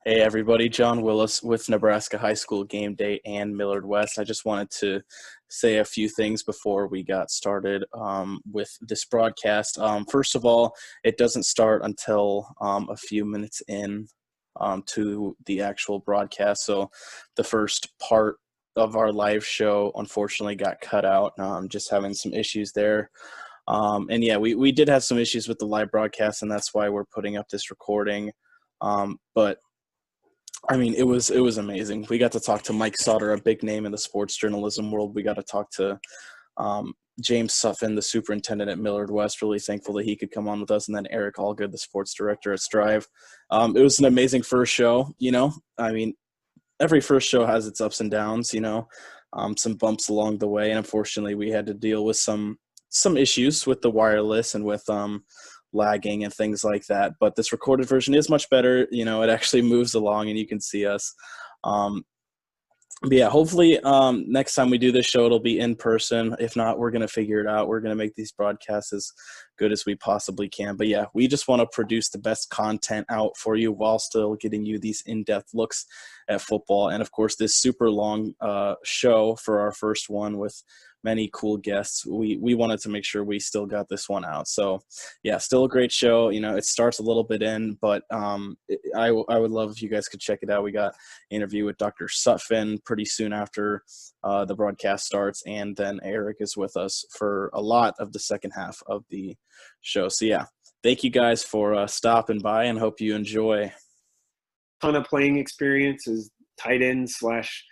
Hey everybody, John Willis with Nebraska High School Gameday and Millard West. I just wanted to say a few things before we got started with this broadcast. First of all, it doesn't start until a few minutes in to the actual broadcast. So the first part of our live show unfortunately got cut out, just having some issues there. And yeah, we did have some issues with the live broadcast, and that's why we're putting up this recording. But I mean, it was amazing. We got to talk to Mike Sautter, a big name in the sports journalism world. We got to talk to James Sutfin, the superintendent at Millard West. Really thankful that he could come on with us. And then Eric Allgood, the sports director at Striv. It was an amazing first show, I mean, every first show has its ups and downs, some bumps along the way. And unfortunately, we had to deal with some issues with the wireless and with lagging and things like that. But this recorded version is much better. It actually moves along and you can see us. But yeah, hopefully next time we do this show, it'll be in person. If not, we're going to figure it out. We're going to make these broadcasts as good as we possibly can. But yeah, we just want to produce the best content out for you while still getting you these in-depth looks at football. And of course, this super long show for our first one with many cool guests. We wanted to make sure we still got this one out. So yeah, still a great show. It starts a little bit in, but I would love if you guys could check it out. We got an interview with Dr. Sutfin pretty soon after the broadcast starts. And then Eric is with us for a lot of the second half of the show. So yeah, thank you guys for stopping by and hope you enjoy. Ton of playing experience as tight end slash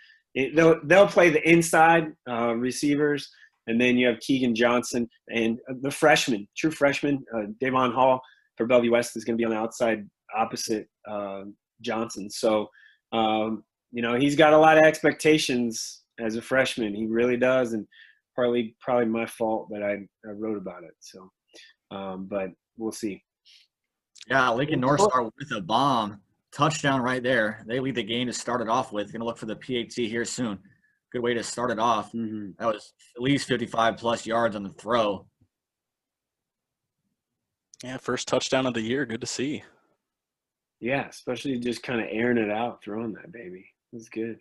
they'll play the inside receivers, and then you have Keegan Johnson and the freshman, true freshman, Davon Hall for Bellevue West is going to be on the outside opposite Johnson. So, he's got a lot of expectations as a freshman. He really does, and probably my fault that I wrote about it. So, but we'll see. Yeah, Lincoln North Star with a bomb. Touchdown right there. They lead the game to start it off with. Going to look for the PAT here soon. Good way to start it off. Mm-hmm. That was at least 55-plus yards on the throw. Yeah, first touchdown of the year. Good to see. Yeah, especially just kind of airing it out, throwing that baby. It was good.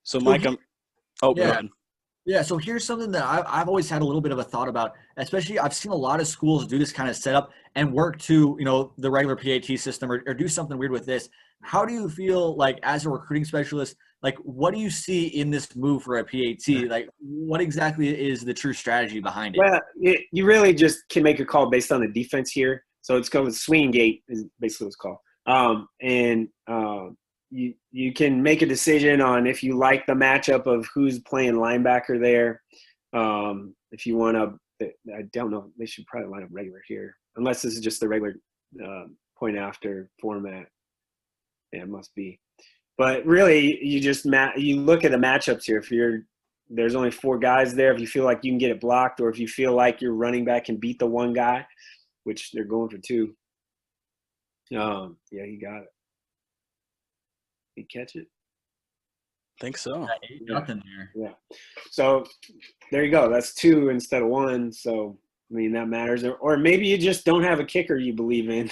So, Mike, go ahead. Yeah, so here's something that I've always had a little bit of a thought about, especially I've seen a lot of schools do this kind of setup and work to, the regular PAT system or do something weird with this. How do you feel like as a recruiting specialist, like what do you see in this move for a PAT? Like what exactly is the true strategy behind it? Well, you really just can make a call based on the defense here. So it's called swinging gate is basically what it's called. You can make a decision on if you like the matchup of who's playing linebacker there. If you want to, I don't know, they should probably line up regular here, unless this is just the regular point after format. Yeah, it must be. But really, you just you look at the matchups here. If there's only 4 guys there, if you feel like you can get it blocked, or if you feel like your running back can beat the 1 guy, which they're going for 2. Yeah, he got it. He catch it? I think so. Nothing here. Yeah. So there you go. That's 2 instead of 1. So I mean that matters. Or maybe you just don't have a kicker you believe in.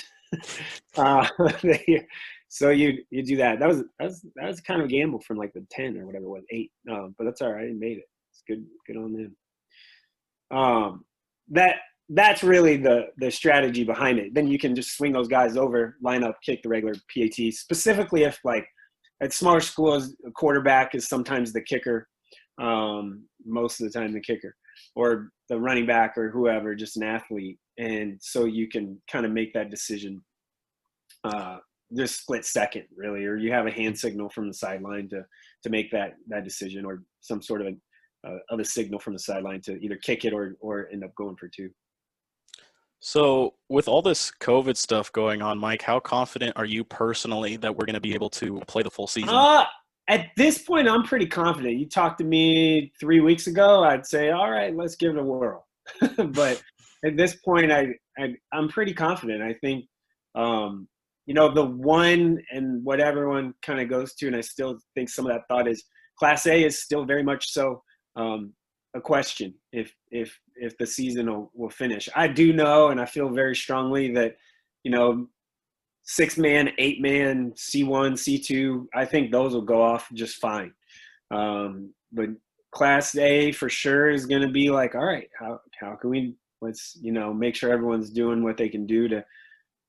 So you do that. That was kind of a gamble from like the 10 or whatever it was, 8. But that's all right. He made it. It's good on them. That's really the strategy behind it. Then you can just swing those guys over, line up, kick the regular PAT. Specifically if like at smaller schools, a quarterback is sometimes the kicker, most of the time the kicker, or the running back or whoever, just an athlete. And so you can kind of make that decision just split second, really, or you have a hand signal from the sideline to make that decision, or some sort of a signal from the sideline to either kick it or end up going for 2. So with all this COVID stuff going on, Mike, how confident are you personally that we're going to be able to play the full season? At this point, I'm pretty confident. You talked to me 3 weeks ago, I'd say, all right, let's give it a whirl. But at this point, I'm pretty confident. I think, the one and what everyone kind of goes to, and I still think some of that thought is Class A is still very much so a question if the season will finish. I do know, and I feel very strongly that, 6-man, 8-man, C1, C2, I think those will go off just fine. But Class A for sure is going to be like, all right, how can we let's make sure everyone's doing what they can do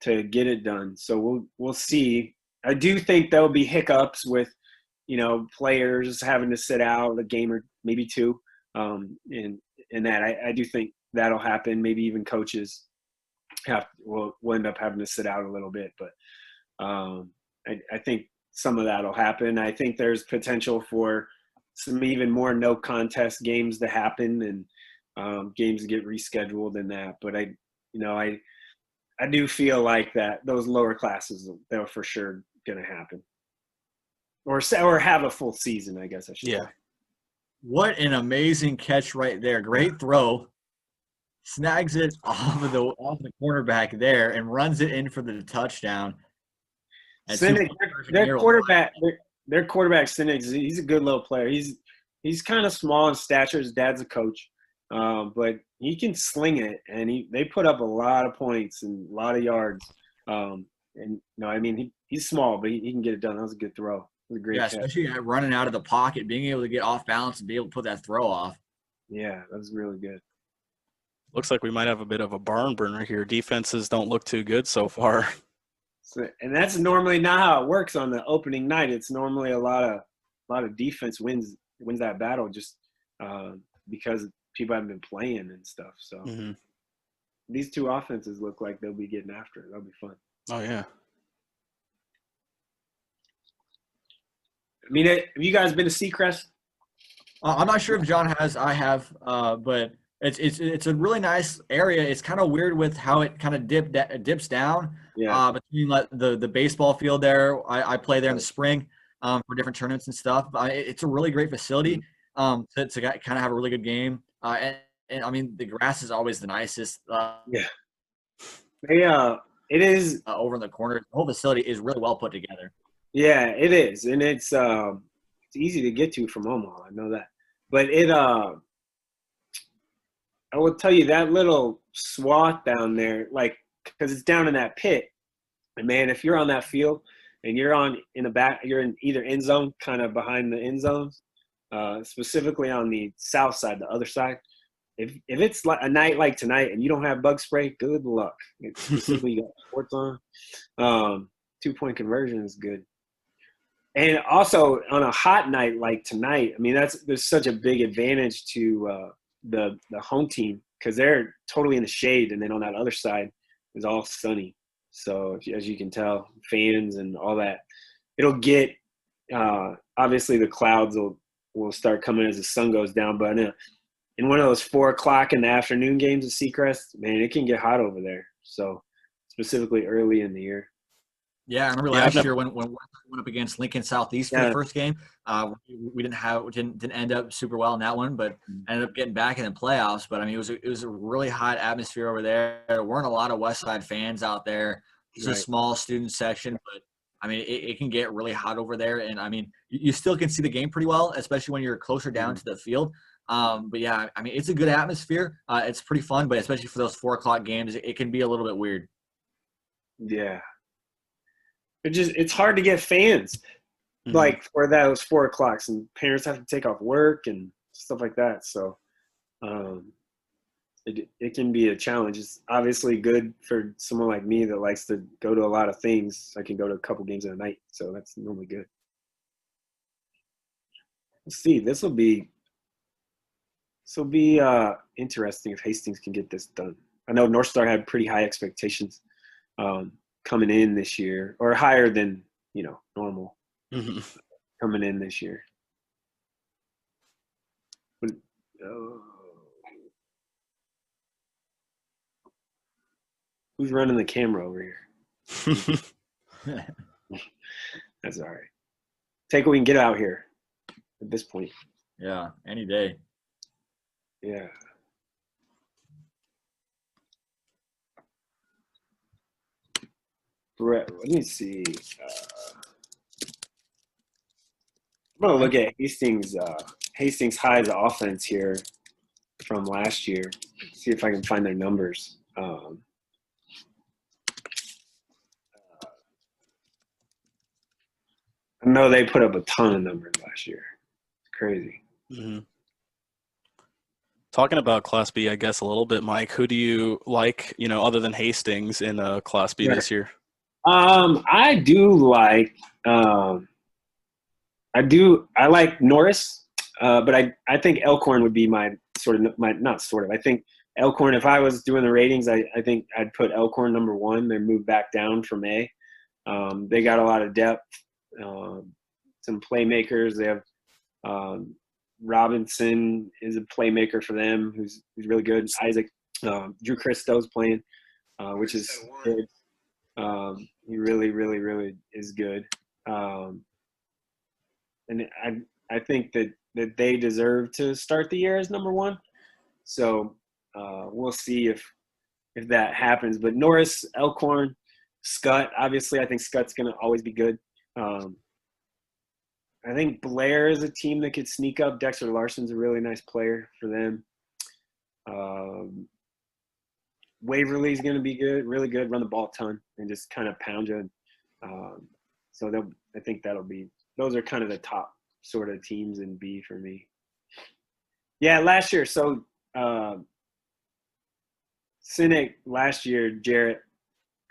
to get it done. So we'll see. I do think there'll be hiccups with players having to sit out a game or maybe two, and that I do think that'll happen. Maybe even coaches will end up having to sit out a little bit, but I think some of that'll happen. I think there's potential for some even more no contest games to happen and games to get rescheduled and that. But I do feel like that those lower classes, they're for sure going to happen, or have a full season, I guess I should say. What an amazing catch right there! Great throw. Snags it off the cornerback there and runs it in for the touchdown. Cynic, their quarterback, Cynic, he's a good little player. He's kind of small in stature. His dad's a coach, but he can sling it, and they put up a lot of points and a lot of yards. He's small, but he can get it done. That was a good throw. It was a great catch. Especially running out of the pocket, being able to get off balance and be able to put that throw off. Yeah, that was really good. Looks like we might have a bit of a barn burner here. Defenses don't look too good so far. And that's normally not how it works on the opening night. It's normally a lot of defense wins that battle just because people haven't been playing and stuff. So these two offenses look like they'll be getting after it. That'll be fun. Oh yeah. I mean, have you guys been to Seacrest? I'm not sure if John has. I have, but it's a really nice area. It's kind of weird with how it kind of dips down. Yeah. Between the baseball field there. I play there in the spring for different tournaments and stuff. It's a really great facility to kind of have a really good game. And I mean, the grass is always the nicest. It is over in the corner. The whole facility is really well put together. Yeah, it is, and it's easy to get to from Omaha. I know that, but I will tell you that little swath down there, like, because it's down in that pit, and man, if you're on that field and you're in the back, you're in either end zone, kind of behind the end zones, specifically on the south side, the other side. If it's like a night like tonight and you don't have bug spray, good luck. Specifically, you got sports on. 2-point conversion is good. And also on a hot night like tonight, I mean, there's such a big advantage to the home team because they're totally in the shade, and then on that other side is all sunny. So as you can tell, fans and all that, it'll get obviously the clouds will start coming as the sun goes down. But in one of those 4:00 in the afternoon games at Seacrest, man, it can get hot over there. So specifically early in the year. Yeah, I remember last year when we went up against Lincoln Southeast for the first game. We didn't end up super well in that one, but ended up getting back in the playoffs. But I mean, it was a really hot atmosphere over there. There weren't a lot of West Side fans out there. It's a small student section, but I mean, it can get really hot over there. And I mean, you still can see the game pretty well, especially when you're closer down to the field. But yeah, I mean, it's a good atmosphere. It's pretty fun, but especially for those 4:00 games, it can be a little bit weird. Yeah. It's hard to get fans like for those 4:00, and parents have to take off work and stuff like that. So it can be a challenge. It's obviously good for someone like me that likes to go to a lot of things. I can go to a couple games in a night, so that's normally good. Let's see. This will be interesting if Hastings can get this done. I know North Star had pretty high expectations coming in this year, or higher than normal coming in this year. But, who's running the camera over here? That's all right. Take what we can get out here at this point. Yeah, any day. Yeah. Let me see. I'm going to look at Hastings High's offense here from last year. See if I can find their numbers. know they put up a ton of numbers last year. It's crazy. Mm-hmm. Talking about Class B, I guess a little bit, Mike. Who do you like? Other than Hastings in Class B this year. I do like. I like Norris, but I think Elkhorn would be I think Elkhorn, if I was doing the ratings, I think I'd put Elkhorn number 1. They moved back down from A. They got a lot of depth, some playmakers. They have Robinson is a playmaker for them who's really good. Isaac, Drew Christo's playing, which is good. He really, really, really is good. And I think that they deserve to start the year as number 1. So we'll see if that happens. But Norris, Elkhorn, Scott, obviously I think Scott's going to always be good. I think Blair is a team that could sneak up. Dexter Larson's a really nice player for them. Waverly's going to be good, really good, run the ball a ton and just kind of pound you. So I think those are kind of the top sort of teams in B for me. Yeah, last year. So Sinek last year, Jarrett,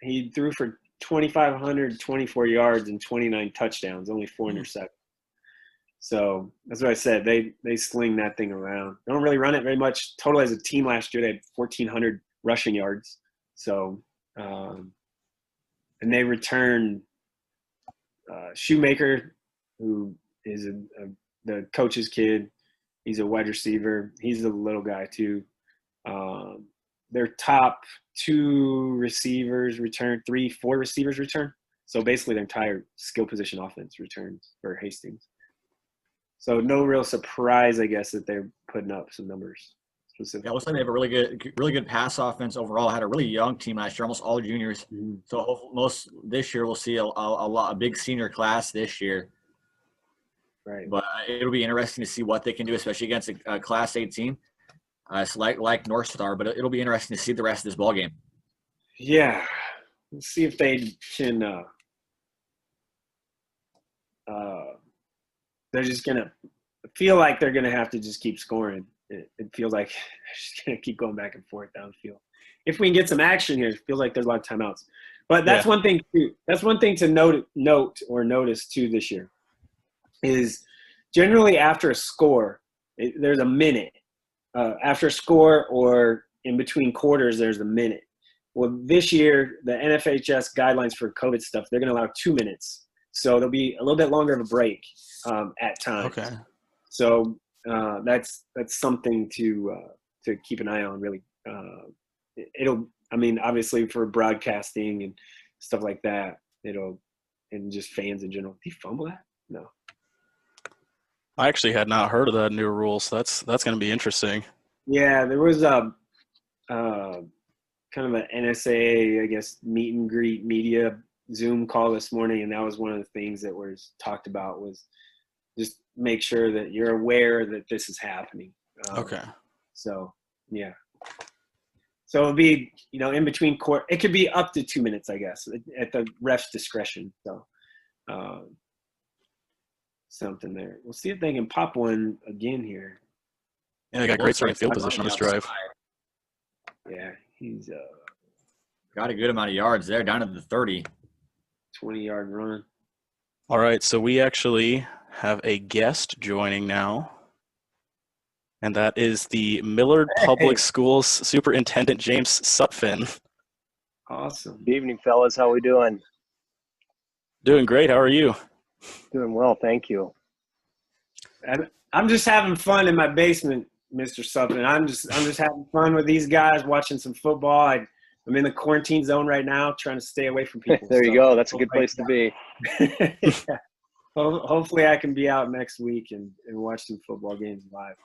he threw for 2,524 yards and 29 touchdowns, only 4 interceptions. So that's what I said. They sling that thing around. They don't really run it very much. Total as a team last year, they had 1,400 rushing yards. So, and they returned Shoemaker, who is the coach's kid. He's a wide receiver. He's a little guy too. Their top 2 receivers return, 4 receivers return. So basically their entire skill position offense returns for Hastings. So no real surprise, I guess, that they're putting up some numbers. Yeah, it looks like they have a really good pass offense overall. Had a really young team last year, almost all juniors. Mm-hmm. So this year we'll see a big senior class this year. Right. But it'll be interesting to see what they can do, especially against a Class 18. It's like North Star, but it'll be interesting to see the rest of this ball game. Yeah, let's see if they can. They're just gonna feel like they're gonna have to just keep scoring. It feels like they're just gonna keep going back and forth downfield. If we can get some action here, it feels like there's a lot of timeouts. But that's one thing too. That's one thing to notice too this year is generally after a score, there's a minute. After a score or in between quarters, there's a minute. Well, this year, the NFHS guidelines for COVID stuff, they're going to allow 2 minutes. So there'll be a little bit longer of a break at times. Okay. So that's something to keep an eye on, really. Obviously for broadcasting and stuff like that, and just fans in general. Did he fumble that? No. I actually had not heard of that new rule, so that's going to be interesting. Yeah, there was kind of an NSA, I guess, meet and greet media Zoom call this morning, and that was one of the things that was talked about was just make sure that you're aware that this is happening. Okay. So, yeah. So it'll be, in between court. It could be up to 2 minutes, I guess, at the ref's discretion. So, something there. We'll see if they can pop one again here. Yeah, they got great starting field position on this drive. Yeah, he's got a good amount of yards there, down to the 30. 20-yard run. All right, so we actually have a guest joining now, and that is the Millard Public Schools Superintendent James Sutfin. Awesome. Good evening, fellas. How we doing? Doing great. How are you? Doing well, thank you. I'm just having fun in my basement, Mr. Sutfin. I'm just having fun with these guys, watching some football. I'm in the quarantine zone right now, trying to stay away from people. There you go. That's a good place to be. Yeah. Hopefully I can be out next week and watch some football games live.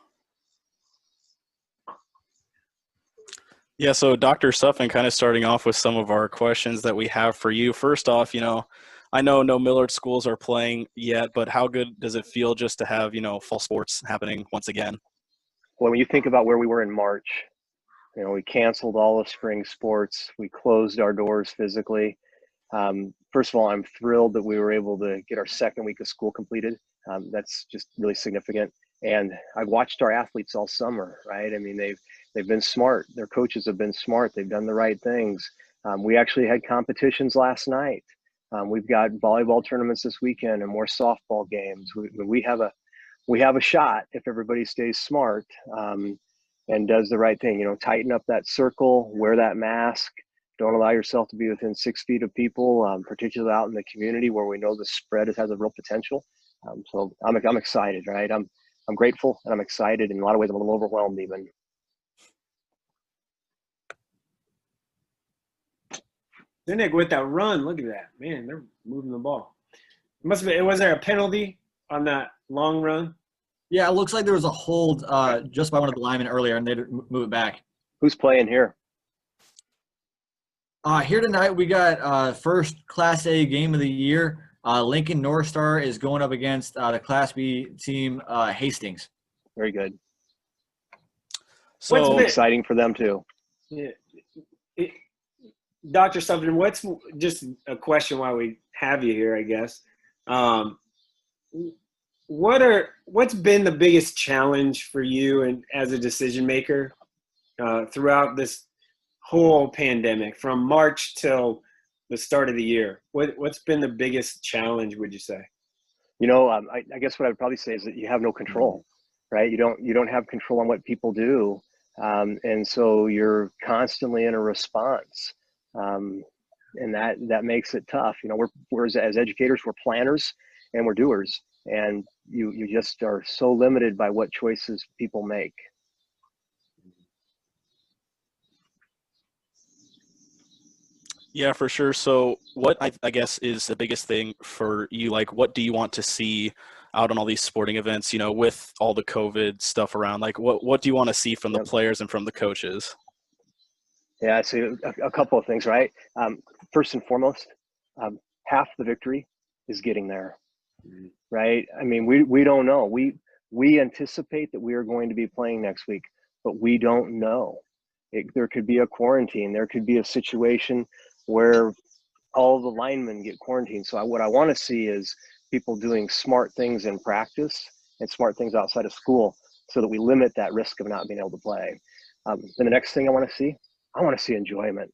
Yeah, so Dr. Sutphin, kind of starting off with some of our questions that we have for you. First off, I know no Millard schools are playing yet, but how good does it feel just to have, fall sports happening once again? Well, when you think about where we were in March, we canceled all of spring sports. We closed our doors physically. first of all, I'm thrilled that we were able to get our second week of school completed. That's just really significant. And I've watched our athletes all summer, right? I mean, they've been smart. Their coaches have been smart. They've done the right things. We actually had competitions last night. We've got volleyball tournaments this weekend and more softball games. We have a shot if everybody stays smart and does the right thing. You know, tighten up that circle, wear that mask. Don't allow yourself to be within 6 feet of people, particularly out in the community where we know the spread has a real potential. So I'm excited, right? I'm grateful and I'm excited. In a lot of ways, I'm a little overwhelmed even. Nick with that run, look at that, man! They're moving the ball. Was there a penalty on that long run? Yeah, it looks like there was a hold just by one of the linemen earlier, and they move it back. Who's playing here? Here tonight, we got first Class A game of the year. Lincoln North Star is going up against the Class B team, Hastings. Very good. So exciting for them too. Yeah. Dr. Sutfin, what's just a question while we have you here, I guess. What's been the biggest challenge for you and as a decision maker throughout this whole pandemic from March till the start of the year? What's been the biggest challenge, would you say? You know, I guess what I would probably say is that you have no control, right? You don't have control on what people do. And so you're constantly in a response. And that makes it tough. You know, we're as educators, we're planners and we're doers, and you just are so limited by what choices people make. Yeah, for sure. So what I guess is the biggest thing for you, like what do you want to see out on all these sporting events, you know, with all the COVID stuff around? Like what do you want to see from the players and from the coaches? Yeah, I see a couple of things, right? First and foremost, half the victory is getting there, right? I mean, we don't know. We anticipate that we are going to be playing next week, but we don't know. There could be a quarantine. There could be a situation where all the linemen get quarantined. So what I want to see is people doing smart things in practice and smart things outside of school so that we limit that risk of not being able to play. Then the next thing I want to see enjoyment,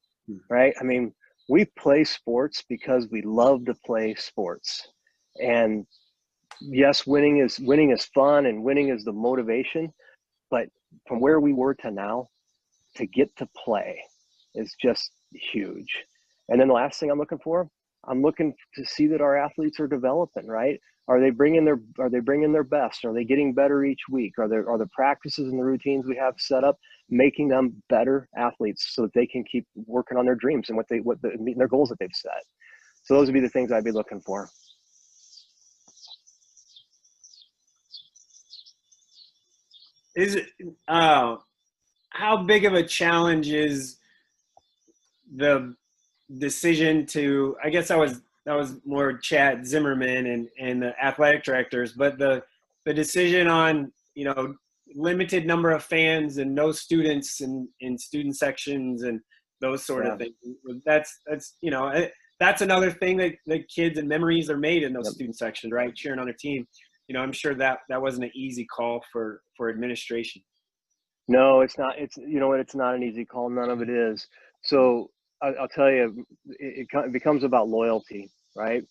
right? I mean, we play sports because we love to play sports. And yes, winning is fun and winning is the motivation, but from where we were to now, to get to play is just huge. And then the last thing I'm looking to see that our athletes are developing, right? Are they bringing their best? Are they getting better each week? Are the practices and the routines we have set up making them better athletes so that they can keep working on their dreams and meeting their goals that they've set? So those would be the things I'd be looking for. Is it how big of a challenge is the decision to, I guess that was more Chad Zimmerman and the athletic directors, but the decision on, you know, limited number of fans and no students in student sections and those sort of things. That's, you know, that's another thing that the kids and memories are made in those student sections, right? Cheering on a team. You know, I'm sure that wasn't an easy call for administration. No, it's not. It's, you know what, it's not an easy call. None of it is. So I'll tell you, it becomes about loyalty, right?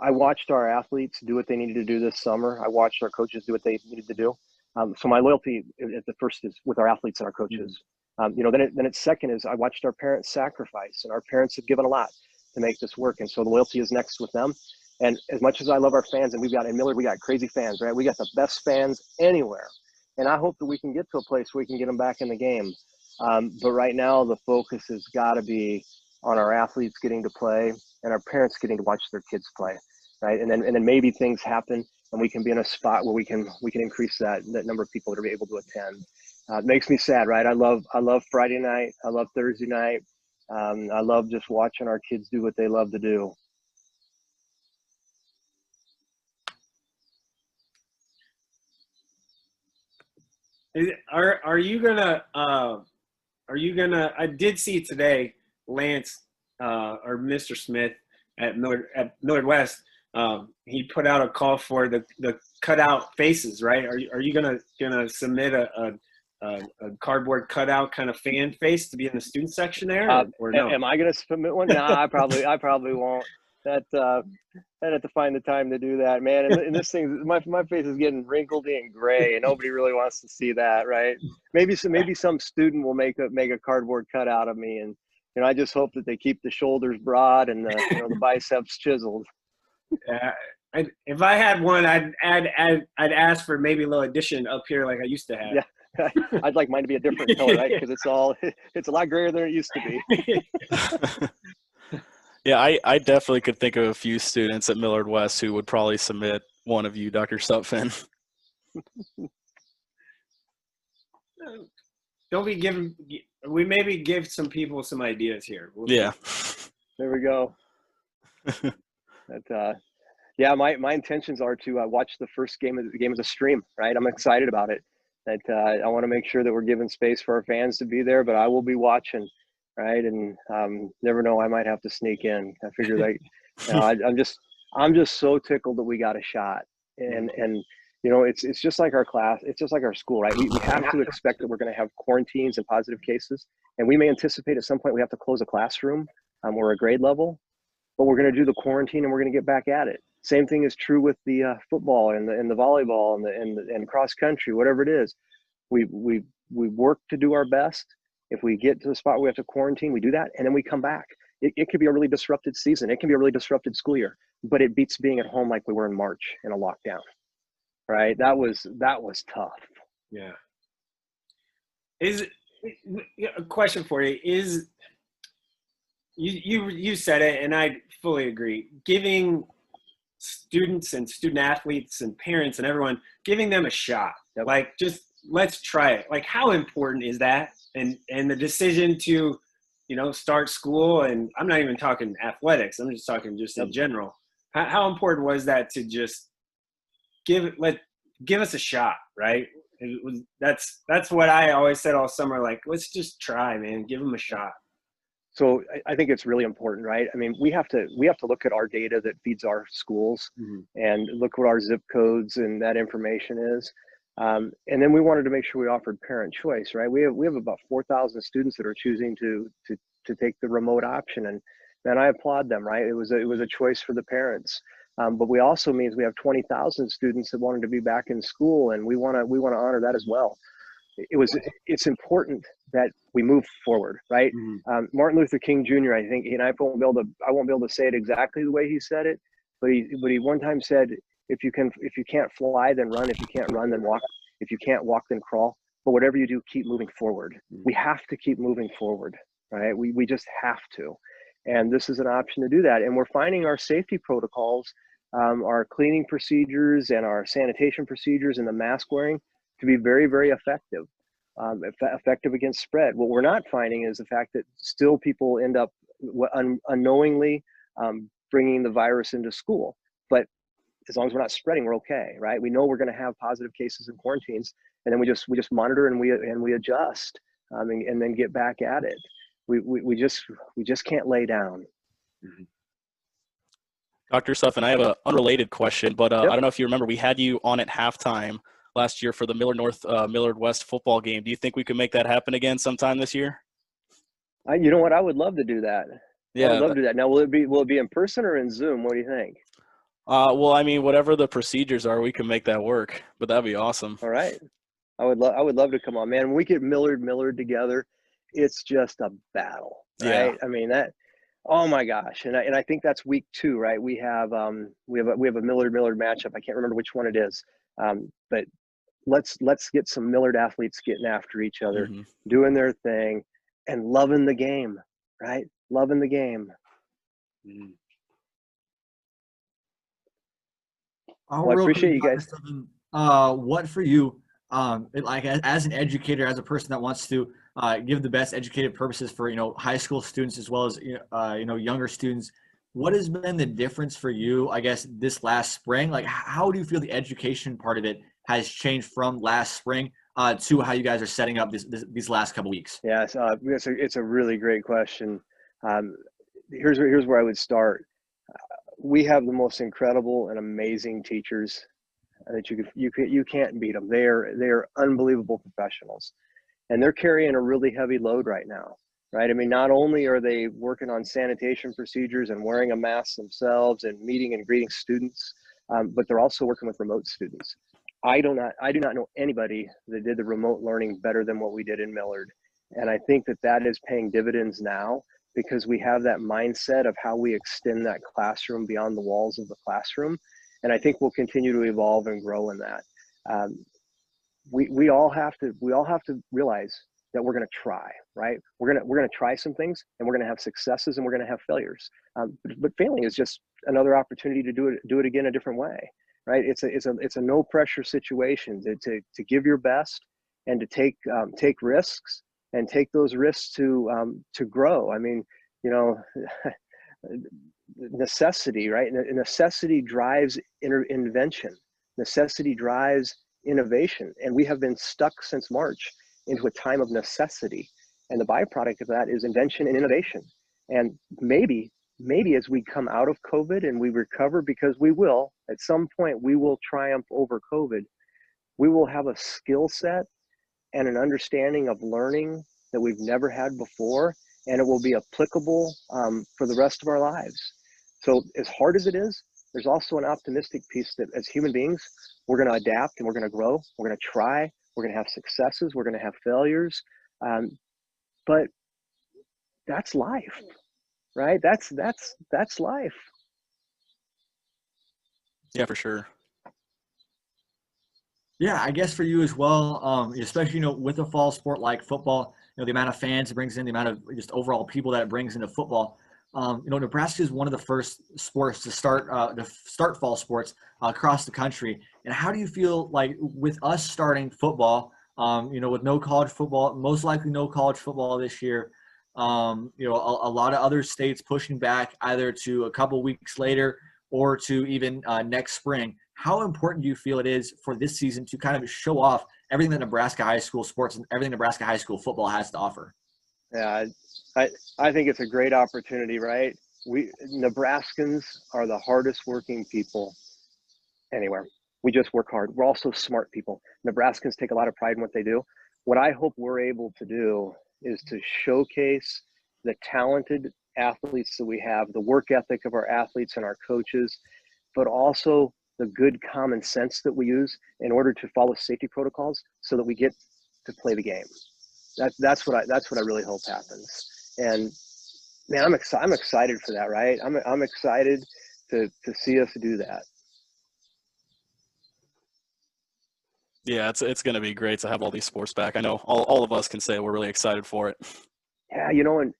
I watched our athletes do what they needed to do this summer. I watched our coaches do what they needed to do. So my loyalty at the first is with our athletes and our coaches. You know, then it's second is I watched our parents sacrifice, and our parents have given a lot to make this work. And so the loyalty is next with them. And as much as I love our fans, and in Millard, we got crazy fans, right? We got the best fans anywhere. And I hope that we can get to a place where we can get them back in the game. But right now, the focus has got to be on our athletes getting to play and our parents getting to watch their kids play, right? And then maybe things happen and we can be in a spot where we can increase that number of people that are able to attend. It makes me sad, right? I love Friday night. I love Thursday night. I love just watching our kids do what they love to do. Are you gonna I did see today Lance or Mr. Smith at Millard West, he put out a call for the cutout faces, right? Are you gonna submit a cardboard cutout kind of fan face to be in the student section there, or no? Am I going to submit one? No, I probably won't. I'd have to find the time to do that, man. And this thing, my face is getting wrinkled and gray, and nobody really wants to see that, right? Maybe some student will make a cardboard cutout of me, and I just hope that they keep the shoulders broad and the biceps chiseled. If I had one, I'd ask for maybe a little addition up here like I used to have. Yeah. I'd like mine to be a different color, right? Because it's a lot grayer than it used to be. Yeah, I definitely could think of a few students at Millard West who would probably submit one of you, Dr. Sutfin. We maybe give some people some ideas here. Yeah. There we go. Yeah, my intentions are to watch the first game as a stream, right? I'm excited about it. I want to make sure that we're giving space for our fans to be there, but I will be watching, right? And never know, I might have to sneak in. I figure that I'm just so tickled that we got a shot, and it's just like our class, it's just like our school, right? We have to expect that we're going to have quarantines and positive cases, and we may anticipate at some point we have to close a classroom or a grade level, but we're going to do the quarantine and we're going to get back at it. Same thing is true with the football and the volleyball and cross country, whatever it is. We work to do our best. If we get to the spot where we have to quarantine, we do that, and then we come back. It could be a really disrupted season. It can be a really disrupted school year, but it beats being at home like we were in March in a lockdown, right? That was tough. Yeah. A question for you is, you said it, and I fully agree. Giving students and student athletes and parents and everyone, giving them a shot. Yep. Like, just let's try it. Like, how important is that? And the decision to, start school, and I'm not even talking athletics, I'm just talking just in general. How important was that to just give us a shot, right? That's what I always said all summer. Like, let's just try, man. Give them a shot. So I think it's really important, right? I mean, we have to look at our data that feeds our schools, and look what our zip codes and that information is. And then we wanted to make sure we offered parent choice, right? We have about 4,000 students that are choosing to take the remote option, and I applaud them, right? It was a choice for the parents. But we also means we have 20,000 students that wanted to be back in school, and we want to honor that as well. It's important that we move forward, right? Martin Luther King Jr., I think, and I won't be able to say it exactly the way he said it, but he one time said, if you can't fly, then run. If you can't run, then walk. If you can't walk, then crawl. But whatever you do, keep moving forward. We have to keep moving forward, right? We just have to. And this is an option to do that. And we're finding our safety protocols, our cleaning procedures and our sanitation procedures and the mask wearing to be very, very effective, effective against spread. What we're not finding is the fact that still people end up unknowingly bringing the virus into school. But as long as we're not spreading, we're okay, right? We know we're going to have positive cases and quarantines, and then we just monitor and we adjust, and then get back at it. We just can't lay down. Dr. Sutphin, I have an unrelated question, but I don't know if you remember, we had you on at halftime last year for the Millard West football game. Do you think we could make that happen again sometime this year? You know what? I would love to do that. Yeah, I would love to do that. Now, will it be in person or in Zoom? What do you think? Well, I mean, whatever the procedures are, we can make that work. But that'd be awesome. All right, I would love to come on, man. When we get Millard together, it's just a battle, right? Yeah. I mean that. Oh my gosh, and I think that's week 2, right? We have a Millard matchup. I can't remember which one it is, but let's get some Millard athletes getting after each other, doing their thing, and loving the game, right? Loving the game. Well, I appreciate you guys. What for you, like as an educator, as a person that wants to give the best educated purposes for high school students as well as younger students, what has been the difference for you, I guess, this last spring? Like, how do you feel the education part of it has changed from last spring to how you guys are setting up these last couple weeks? Yes, it's a really great question. Here's where I would start. we have the most incredible and amazing teachers that you can't beat them. They're unbelievable professionals, and they're carrying a really heavy load right now, right? I mean, not only are they working on sanitation procedures and wearing a mask themselves and meeting and greeting students, but they're also working with remote students. I do not know anybody that did the remote learning better than what we did in Millard. And I think that is paying dividends now, because we have that mindset of how we extend that classroom beyond the walls of the classroom. And I think we'll continue to evolve and grow in that. We all have to realize that we're going to try, right? We're going to try some things, and we're going to have successes, and we're going to have failures. But failing is just another opportunity to do it again a different way, right? It's a no pressure situation to give your best and to take risks, and take those risks to grow. I mean, necessity, right? Necessity drives invention. Necessity drives innovation. And we have been stuck since March into a time of necessity. And the byproduct of that is invention and innovation. And maybe as we come out of COVID and we recover, because we will, at some point, we will triumph over COVID, we will have a skill set and an understanding of learning that we've never had before, and it will be applicable for the rest of our lives. So as hard as it is, there's also an optimistic piece that as human beings, we're going to adapt and we're going to grow, we're going to try, we're going to have successes, we're going to have failures, but that's life, right? That's life. Yeah, for sure. Yeah, I guess for you as well, especially, with a fall sport like football, the amount of fans it brings in, the amount of just overall people that it brings into football. Nebraska is one of the first sports to start fall sports across the country. And how do you feel like with us starting football, with no college football, most likely no college football this year, a lot of other states pushing back either to a couple weeks later or to even next spring? How important do you feel it is for this season to kind of show off everything that Nebraska high school sports and everything Nebraska high school football has to offer? Yeah, I think it's a great opportunity, right? Nebraskans are the hardest working people anywhere. We just work hard. We're also smart people. Nebraskans take a lot of pride in what they do. What I hope we're able to do is to showcase the talented athletes that we have, the work ethic of our athletes and our coaches, but also the good common sense that we use in order to follow safety protocols so that we get to play the game. That's what I really hope happens. And man, I'm excited for that, right? I'm excited to see us do that. Yeah, it's going to be great to have all these sports back. I know all of us can say we're really excited for it. Yeah,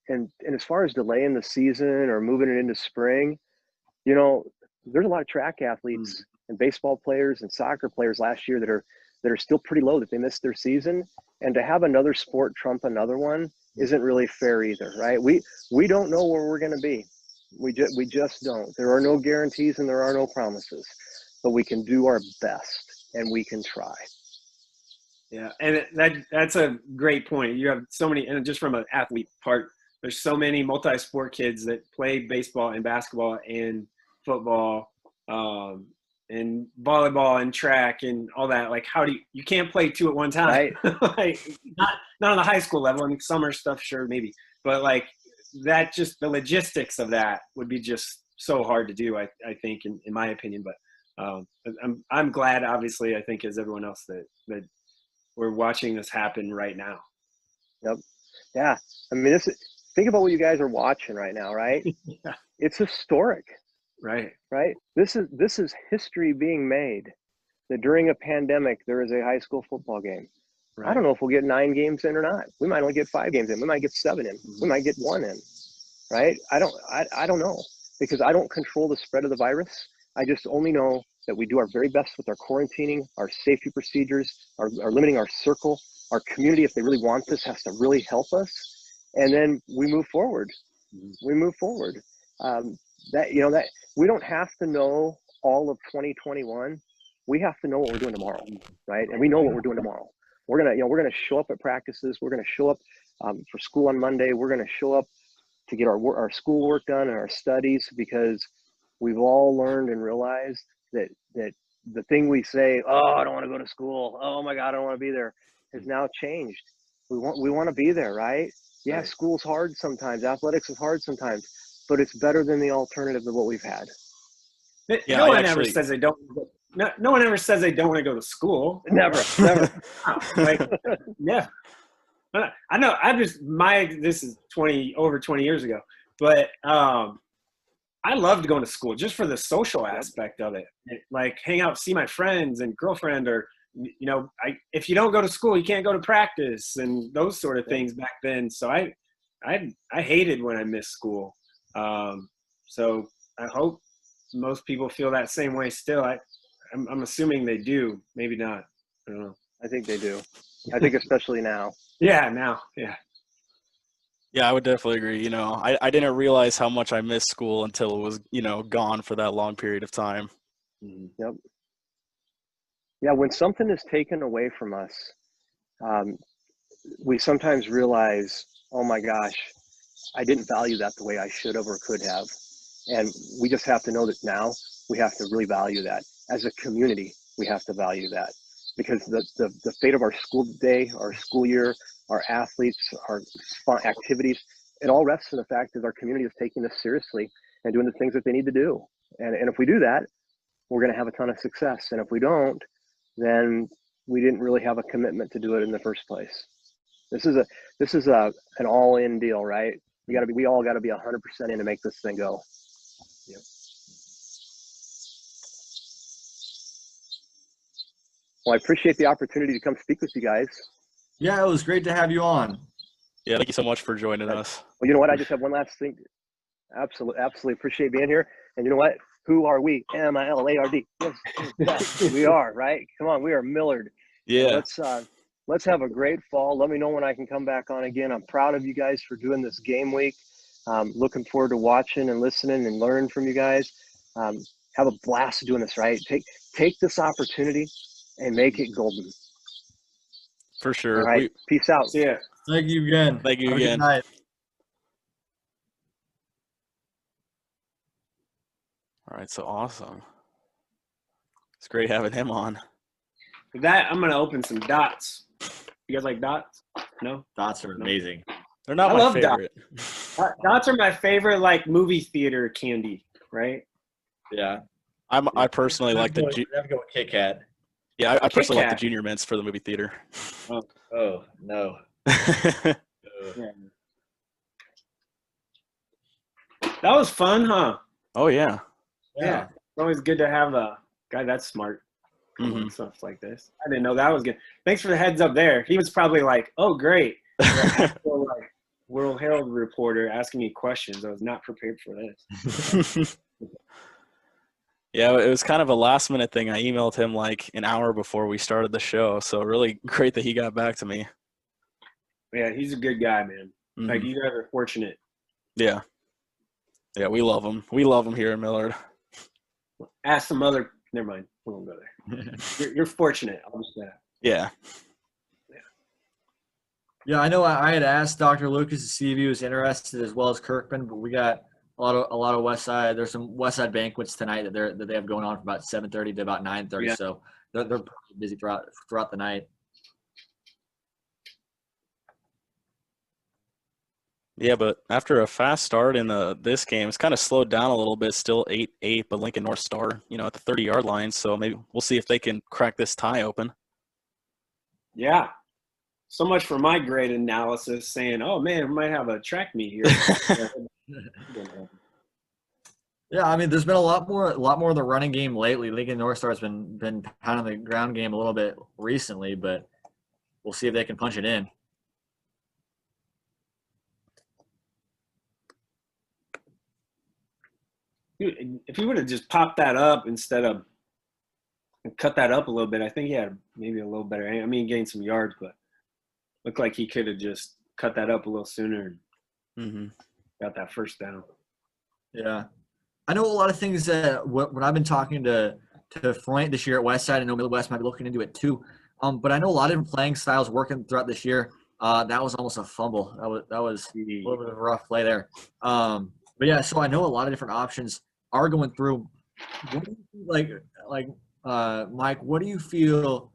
and as far as delaying the season or moving it into spring, there's a lot of track athletes and baseball players and soccer players last year that are still pretty low, that they missed their season. And to have another sport trump another one isn't really fair either, right? We don't know where we're going to be. We just don't. There are no guarantees and there are no promises, but we can do our best and we can try. Yeah, and that's a great point. You have so many, and just from an athlete part, there's so many multi-sport kids that play baseball and basketball and football and volleyball and track and all that. Like, how do you can't play two at one time, right? Like, not on the high school level. I mean, summer stuff, sure, maybe, but like that, just the logistics of that would be just so hard to do. I think, in my opinion, but I'm glad, obviously, I think as everyone else that we're watching this happen right now. Yep. Yeah. I mean, think about what you guys are watching right now, right? Yeah. It's historic. Right. This is history being made, that during a pandemic, there is a high school football game. Right. I don't know if we'll get 9 games in or not. We might only get 5 games in. We might get 7 in. We might get 1 in, right? I don't know, because I don't control the spread of the virus. I just only know that we do our very best with our quarantining, our safety procedures, our limiting our circle. Our community, if they really want this, has to really help us. And then we move forward. We move forward. That we don't have to know all of 2021. We have to know what we're doing tomorrow, right? And we know what we're doing tomorrow. We're gonna show up at practices. We're gonna show up for school on Monday. We're gonna show up to get our schoolwork done and our studies, because we've all learned and realized that the thing we say, oh, I don't want to go to school, oh my God, I don't want to be there, has now changed. We want to be there, right? Yeah, Right. School's hard sometimes, athletics is hard sometimes, but it's better than the alternative of what we've had. Yeah, no I one actually- ever says they don't. No one ever says they don't want to go to school. Never. Like, yeah. I know. This is over 20 years ago, but I loved going to school just for the social aspect of it. Like hang out, see my friends and girlfriend, or if you don't go to school, you can't go to practice and those sort of things back then. So I hated when I missed school. So I hope most people feel that same way still. I'm assuming they do. Maybe not. I don't know. I think they do. I think especially now. Yeah, now. Yeah. Yeah, I would definitely agree. I didn't realize how much I missed school until it was, gone for that long period of time. Yep. Yeah, when something is taken away from us, we sometimes realize, oh my gosh, I didn't value that the way I should have or could have. And we just have to know that now we have to really value that. As a community, we have to value that. Because the fate of our school day, our school year, our athletes, our activities, it all rests in the fact that our community is taking this seriously and doing the things that they need to do. And if we do that, we're going to have a ton of success. And if we don't, then we didn't really have a commitment to do it in the first place. This is an all-in deal, right? We all got to be 100% in to make this thing go. Yep. Well, I appreciate the opportunity to come speak with you guys. Yeah, it was great to have you on. Yeah, thank you so much for joining us. Well, you know what? I just have one last thing. Absolutely appreciate being here. And you know what? Who are we? Millard. Yes, we are, right? Come on, we are Millard. Yeah. Let's have a great fall. Let me know when I can come back on again. I'm proud of you guys for doing this game week. Looking forward to watching and listening and learning from you guys. Have a blast doing this, right? Take this opportunity and make it golden. For sure. All right. Peace out. See ya. Thank you again. Thank you Have a good again. night. All right, so awesome. It's great having him on. With that, I'm going to open some dots. You guys like dots? No? Dots are amazing. They're not I my love favorite. Dots are my favorite, like, movie theater candy, right? Yeah. I personally like the Have to go with Kit Kat. yeah. I personally like the Kat. Junior Mints for the movie theater. Oh no. Yeah. That was fun, huh? Oh yeah. Yeah. It's always good to have a guy that's smart doing stuff like this. I didn't know that was good. Thanks for the heads up there. He was probably like, oh, great. Actual, like, World Herald reporter asking me questions. I was not prepared for this. Yeah, it was kind of a last minute thing. I emailed him like an hour before we started the show, so really great that he got back to me. Yeah, he's a good guy, man. Mhm. Like, you guys are fortunate. Yeah, we love him. We love him here in Millard. Ask some other. Never mind. We won't go there. You're fortunate. I'll just say that. Yeah. Yeah, I know I had asked Dr. Lucas to see if he was interested as well as Kirkman, but we got a lot of West Side. There's some West Side banquets tonight that they have going on from about 7:30 to about 9:30. Yeah. So they're pretty busy throughout the night. Yeah, but after a fast start in this game, it's kind of slowed down a little bit. Still 8-8, but Lincoln North Star, at the 30-yard line. So maybe we'll see if they can crack this tie open. Yeah. So much for my great analysis saying, oh, man, we might have a track meet here. Yeah, I mean, there's been a lot more of the running game lately. Lincoln North Star has been pounding the ground game a little bit recently, but we'll see if they can punch it in. Dude, if he would have just popped that up instead of cut that up a little bit, I think he had maybe a little better. I mean, gained some yards, but looked like he could have just cut that up a little sooner and got that first down. Yeah. I know a lot of things that when I've been talking to Freund this year at Westside, I know Midwest might be looking into it too. But I know a lot of different playing styles working throughout this year. That was almost a fumble. That was a little bit of a rough play there. But yeah, so I know a lot of different options are going through, what do you, Mike, what do you feel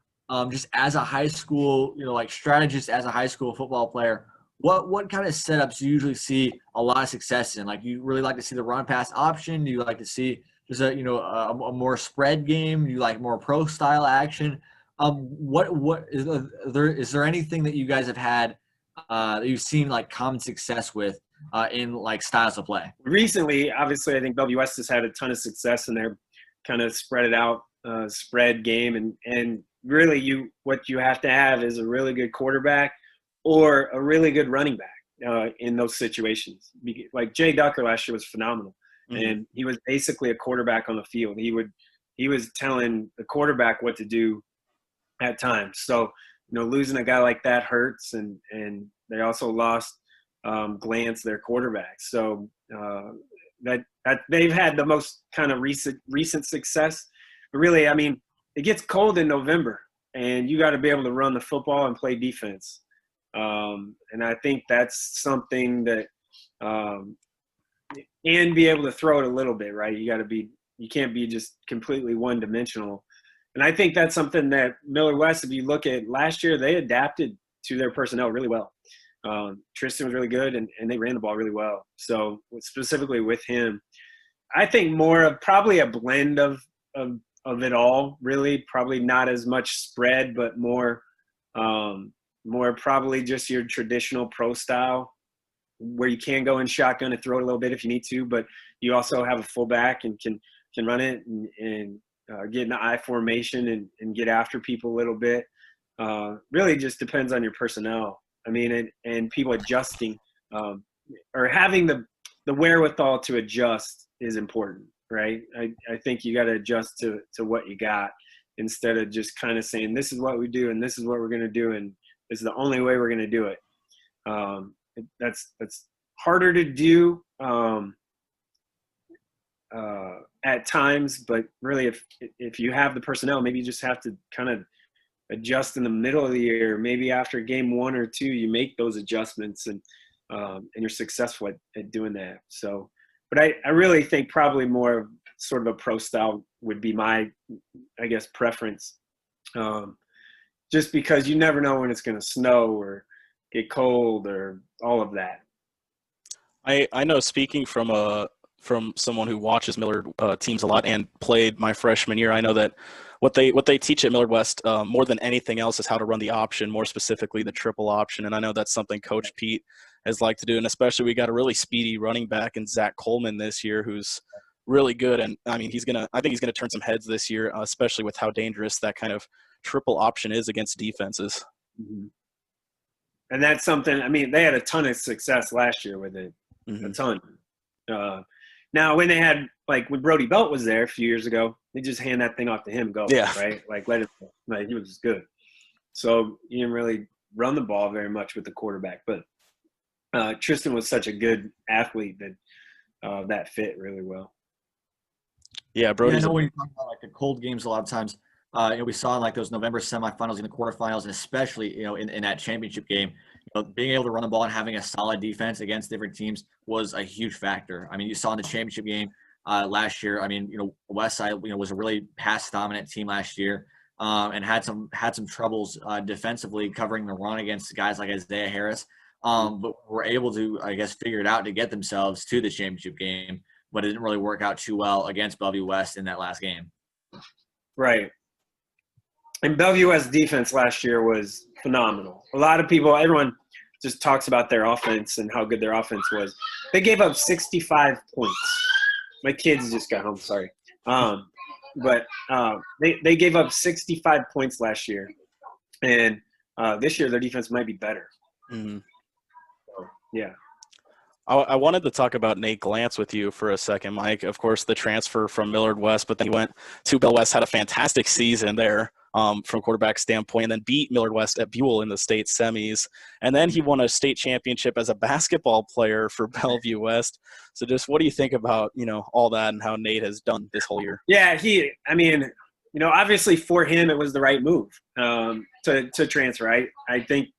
just as a high school, like strategist, as a high school football player, what kind of setups do you usually see a lot of success in? Like, you really like to see the run pass option? Do you like to see just a more spread game? Do you like more pro style action? What is there anything that you guys have had that you've seen like common success with in like styles of play? Recently, obviously, I think Bellevue West has had a ton of success in their kind of spread it out spread game, and really what you have to have is a really good quarterback or a really good running back in those situations. Like Jay Ducker last year was phenomenal, and he was basically a quarterback on the field. He was telling the quarterback what to do at times. So losing a guy like that hurts, and they also lost Glantz, their quarterback. So that they've had the most kind of recent success. But really, I mean, it gets cold in November, and you got to be able to run the football and play defense. And I think that's something that and be able to throw it a little bit, right? You can't be just completely one-dimensional. And I think that's something that Millard West, if you look at last year, they adapted to their personnel really well. Tristan was really good, and they ran the ball really well. So specifically with him, I think more of probably a blend of it all, really. Probably not as much spread, but more probably just your traditional pro style, where you can go in shotgun and throw it a little bit if you need to, but you also have a fullback and can run it and get in the I formation and get after people a little bit. Really just depends on your personnel. I mean, and people adjusting or having the wherewithal to adjust is important, right? I think you got to adjust to what you got instead of just kind of saying, this is what we do and this is what we're going to do and this is the only way we're going to do it. That's harder to do at times, but really if you have the personnel, maybe you just have to kind of adjust in the middle of the year. Maybe after game 1 or 2, you make those adjustments and you're successful at doing that. So, but I really think probably more of sort of a pro style would be my, I guess, preference. Just because you never know when it's going to snow or get cold or all of that. I know, speaking from someone who watches Millard teams a lot and played my freshman year, I know that what they teach at Millard West more than anything else is how to run the option, more specifically the triple option. And I know that's something Coach Pete has liked to do. And especially we got a really speedy running back in Zach Coleman this year, who's really good. And I mean, I think he's gonna turn some heads this year, especially with how dangerous that kind of triple option is against defenses. Mm-hmm. And that's something, I mean, they had a ton of success last year with it, a ton. Now, when they had, like, when Brody Belt was there a few years ago, they just hand that thing off to him, go, right? Like, let it go. Like, he was good. So he didn't really run the ball very much with the quarterback. But Tristan was such a good athlete that that fit really well. Yeah, Brody's I know when you talk about, like, the cold games a lot of times, we saw in, like, those November semifinals and the quarterfinals, and especially, in that championship game, being able to run the ball and having a solid defense against different teams was a huge factor. I mean, you saw in the championship game last year, I mean, Westside, was a really pass-dominant team last year, and had some troubles defensively covering the run against guys like Isaiah Harris, but were able to, I guess, figure it out to get themselves to the championship game, but it didn't really work out too well against Bellevue West in that last game. Right. And Bellevue West defense last year was phenomenal. A lot of people, everyone just talks about their offense and how good their offense was. They gave up 65 points. My kids just got home, sorry. But they gave up 65 points last year. And this year their defense might be better. Mm-hmm. So, yeah. I wanted to talk about Nate Glantz with you for a second, Mike. Of course, the transfer from Millard West, but then he went to Bell West, had a fantastic season there from quarterback standpoint, and then beat Millard West at Buell in the state semis. And then he won a state championship as a basketball player for Bellevue West. So just what do you think about, all that and how Nate has done this whole year? Yeah, obviously for him it was the right move to transfer. I think,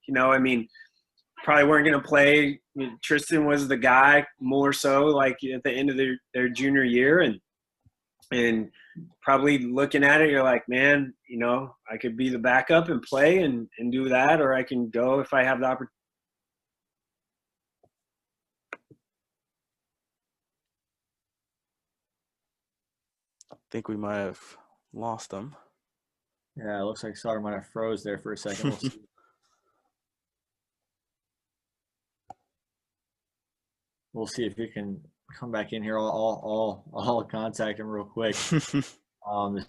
probably weren't going to play. Tristan was the guy more so, like, at the end of their junior year, and and probably looking at it, you're like, man, I could be the backup and play and do that, or I can go if I have the opportunity. I think we might have lost them. Yeah, it looks like Sautter might have froze there for a second. We'll see. We'll see if you can come back in here. I'll contact him real quick to see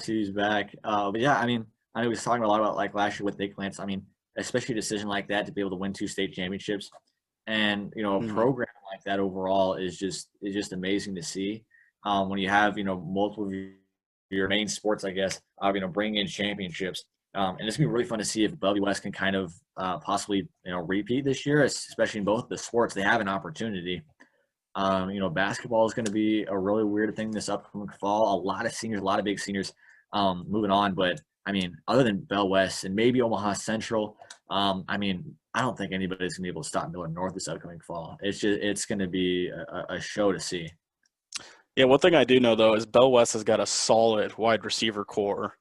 he's back. But yeah, I know he was talking a lot about like last year with Big Lance. Especially a decision like that to be able to win 2 state championships, and a program like that overall is just amazing to see. When you have multiple of your main sports, I guess, bring in championships. And it's gonna be really fun to see if Bellevue West can kind of possibly repeat this year, especially in both the sports. They have an opportunity. Basketball is going to be a really weird thing this upcoming fall. A lot of seniors, a lot of big seniors moving on. But, other than Bell West and maybe Omaha Central, I don't think anybody's going to be able to stop Millard North this upcoming fall. It's going to be a show to see. Yeah, one thing I do know, though, is Bell West has got a solid wide receiver core.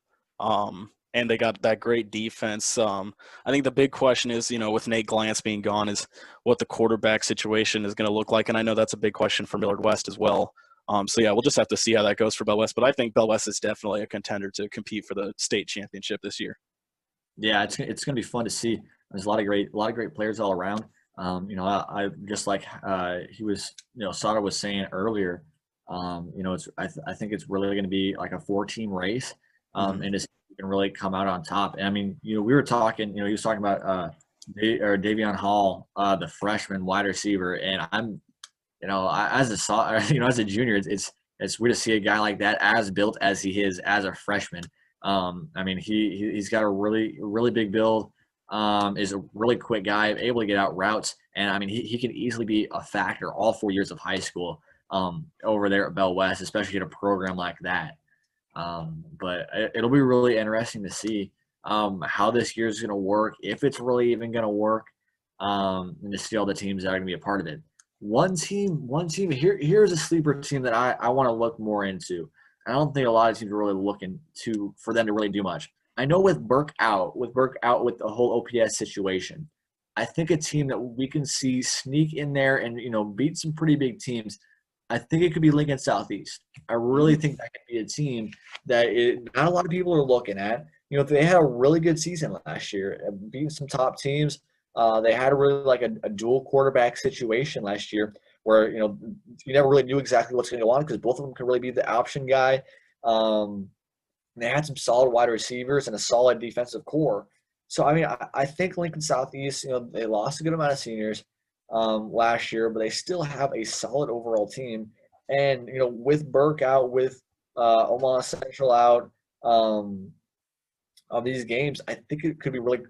And they got that great defense. I think the big question is, with Nate Glantz being gone, is what the quarterback situation is going to look like. And I know that's a big question for Millard West as well. So, yeah, we'll just have to see how that goes for Bell West. But I think Bell West is definitely a contender to compete for the state championship this year. Yeah, it's going to be fun to see. There's a lot of great players all around. I just like he was, Sautter was saying earlier. I think it's really going to be like a 4-team race, and it's can really come out on top. And we were talking, he was talking about Davion Hall, the freshman wide receiver. And I'm, as a junior, it's weird to see a guy like that as built as he is as a freshman. He's got a really, really big build, is a really quick guy, able to get out routes. And he can easily be a factor all 4 years of high school over there at Bell West, especially in a program like that. But it'll be really interesting to see how this year is going to work, if it's really even going to work, and to see all the teams that are going to be a part of it. One team. Here's a sleeper team that I want to look more into. I don't think a lot of teams are really looking for them to really do much. I know with Burke out with the whole OPS situation, I think a team that we can see sneak in there and beat some pretty big teams. I think it could be Lincoln Southeast. I really think that could be a team that not a lot of people are looking at. They had a really good season last year, beating some top teams. They had a really like a dual quarterback situation last year where, you never really knew exactly what's going to go on because both of them could really be the option guy. They had some solid wide receivers and a solid defensive core. So, I think Lincoln Southeast, they lost a good amount of seniors last year, but they still have a solid overall team. And, with Burke out, with Omaha Central out of these games, I think it could be really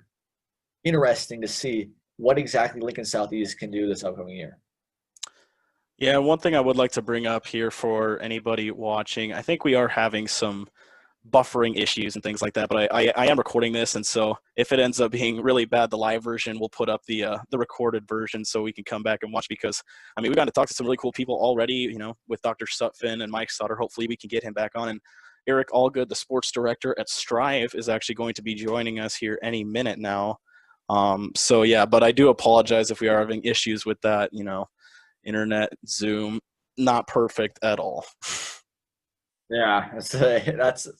interesting to see what exactly Lincoln Southeast can do this upcoming year. Yeah, one thing I would like to bring up here for anybody watching, I think we are having some buffering issues and things like that, but I am recording this, and so if it ends up being really bad, the live version, we'll put up the recorded version so we can come back and watch, because we got to talk to some really cool people already, with Dr. Sutfin and Mike Sautter. Hopefully we can get him back on, and Eric Allgood, the sports director at Striv, is actually going to be joining us here any minute now. So yeah, but I do apologize if we are having issues with that, internet, Zoom, not perfect at all. Yeah, that's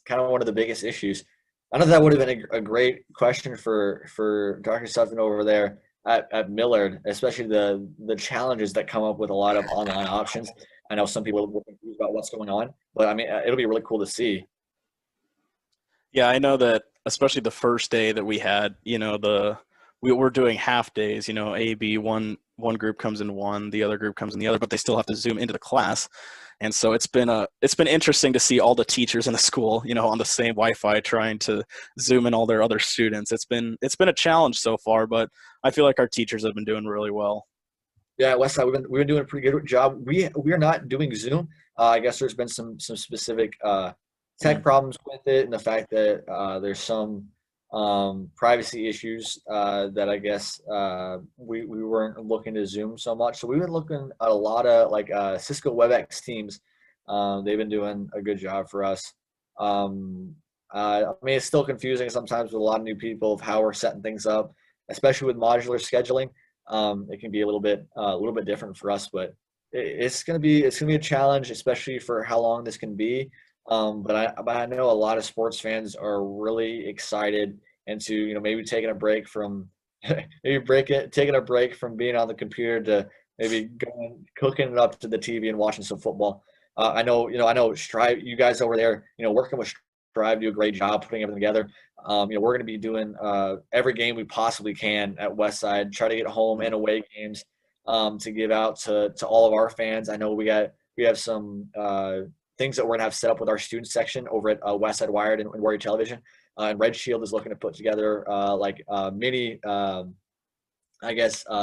kind of one of the biggest issues. I know that would have been a great question for Dr. Sutton over there at Millard, especially the challenges that come up with a lot of online options. I know some people are confused about what's going on, but it'll be really cool to see. Yeah, I know that, especially the first day that we had, we were doing half days, A, B, one group comes in one, the other group comes in the other, but they still have to Zoom into the class. And so it's been interesting to see all the teachers in the school, on the same Wi-Fi trying to Zoom in all their other students. It's been a challenge so far, but I feel like our teachers have been doing really well. Yeah, Westside, we've been doing a pretty good job. We are not doing Zoom. I guess there's been some specific tech problems with it, and the fact that there's some privacy issues that I guess we weren't looking to Zoom so much. So we've been looking at a lot of like Cisco WebEx Teams They've been doing a good job for us. I mean, it's still confusing sometimes with a lot of new people of how we're setting things up, especially with modular scheduling. It can be a little bit different for us, but it's gonna be a challenge, especially for how long this can be. But I know a lot of sports fans are really excited into maybe taking a break from taking a break from being on the computer to maybe cooking it up to the TV and watching some football. I know Striv, you guys over there, working with Striv do a great job putting everything together. We're going to be doing every game we possibly can at Westside, try to get home and away games to give out to all of our fans. I know we have some things that we're going to have set up with our student section over at Westside Wired and Warrior Television. And Red Shield is looking to put together mini,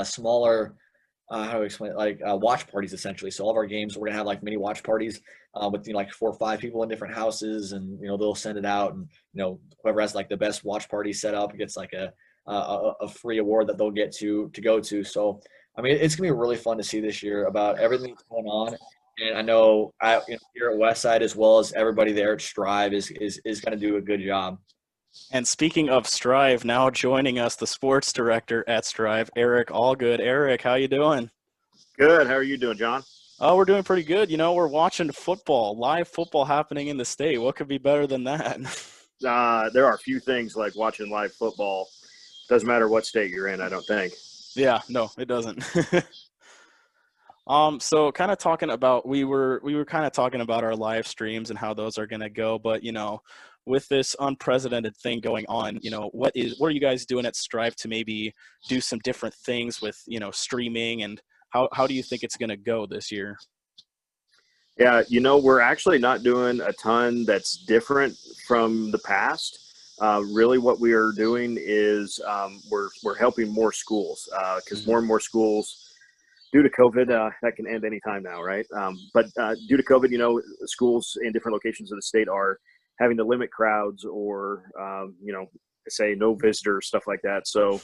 smaller, how do I explain it? Watch parties essentially. So all of our games, we're gonna have mini watch parties with 4 or 5 people in different houses, and they'll send it out, and whoever has the best watch party set up gets a free award that they'll get to go to. So I mean, it's gonna be really fun to see this year about everything that's going on. And I know here at Westside, as well as everybody there at Striv, is gonna do a good job. And speaking of Striv, now joining us, the sports director at Striv, Eric Allgood. Eric, how you doing? Good. How are you doing, John? Oh, we're doing pretty good. We're watching football, live football happening in the state. What could be better than that? There are a few things like watching live football. Doesn't matter what state you're in, I don't think. Yeah, no, it doesn't. So kind of talking about, we were kind of talking about our live streams and how those are going to go, but with this unprecedented thing going on, what are you guys doing at Striv to maybe do some different things with, streaming, and how do you think it's going to go this year? Yeah, we're actually not doing a ton that's different from the past. Really what we are doing is we're helping more schools because more and more schools, due to COVID, that can end any time now, right? But due to COVID, schools in different locations of the state are having to limit crowds or, say no visitors, stuff like that. So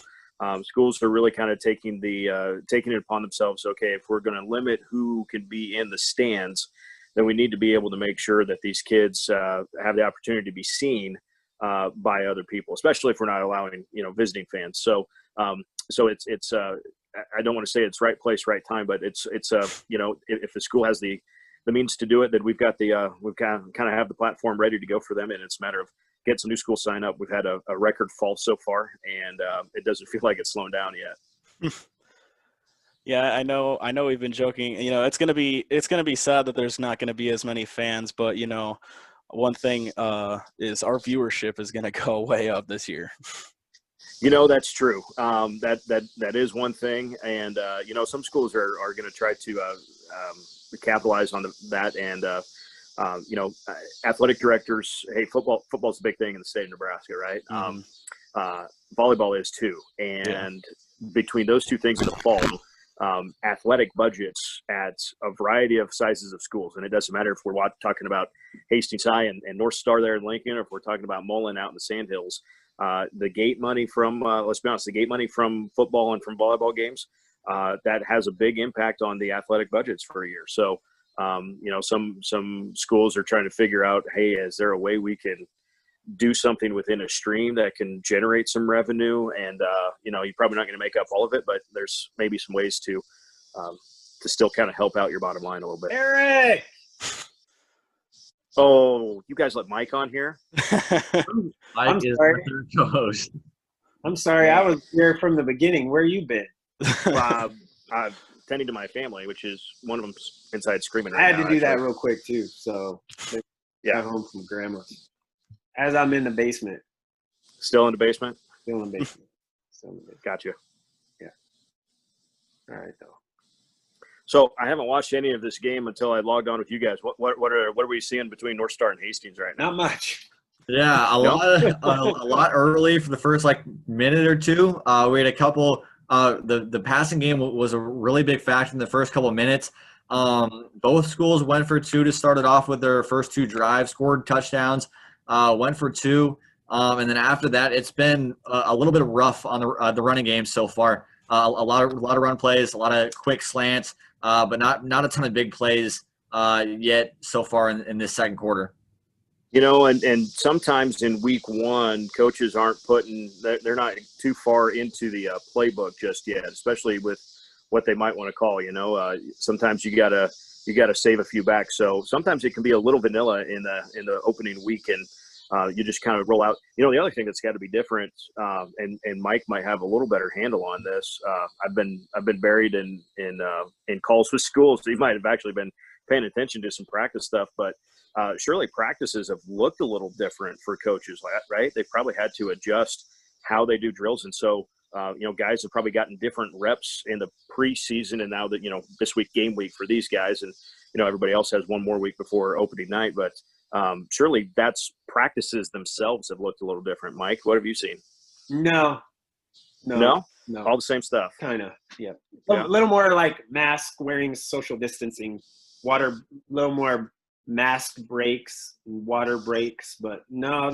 schools are really kind of taking it upon themselves. Okay, if we're going to limit who can be in the stands, then we need to be able to make sure that these kids have the opportunity to be seen by other people, especially if we're not allowing, visiting fans. So it's I don't want to say it's right place, right time, but it's if the school has the means to do it, then we've kind of have the platform ready to go for them, and it's a matter of getting some new schools sign up. We've had a record fall so far, and it doesn't feel like it's slowing down yet. Yeah, I know we've been joking. It's gonna be sad that there's not gonna be as many fans, but one thing is our viewership is gonna go way up this year. That's true. That is one thing, and some schools are going to try to capitalize on that, and athletic directors. Hey, football's a big thing in the state of Nebraska, right? Mm-hmm. Volleyball is too, and between those two things in the fall, athletic budgets at a variety of sizes of schools, and it doesn't matter if we're talking about Hastings High and North Star there in Lincoln, or if we're talking about Mullen out in the Sandhills. The gate money from, let's be honest, the gate money from football and from volleyball games, that has a big impact on the athletic budgets for a year. So, some schools are trying to figure out, hey, is there a way we can do something within a stream that can generate some revenue? And, you're probably not going to make up all of it, but there's maybe some ways to still kind of help out your bottom line a little bit. Eric! Oh, you guys let Mike on here? Mike is sorry. the co-host. I'm sorry, I was here from the beginning. Where you been? Tending to my family, which is one of them's inside screaming I right had now. to do that real quick too. So Yeah. got home from grandma. As I'm in the basement. Still in the basement? Still in the basement. Gotcha. Yeah. All right, though. So I haven't watched any of this game until I logged on with you guys. What are we seeing between North Star and Hastings right now? Not much. Yeah, a lot early for the first minute or two. We had a couple. The passing game was a really big factor in the first couple of minutes. Both schools went for two to start it off with their first 2 drives, scored touchdowns, went for 2, and then after that, it's been a little bit rough on the running game so far. A lot of run plays, a lot of quick slants, but not a ton of big plays yet so far in this second quarter. You know, and sometimes in week one, coaches they're not too far into the playbook just yet, especially with what they might want to call. You know, sometimes you gotta save a few back. So sometimes it can be a little vanilla in the opening week, and you just kind of roll out. You know, the other thing that's got to be different, and Mike might have a little better handle on this. I've been buried in calls with schools. So he might have actually been paying attention to some practice stuff, but surely practices have looked a little different for coaches, right? They've probably had to adjust how they do drills, and so you know, guys have probably gotten different reps in the preseason, and now that, you know, this week game week for these guys, and you know, everybody else has one more week before opening night, but surely that's practices themselves have looked a little different. Mike, what have you seen? No, All the same stuff. Kind of, yeah. Yeah. A little more like mask wearing, social distancing, a little more mask breaks, water breaks, but no,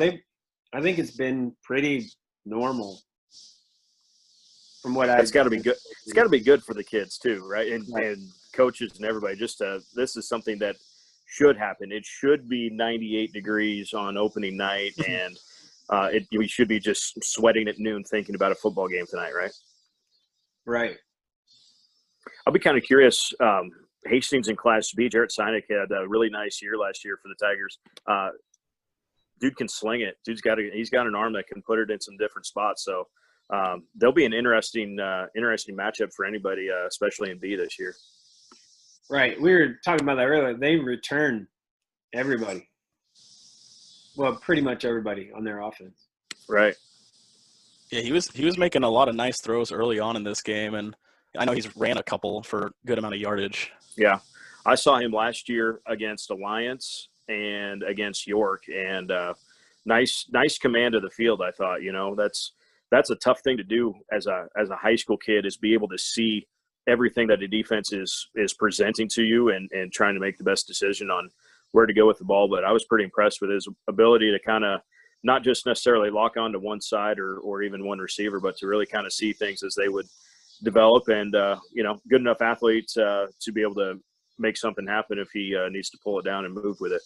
I think it's been pretty normal. From what It's got to be good. It's got to be good for the kids too, right? And coaches and everybody. This is something that should happen. It should be 98 degrees on opening night, and we should be just sweating at noon thinking about a football game tonight, right? Right. I'll be kind of curious. Hastings in Class B, Jarrett Sinek had a really nice year last year for the Tigers. Dude can sling it. He's got an arm that can put it in some different spots. So there'll be an interesting matchup for anybody, especially in B this year. Right. We were talking about that earlier. They return everybody. Well, pretty much everybody on their offense. Right. Yeah, he was making a lot of nice throws early on in this game, and I know he's ran a couple for a good amount of yardage. Yeah. I saw him last year against Alliance and against York, and nice command of the field, I thought. You know, that's a tough thing to do as a high school kid, is be able to see everything that the defense is presenting to you and trying to make the best decision on where to go with the ball. But I was pretty impressed with his ability to kind of not just necessarily lock on to one side or even one receiver, but to really kind of see things as they would develop, and you know, good enough athlete to be able to make something happen if he needs to pull it down and move with it.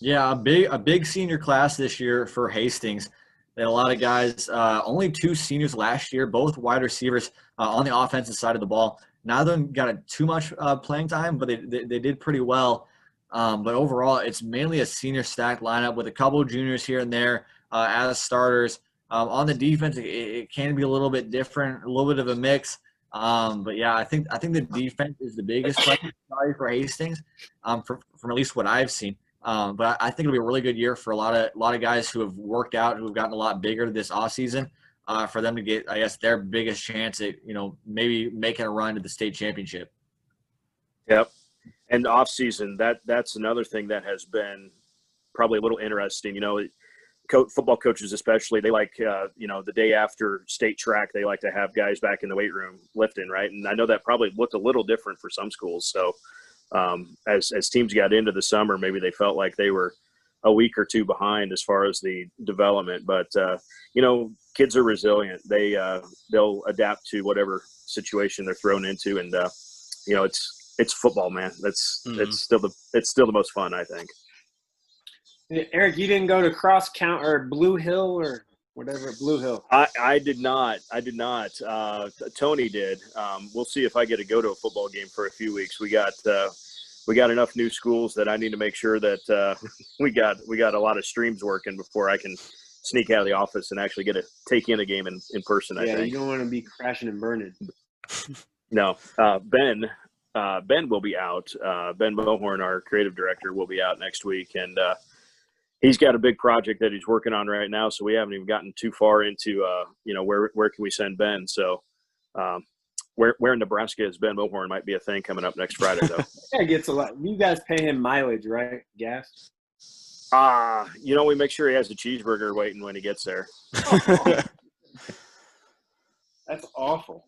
Yeah, a big senior class this year for Hastings. They had a lot of guys, only 2 seniors last year, both wide receivers on the offensive side of the ball. Neither of them got too much playing time, but they did pretty well. But overall, it's mainly a senior stacked lineup with a couple of juniors here and there as starters. On the defense, it can be a little bit different, a little bit of a mix. But yeah, I think the defense is the biggest question for Hastings, from at least what I've seen. But I think it'll be a really good year for a lot of guys who have worked out, who have gotten a lot bigger this offseason, for them to get, I guess, their biggest chance at, you know, maybe making a run to the state championship. Yep. And the offseason, that's another thing that has been probably a little interesting. You know, football coaches especially, they like, you know, the day after state track, they like to have guys back in the weight room lifting, right? And I know that probably looked a little different for some schools. So as teams got into the summer, maybe they felt like they were a week or two behind as far as the development. But, you know, kids are resilient. They'll adapt to whatever situation they're thrown into. And, you know, it's football, man. It's still the most fun, I think. Eric, you didn't go to Cross Count or Blue Hill or whatever, Blue Hill. I did not. Tony did. We'll see if I get to go to a football game for a few weeks. We got enough new schools that I need to make sure that we got a lot of streams working before I can sneak out of the office and actually get to take in a game in person. I think. Yeah, you don't want to be crashing and burning. No, Ben will be out. Ben Mohorn, our creative director, will be out next week, and he's got a big project that he's working on right now. So we haven't even gotten too far into, you know, where can we send Ben? So where in Nebraska is Ben Mohorn might be a thing coming up next Friday, though. Yeah, gets a lot. You guys pay him mileage, right? Gas. You know, we make sure he has a cheeseburger waiting when he gets there. That's awful.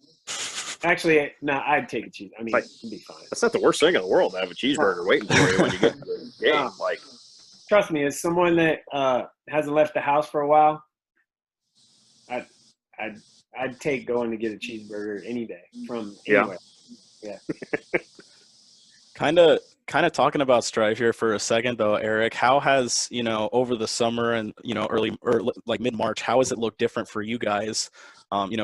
Actually, no, I'd take a cheese. I mean, it'd be fine. That's not the worst thing in the world to have a cheeseburger waiting for you when you get to the game. No. Like, trust me, as someone that hasn't left the house for a while, I'd take going to get a cheeseburger any day from anywhere. Yeah. Kind of kind of talking about Striv here for a second though, Eric, how has, over the summer and, early or like mid-March, how has it looked different for you guys,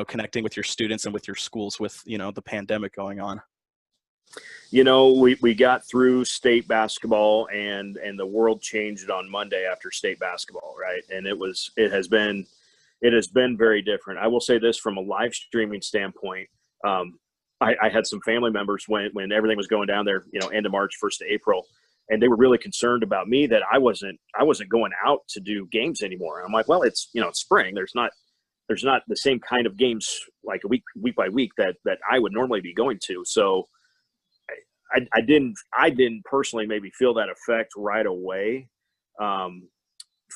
connecting with your students and with your schools with, the pandemic going on? We got through state basketball and the world changed on Monday after state basketball, right? And it has been very different. I will say this from a live streaming standpoint. I had some family members when everything was going down there, end of March, 1st of April, and they were really concerned about me that I wasn't going out to do games anymore. I'm like, well, it's spring. There's not the same kind of games like week by week that I would normally be going to. So I didn't personally maybe feel that effect right away.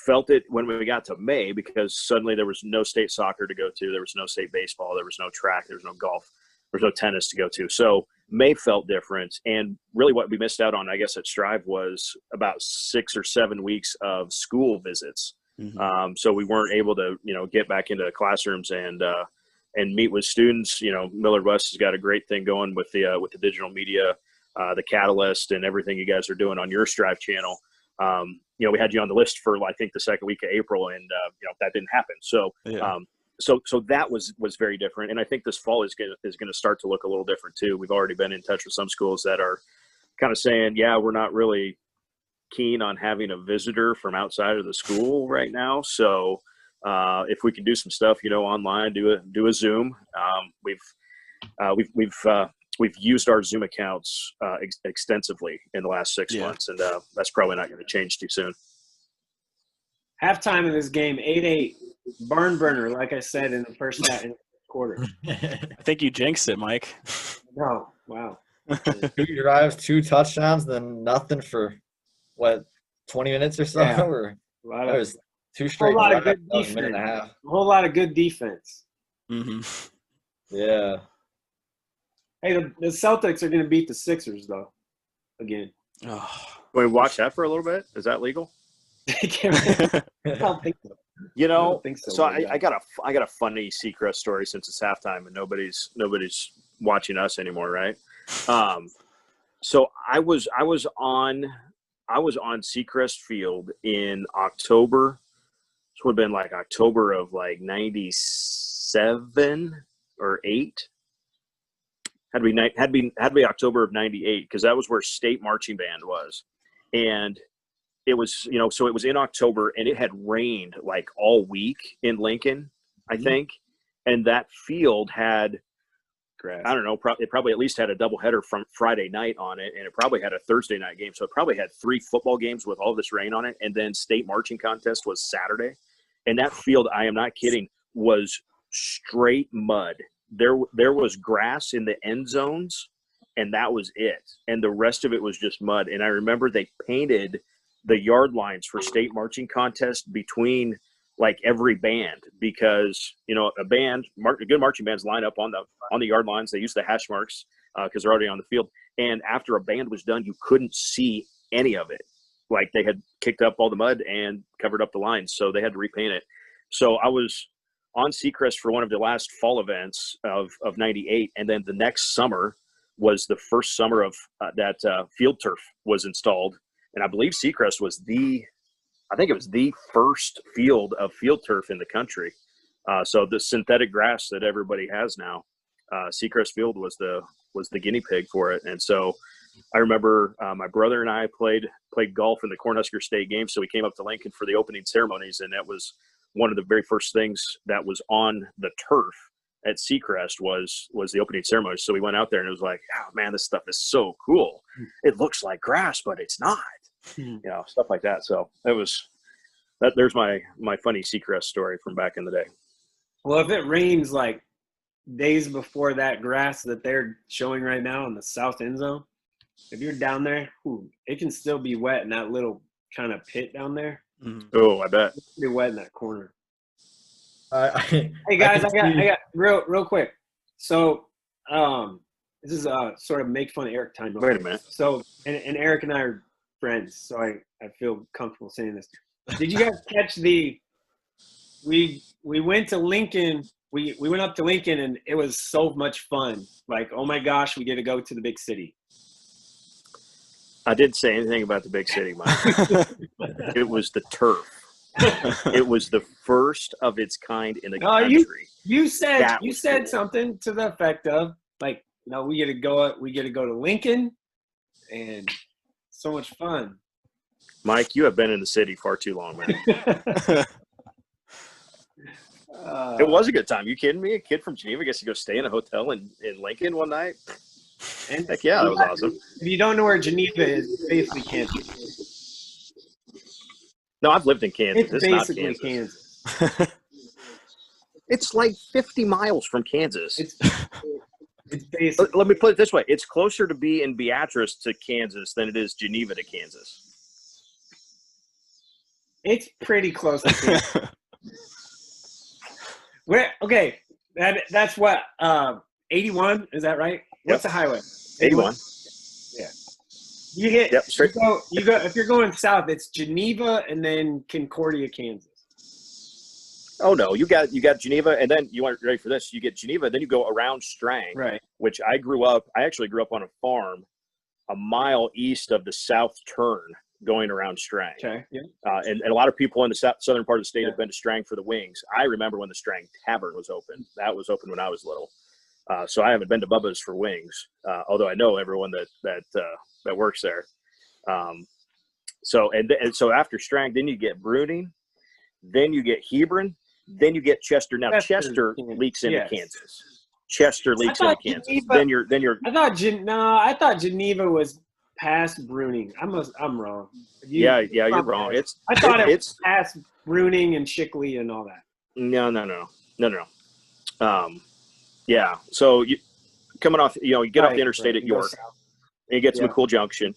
Felt it when we got to May because suddenly there was no state soccer to go to. There was no state baseball. There was no track. There was no golf. There was no tennis to go to. So May felt different. And really what we missed out on, I guess, at Striv was about 6 or 7 weeks of school visits. Mm-hmm. So we weren't able to, get back into the classrooms and meet with students. Millard West has got a great thing going with the digital media, the Catalyst and everything you guys are doing on your Striv channel. We had you on the list for, I think, the second week of April, and that didn't happen. So, yeah. So that was very different, and I think this fall is going to start to look a little different too. We've already been in touch with some schools that are kind of saying, yeah, we're not really keen on having a visitor from outside of the school right now. So if we can do some stuff, online, do a Zoom. We've used our Zoom accounts extensively in the last 6 months, and that's probably not going to change too soon. Halftime of this game, 8-8, barn burner, like I said in the first quarter. I think you jinxed it, Mike. No, wow. 2 drives, 2 touchdowns, then nothing for, 20 minutes or so? Yeah. Or that was 2 straight. A whole lot of good defense. A minute and a half. A whole lot of good defense. Mm-hmm. Yeah. Hey, the Celtics are going to beat the Sixers, though, again. Can we watch that for a little bit? Is that legal? I don't think so. I don't think so. So I got a funny Seacrest story since it's halftime and nobody's watching us anymore, right? So I was on Seacrest Field in October. This would have been like October of like 97 or 8. Had to be October of 98 because that was where state marching band was, and it was so it was in October and it had rained like all week in Lincoln, I think, and that field had grass. I don't know, it probably at least had a doubleheader from Friday night on it, and it probably had a Thursday night game, so it probably had 3 football games with all this rain on it, and then state marching contest was Saturday, and that field, I am not kidding, was straight mud. There was grass in the end zones, and that was it. And the rest of it was just mud. And I remember they painted the yard lines for state marching contest between like every band because, a good marching bands line up on the yard lines. They use the hash marks because they're already on the field. And after a band was done, you couldn't see any of it. Like they had kicked up all the mud and covered up the lines. So they had to repaint it. So I was on Seacrest for one of the last fall events of 98. And then the next summer was the first summer of that field turf was installed. And I believe Seacrest was the first field of field turf in the country. So the synthetic grass that everybody has now, Seacrest Field was the guinea pig for it. And so I remember my brother and I played golf in the Cornhusker State game. So we came up to Lincoln for the opening ceremonies, and that was one of the very first things that was on the turf at Seacrest was the opening ceremony. So we went out there and it was like, oh man, this stuff is so cool. It looks like grass, but it's not, stuff like that. So it was that. There's my funny Seacrest story from back in the day. Well, if it rains like days before that grass that they're showing right now in the south end zone, if you're down there, it can still be wet in that little kind of pit down there. Mm-hmm. Oh, I bet. It's pretty wet in that corner. Hey guys, I got real quick. So, this is sort of make fun of Eric time. Wait a minute. So, and Eric and I are friends, so I feel comfortable saying this. Did you guys catch we went to Lincoln. We went up to Lincoln, and it was so much fun. Like, oh my gosh, we get to go to the big city. I didn't say anything about the big city, Mike. It was the turf. It was the first of its kind in the country. You said something to the effect of like, we get to go to Lincoln, and so much fun. Mike, you have been in the city far too long, man. It was a good time. You kidding me? A kid from Geneva gets to go stay in a hotel in Lincoln one night. And heck yeah, that was awesome. If you don't know where Geneva is, it's basically Kansas. No, I've lived in Kansas. It's basically not Kansas. It's like 50 miles from Kansas. It's basically. Let me put it this way. It's closer to be in Beatrice to Kansas than it is Geneva to Kansas. It's pretty close to Kansas. That's what 81, is that right? What's the highway? 81. Yeah. You hit. Yep. Straight. You go. If you're going south, it's Geneva and then Concordia, Kansas. Oh no, you got Geneva, and then you aren't ready for this. You get Geneva, then you go around Strang, right? Which I actually grew up on a farm a mile east of the south turn, going around Strang. Okay. Yeah. And a lot of people in the southern part of the state have been to Strang for the wings. I remember when the Strang Tavern was open. That was open when I was little. So I haven't been to Bubba's for wings, although I know everyone that works there. So after Strang, then you get Bruning, then you get Hebron, then you get Chester. Now Chester leaks into Kansas. Chester leaks into Kansas. Geneva, then you're. I thought Geneva was past Bruning. I'm wrong. You're wrong. I thought it was past Bruning and Shickley and all that. No. Yeah. So you coming off, you get off the interstate at York, and you get to McCool Junction,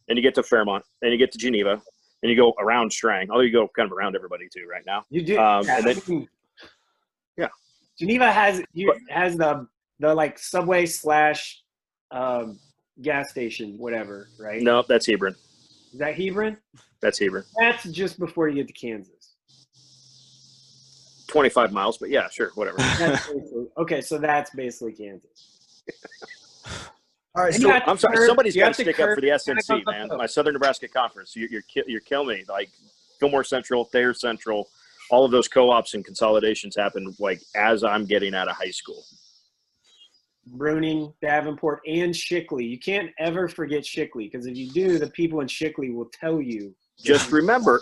and you get to Fairmont, and you get to Geneva, and you go around Strang. Although you go kind of around everybody too right now. You do. And then, Geneva has the like subway / gas station, whatever, right? No, that's Hebron. Is that Hebron? That's Hebron. That's just before you get to Kansas. 25 miles, but yeah, sure, whatever. Okay, so that's basically Kansas. All right, so I'm sorry. Somebody's got to stick up for the SNC, man. My Southern Nebraska Conference. You're killing me. Like Fillmore Central, Thayer Central, all of those co-ops and consolidations happen like as I'm getting out of high school. Bruning, Davenport, and Shickley. You can't ever forget Shickley, because if you do, the people in Shickley will tell you. Just remember,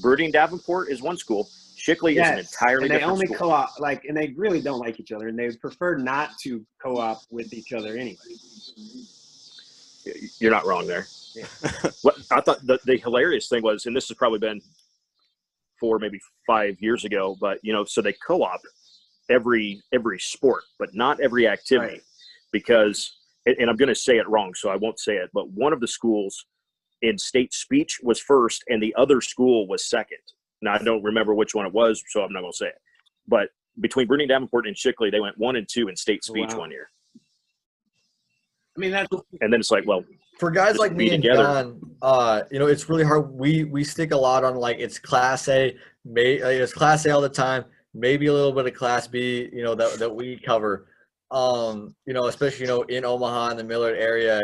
Bruning, Davenport is one school. Shickley is an entirely different only school. co-op, and they really don't like each other, and they prefer not to co-op with each other anyway. You're not wrong there. Yeah. What I thought the hilarious thing was, and this has probably been 4, maybe 5 years ago, but so they co-op every sport, but not every activity, right. Because, and I'm going to say it wrong, so I won't say it, but one of the schools in state speech was first, and the other school was second. Now, I don't remember which one it was, so I'm not going to say it. But between Bruning, Davenport, and Shickley, they went 1 and 2 in state speech one year. I mean, and then it's like, well, for guys like me and John, it's really hard. We stick a lot on it's Class A, it's Class A all the time. Maybe a little bit of Class B, that we cover. Especially in Omaha and the Millard area,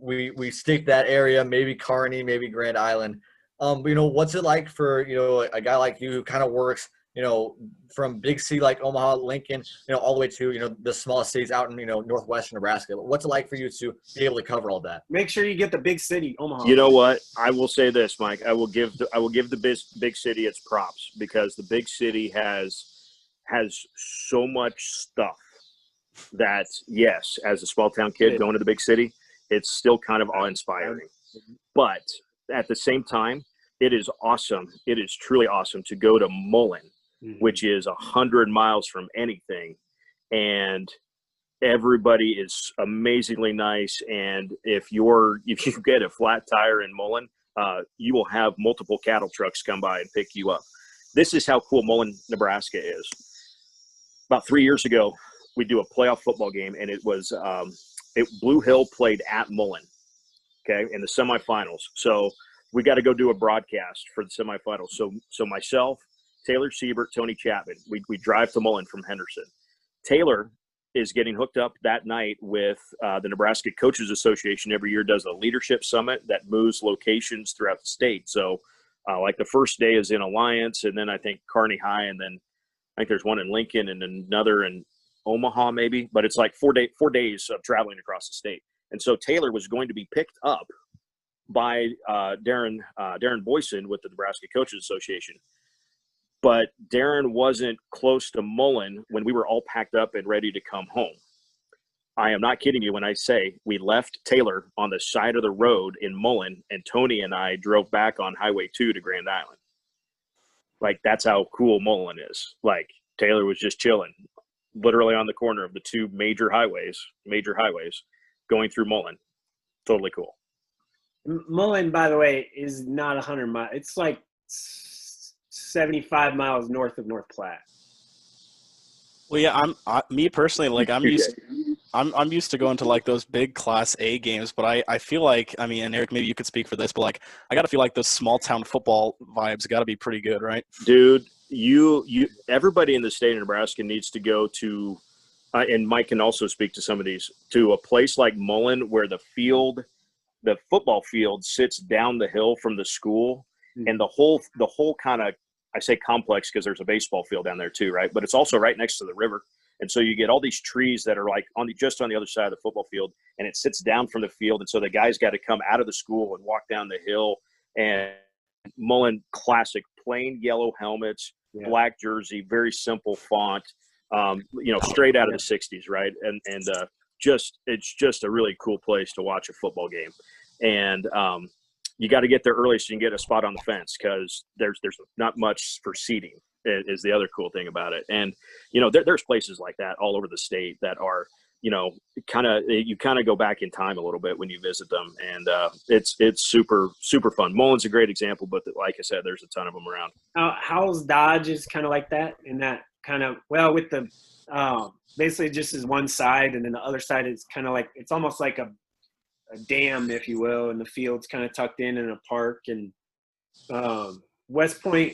we stick that area. Maybe Kearney, maybe Grand Island. What's it like for, a guy like you who kind of works, from big city like Omaha, Lincoln, all the way to, the smallest cities out in, northwestern Nebraska. What's it like for you to be able to cover all that? Make sure you get the big city, Omaha. You know what? I will say this, Mike. I will give the big city its props, because the big city has so much stuff that, yes, as a small town kid going to the big city, it's still kind of awe-inspiring. But at the same time, it is awesome. It is truly awesome to go to Mullen, which is 100 miles from anything, and everybody is amazingly nice. And if you get a flat tire in Mullen, you will have multiple cattle trucks come by and pick you up. This is how cool Mullen, Nebraska is. About 3 years ago, we do a playoff football game, and it was Blue Hill played at Mullen, okay, in the semifinals. So we got to go do a broadcast for the semifinals. So myself, Taylor Siebert, Tony Chapman, we drive to Mullen from Henderson. Taylor is getting hooked up that night with the Nebraska Coaches Association. Every year does a leadership summit that moves locations throughout the state. So like the first day is in Alliance, and then I think Kearney High, and then I think there's one in Lincoln and another in Omaha maybe, but it's like 4 days of traveling across the state. And so Taylor was going to be picked up by Darren Boyson with the Nebraska Coaches Association. But Darren wasn't close to Mullen when we were all packed up and ready to come home. I am not kidding you when I say we left Taylor on the side of the road in Mullen, and Tony and I drove back on Highway 2 to Grand Island. Like, that's how cool Mullen is. Like, Taylor was just chilling, literally on the corner of the two major highways going through Mullen. Totally cool. Mullen, by the way, is not 100 miles. It's like 75 miles north of North Platte. Well, yeah, me personally, like I'm used to going to like those big Class A games, but I feel like, I mean, and Eric, maybe you could speak for this, but like I got to feel like those small town football vibes got to be pretty good, right? Dude, you everybody in the state of Nebraska needs to go to, and Mike can also speak to some of these, to a place like Mullen where the football field sits down the hill from the school, and the whole kind of, I say complex because there's a baseball field down there too, right? But it's also right next to the river. And so you get all these trees that are like just on the other side of the football field, and it sits down from the field. And so the guys got to come out of the school and walk down the hill. And Mullen, classic, plain yellow helmets, black jersey, very simple font, straight out of the 60s, right? And it's just a really cool place to watch a football game. And you got to get there early so you can get a spot on the fence, because there's not much for seating is the other cool thing about it. And, there's places like that all over the state that are, you kind of go back in time a little bit when you visit them. And it's super, super fun. Mullen's a great example, but like I said, there's a ton of them around. Howell's Dodge is kind of like that, in that kind of, with the basically just as one side, and then the other side is kind of like, it's almost like a dam, if you will, and the field's kind of tucked in a park. And West Point,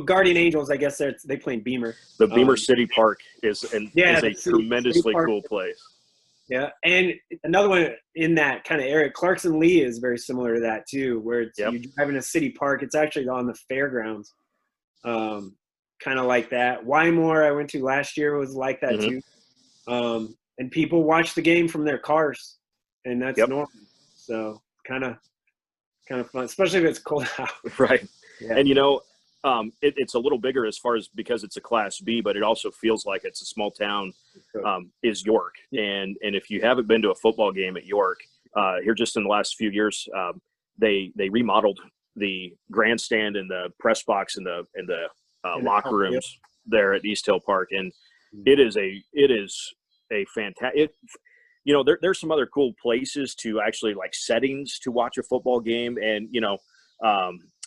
Guardian Angels, I guess they play in Beamer. The Beamer City Park is a tremendously cool place. Yeah, and another one in that kind of area, Clarkson Lee is very similar to that too, where it's you drive in a city park. It's actually on the fairgrounds, kind of like that. Wymore, I went to last year, was like that too, and people watch the game from their cars. And that's normal. So kind of fun, especially if it's cold out. Right. Yeah. And, it's a little bigger as far as, because it's a Class B, but it also feels like it's a small town, is York. And if you haven't been to a football game at York, here just in the last few years, they remodeled the grandstand and the press box and the locker rooms there at East Hill Park. And it is a fantastic – there's some other cool places to actually, like, settings to watch a football game. And,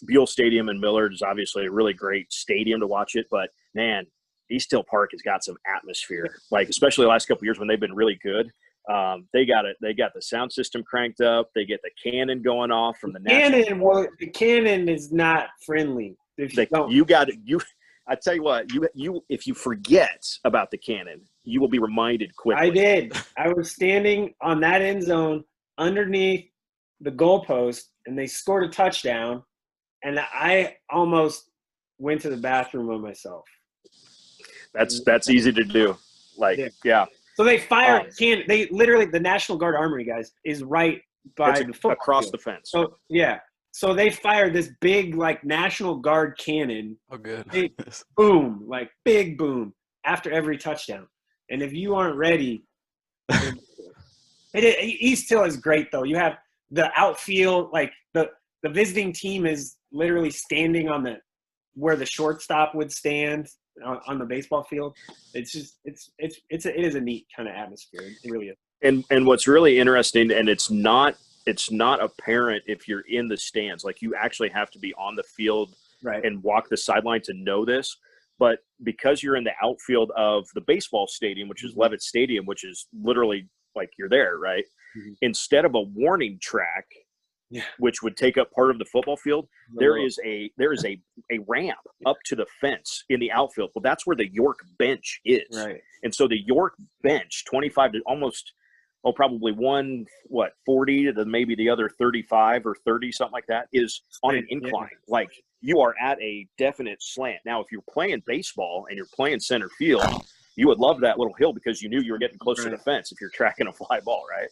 Buell Stadium in Millard is obviously a really great stadium to watch it. But, man, East Hill Park has got some atmosphere, like, especially the last couple of years when they've been really good. They got the sound system cranked up. They get the cannon going off from the national. The cannon is not friendly. I tell you what, you if you forget about the cannon, you will be reminded quickly. I did. I was standing on that end zone underneath the goalpost, and they scored a touchdown, and I almost went to the bathroom on myself. That's easy to do. Yeah. So they fire cannon. They literally, the National Guard Armory, guys, is right by the football across field. the fence. So So they fired this big, like, National Guard cannon. Oh, good. Big boom, like big boom after every touchdown. And if you aren't ready, East Hill is great though. You have the outfield, like the visiting team is literally standing on where the shortstop would stand on the baseball field. It's just it is a neat kind of atmosphere. It really is. And what's really interesting, and it's not apparent if you're in the stands. Like, you actually have to be on the field and walk the sideline to know this. But because you're in the outfield of the baseball stadium, which is Levitt Stadium, which is literally like you're there, right? Mm-hmm. Instead of a warning track, which would take up part of the football field. There is a ramp up to the fence in the outfield. Well, that's where the York bench is. Right. And so the York bench, 25 to almost, probably 40 to maybe the other 35 or 30, something like that, is on an incline. Yeah. Like, you are at a definite slant. Now, if you're playing baseball and you're playing center field, you would love that little hill because you knew you were getting close to the fence if you're tracking a fly ball, right?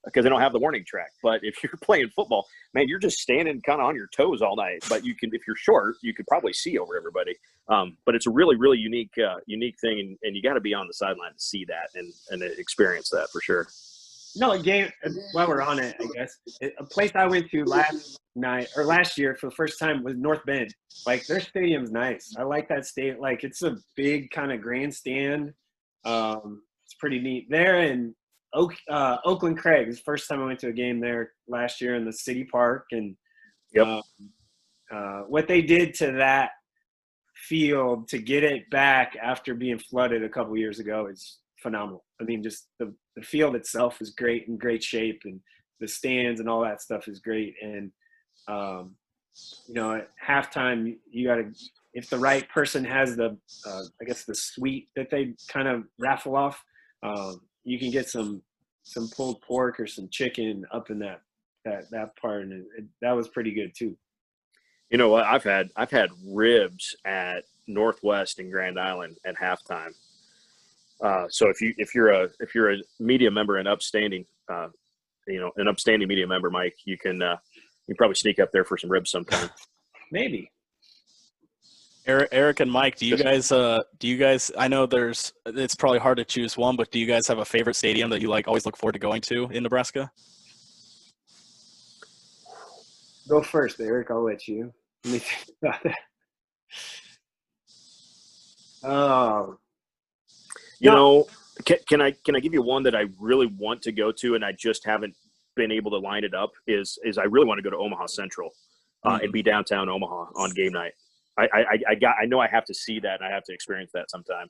Because they don't have the warning track. But if you're playing football, man, you're just standing kind of on your toes all night. But you can, if you're short, you could probably see over everybody. But it's a really, really unique thing, and you got to be on the sideline to see that and experience that for sure. No, while we're on it, I guess, a place I went to last year for the first time was North Bend. Like, their stadium's nice. I like that stadium. Like, it's a big kind of grandstand. It's pretty neat there. And Oakland Craig is the first time I went to a game there last year in the city park. And what they did to that field to get it back after being flooded a couple years ago is phenomenal. I mean, just the field itself is great, in great shape, and the stands and all that stuff is great. And, at halftime, you got to, if the right person has the suite that they kind of raffle off, you can get some pulled pork or some chicken up in that part. And that was pretty good too. You know what? I've had ribs at Northwest in Grand Island at halftime. So if you're a media member and upstanding, an upstanding media member, Mike, you can probably sneak up there for some ribs sometime. Maybe. Eric and Mike, do you guys, I know it's probably hard to choose one, but do you guys have a favorite stadium that you always look forward to going to in Nebraska? Go first, Eric. I'll let you. Let me think about that. Can I give you one that I really want to go to and I just haven't been able to line it up is I really want to go to Omaha Central and be downtown Omaha on game night. I know I have to see that and I have to experience that sometime.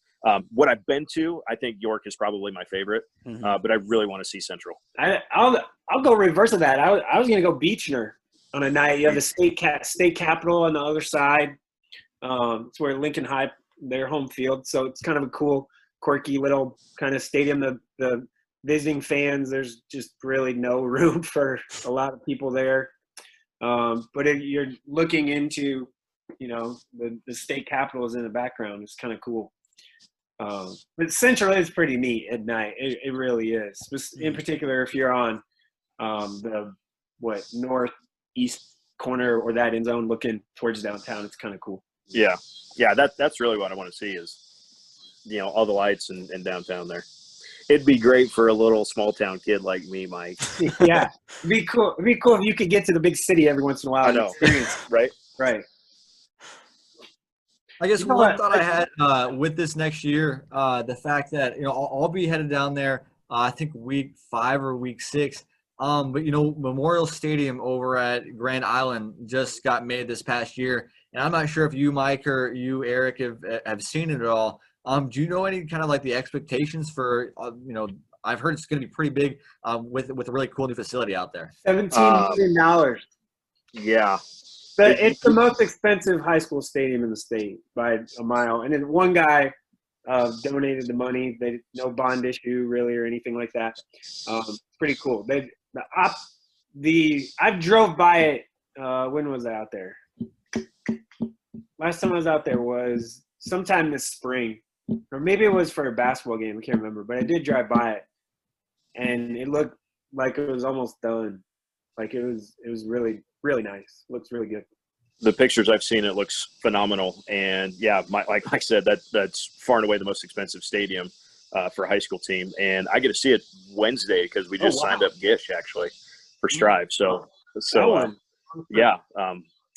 What I've been to, I think York is probably my favorite, but I really want to see Central. I'll go reverse of that. I was going to go Beechner on a night. You have the state capitol on the other side. It's where Lincoln High, their home field. So it's kind of a cool, quirky little kind of stadium. The visiting fans, there's just really no room for a lot of people there. But if you're looking into, the state capitol is in the background. It's kind of cool. But Central is pretty neat at night. It really is. In particular, if you're on the northeast corner or that end zone looking towards downtown, it's kind of cool. Yeah. That's really what I want to see is, all the lights and downtown there. It'd be great for a little small town kid like me, Mike. Yeah, it'd be cool. It'd be cool if you could get to the big city every once in a while. I know, right? Right. I guess one thought I had with this next year, the fact that I'll be headed down there. I think week 5 or week 6. But Memorial Stadium over at Grand Island just got made this past year, and I'm not sure if you, Mike, or you, Eric, have seen it at all. Do you know any kind of the expectations for I've heard it's going to be pretty big with a really cool new facility out there. $17 million. Yeah. It's the most expensive high school stadium in the state by a mile. And then one guy donated the money. No bond issue really or anything like that. Pretty cool. I drove by it. When was I out there? Last time I was out there was sometime this spring. Or maybe it was for a basketball game. I can't remember. But I did drive by it. And it looked like it was almost done. Like it was really, really nice. Looks really good. The pictures I've seen, it looks phenomenal. And yeah, like I said, that's far and away the most expensive stadium for a high school team. And I get to see it Wednesday because we just signed up Gish actually for Striv. So yeah.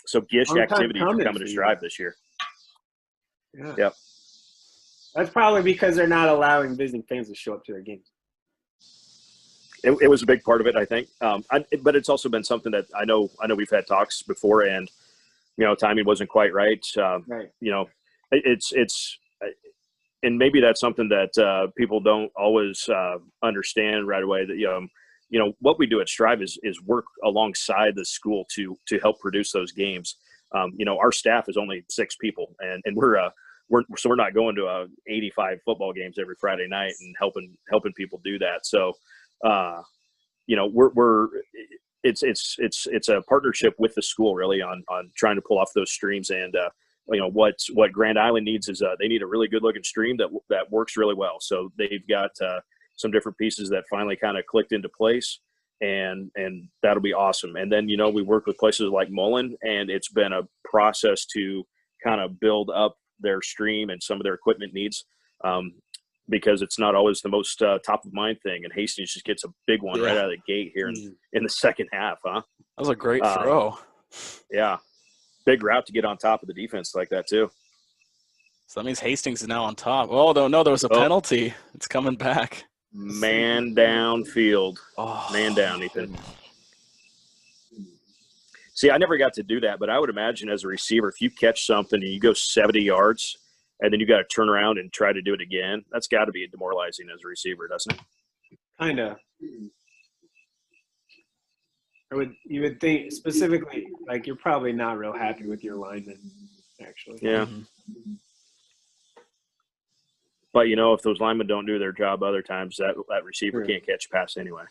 So Gish activities are coming to Striv this year. Yeah. Yep. That's probably because they're not allowing visiting fans to show up to their games. It was a big part of it, I think. But it's also been something that I know we've had talks before, and timing wasn't quite right. Right. It's and maybe that's something that people don't always understand right away. That what we do at Striv is work alongside the school to help produce those games. Our staff is only 6 people, and we're not going to 85 football games every Friday night and helping people do that. So, it's a partnership with the school really on trying to pull off those streams. And what Grand Island needs is they need a really good looking stream that works really well. So they've got some different pieces that finally kind of clicked into place, and that'll be awesome. And then we work with places like Mullen, and it's been a process to kind of build up their stream and some of their equipment needs, because it's not always the most top of mind thing. And Hastings just gets a big one right out of the gate here in the second half, huh? That was a great throw. Yeah, big route to get on top of the defense like that too. So that means Hastings is now on top. Oh, no, there was a penalty. It's coming back. Man down field. Oh, man down, Ethan. See, I never got to do that, but I would imagine as a receiver, if you catch something and you go 70 yards and then you got to turn around and try to do it again, that's got to be demoralizing as a receiver, doesn't it? Kind of. You would think specifically, like, you're probably not real happy with your lineman, actually. Yeah. Mm-hmm. But, if those linemen don't do their job other times, that receiver can't catch a pass anyway.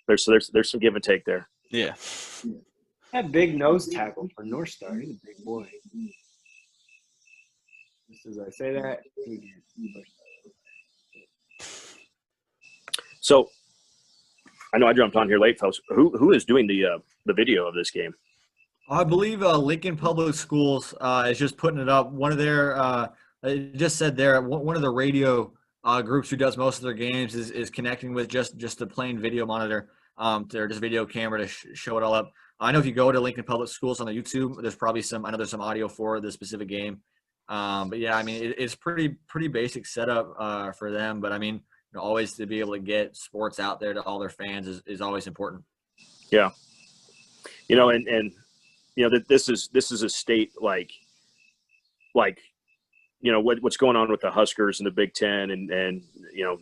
There's some give and take there. Yeah. That big nose tackle for North Star. He's a big boy. Just as I say that. So, I know I jumped on here late, folks. Who is doing the video of this game? I believe Lincoln Public Schools is just putting it up. One of their it just said there, one of the radio groups who does most of their games is connecting with just a plain video monitor, their just video camera to show it all up. I know if you go to Lincoln Public Schools on the YouTube, there's probably I know there's some audio for the specific game. But yeah, I mean, it's pretty basic setup for them. But I mean, always to be able to get sports out there to all their fans is always important. Yeah. That this is a state like what's going on with the Huskers and the Big Ten and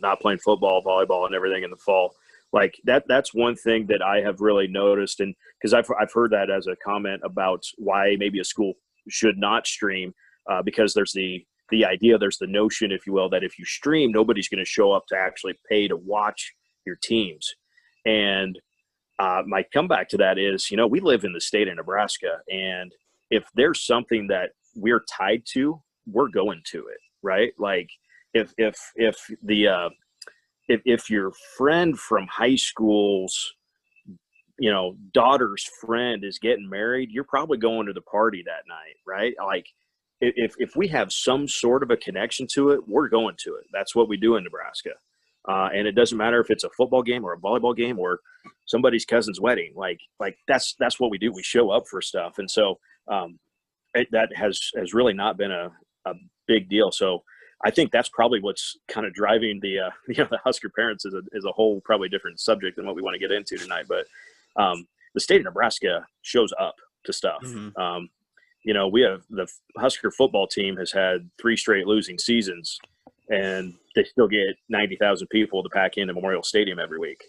not playing football, volleyball, and everything in the fall. Like that's one thing that I have really noticed, and because I've heard that as a comment about why maybe a school should not stream, because there's the idea, there's the notion, if you will, that if you stream, nobody's going to show up to actually pay to watch your teams. And my comeback to that is, we live in the state of Nebraska, and if there's something that we're tied to, we're going to it, right? Like if your friend from high school's daughter's friend is getting married, you're probably going to the party that night, right? Like if we have some sort of a connection to it, we're going to it. That's what we do in Nebraska. And it doesn't matter if it's a football game or a volleyball game or somebody's cousin's wedding. Like that's what we do. We show up for stuff. And so that has really not been a big deal. So I think that's probably what's kind of driving the Husker parents is a whole probably different subject than what we want to get into tonight. But the state of Nebraska shows up to stuff. Mm-hmm. We have the Husker football team has had 3 straight losing seasons, and they still get 90,000 people to pack into Memorial Stadium every week.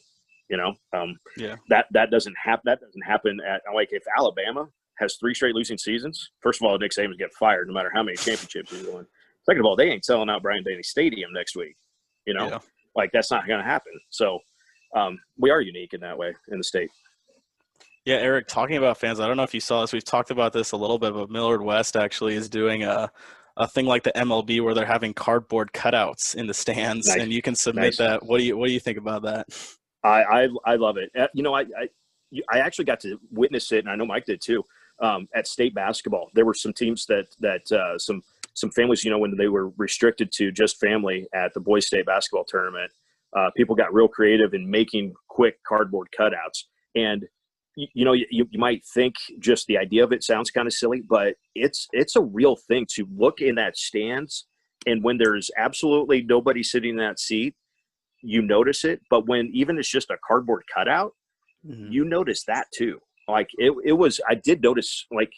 That doesn't happen. That doesn't happen at, like, if Alabama has 3 straight losing seasons, first of all, Nick Saban's get fired no matter how many championships he's won. Second of all, they ain't selling out Bryant-Denny Stadium next week. Like that's not going to happen. So we are unique in that way in the state. Yeah, Eric, talking about fans, I don't know if you saw this. We've talked about this a little bit, but Millard West actually is doing a thing like the MLB where they're having cardboard cutouts in the stands, and you can submit that. What do you think about that? I love it. I actually got to witness it, and I know Mike did too. At state basketball, there were some teams that some families, when they were restricted to just family at the boys' state basketball tournament, people got real creative in making quick cardboard cutouts. And you might think just the idea of it sounds kind of silly, but it's a real thing to look in that stands, and when there's absolutely nobody sitting in that seat, you notice it. But when even it's just a cardboard cutout, mm-hmm. you notice that too. Like I did notice, like,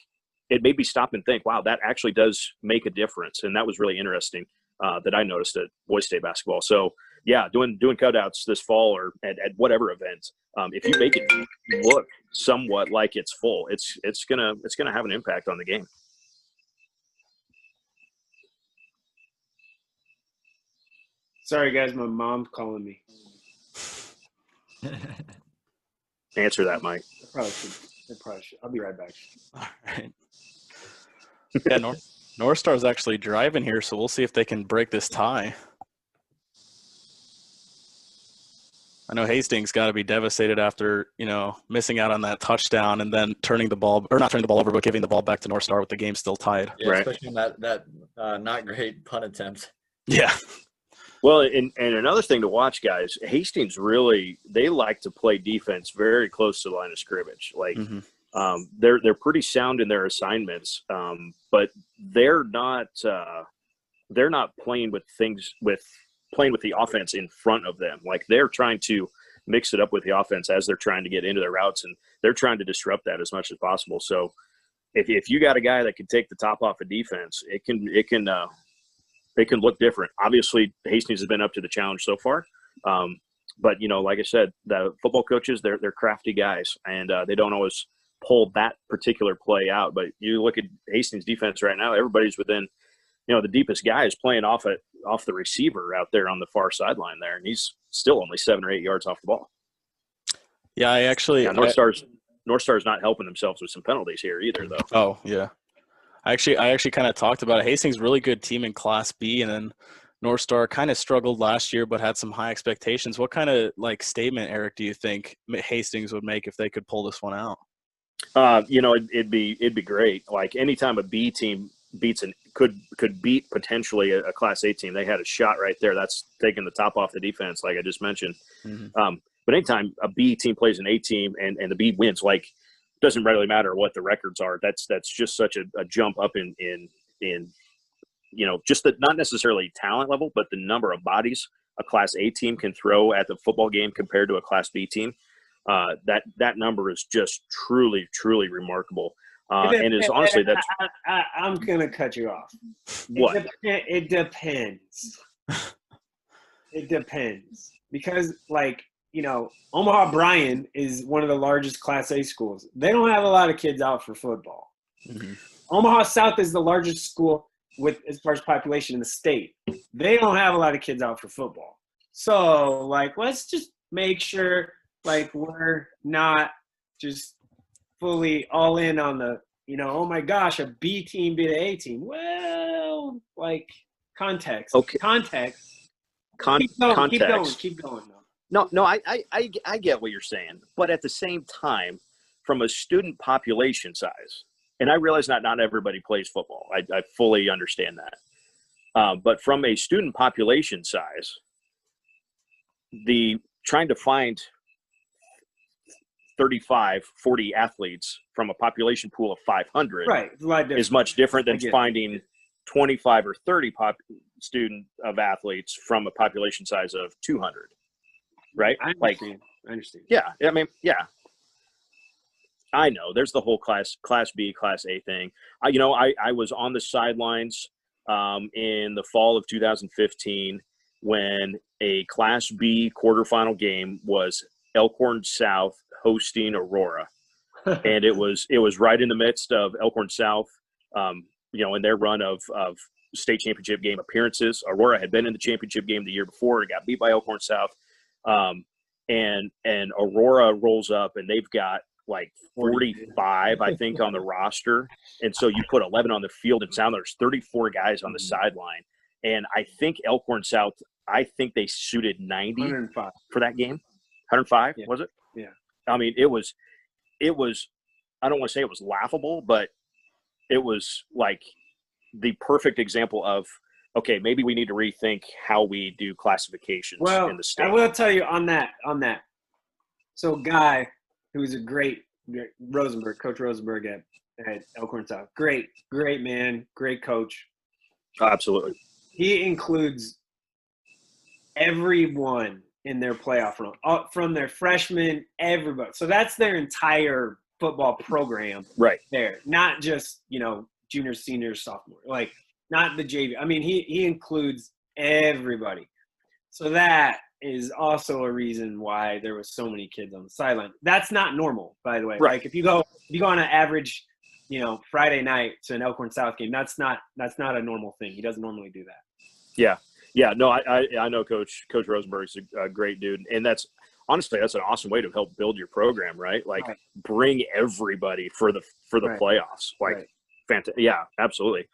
it made me stop and think, wow, that actually does make a difference. And that was really interesting that I noticed at boys state basketball. So yeah, doing cutouts this fall or at whatever event. If you make it look somewhat like it's full, it's gonna have an impact on the game. Sorry, guys, my mom's calling me. Answer that, Mike. I probably should. I'll be right back. All right. Yeah, North Star's actually driving here, so we'll see if they can break this tie. I know Hastings got to be devastated after, missing out on that touchdown and then not turning the ball over, but giving the ball back to North Star with the game still tied. Yeah, right. Especially in that not great punt attempt. Yeah. Well, and another thing to watch, guys, Hastings they like to play defense very close to the line of scrimmage. Like, they're pretty sound in their assignments, but they're not playing with the offense in front of them. Like, they're trying to mix it up with the offense as they're trying to get into their routes, and they're trying to disrupt that as much as possible. So if you got a guy that can take the top off of defense, it can look different. Obviously, Hastings has been up to the challenge so far. But, like I said, the football coaches, they're crafty guys, and they don't always pull that particular play out. But you look at Hastings defense right now, everybody's within, the deepest guy is playing off the receiver out there on the far sideline there, and he's still only 7 or 8 yards off the ball. Yeah, North Star's not helping themselves with some penalties here either, though. Oh, yeah. I actually kind of talked about it. Hastings, really good team in Class B, and then North Star kind of struggled last year but had some high expectations. What kind of statement, Eric, do you think Hastings would make if they could pull this one out? It'd be great. Like, anytime a B team could beat potentially a Class A team, they had a shot right there. That's taking the top off the defense, like I just mentioned. But anytime a B team plays an A team and the B wins, like, doesn't really matter what the records are. That's just such a jump up in just the, not necessarily talent level, but the number of bodies a Class A team can throw at the football game compared to a Class B team. That number is just truly, truly remarkable. And is honestly that's. I'm gonna cut you off. What? It depends. It depends because, Omaha Bryan is one of the largest Class A schools. They don't have a lot of kids out for football. Omaha South is the largest school as far as population in the state. They don't have a lot of kids out for football. So, let's just make sure, we're not just fully all in on the, oh my gosh, a B team beat an A team. Well, context. Okay. Context. Context. Keep going. No, I get what you're saying, but at the same time, from a student population size, and I realize not everybody plays football. I fully understand that, but from a student population size, trying to find 35, 40 athletes from a population pool of 500 is much different than finding 25 or 30 student of athletes from a population size of 200. Right? I understand. Yeah. I mean, yeah. I know there's the whole Class B, Class A thing. I was on the sidelines in the fall of 2015 when a Class B quarterfinal game was Elkhorn South hosting Aurora. And it was right in the midst of Elkhorn South, in their run of state championship game appearances. Aurora had been in the championship game the year before and got beat by Elkhorn South. And Aurora rolls up and they've got 45, I think, on the roster. And so you put 11 on the field and there's 34 guys on the sideline. And I think Elkhorn South, they suited 90 105 for that game. 105, yeah. Was it? Yeah. I mean, it was, I don't want to say it was laughable, but it was the perfect example of, okay, maybe we need to rethink how we do classifications in the state. I will tell you on that. So Guy, who's a great Coach Rosenberg at Elkhorn South, great man, great coach. Absolutely. He includes everyone in their playoff run, from their freshmen, everybody. So that's their entire football program right there, not just, juniors, seniors, sophomore, not the JV. I mean, he includes everybody. So that is also a reason why there was so many kids on the sideline. That's not normal, by the way. Right. Like if you go on an average, Friday night to an Elkhorn South game, that's not a normal thing. He doesn't normally do that. Yeah. No, I know Coach Rosenberg's a great dude, and that's honestly an awesome way to help build your program, right? Like bring everybody for the playoffs. Like, fantastic. Yeah, absolutely.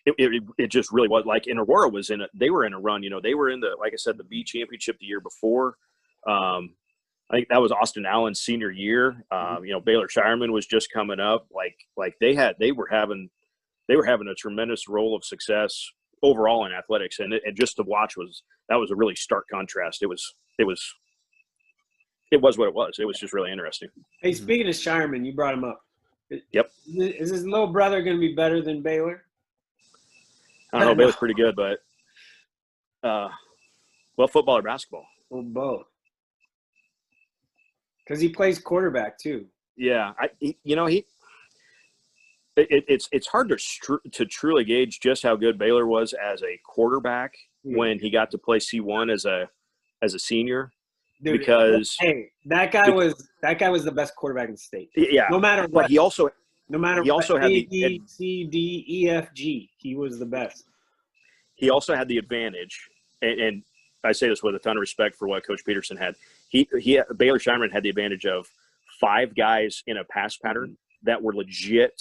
It just really was like, and Aurora they were in a run, they were in like I said, the B championship the year before. I think that was Austin Allen's senior year. Baylor Shireman was just coming up. Like they were having a tremendous role of success overall in athletics. And just to watch was a really stark contrast. It was what it was. It was just really interesting. Hey, speaking of Shireman, you brought him up. Yep. Is his little brother going to be better than Baylor? I don't know. Baylor's pretty good, but football or basketball? Well, both. Because he plays quarterback too. Yeah, it's hard to truly gauge just how good Baylor was as a quarterback when he got to play C1 as a senior. Dude, because that guy was the best quarterback in the state. Yeah, no matter what. But he also had A, B, C, D, E, F, G. He was the best. He also had the advantage, and I say this with a ton of respect for what Coach Peterson had. Baylor Shireman had the advantage of 5 guys in a pass pattern that were legit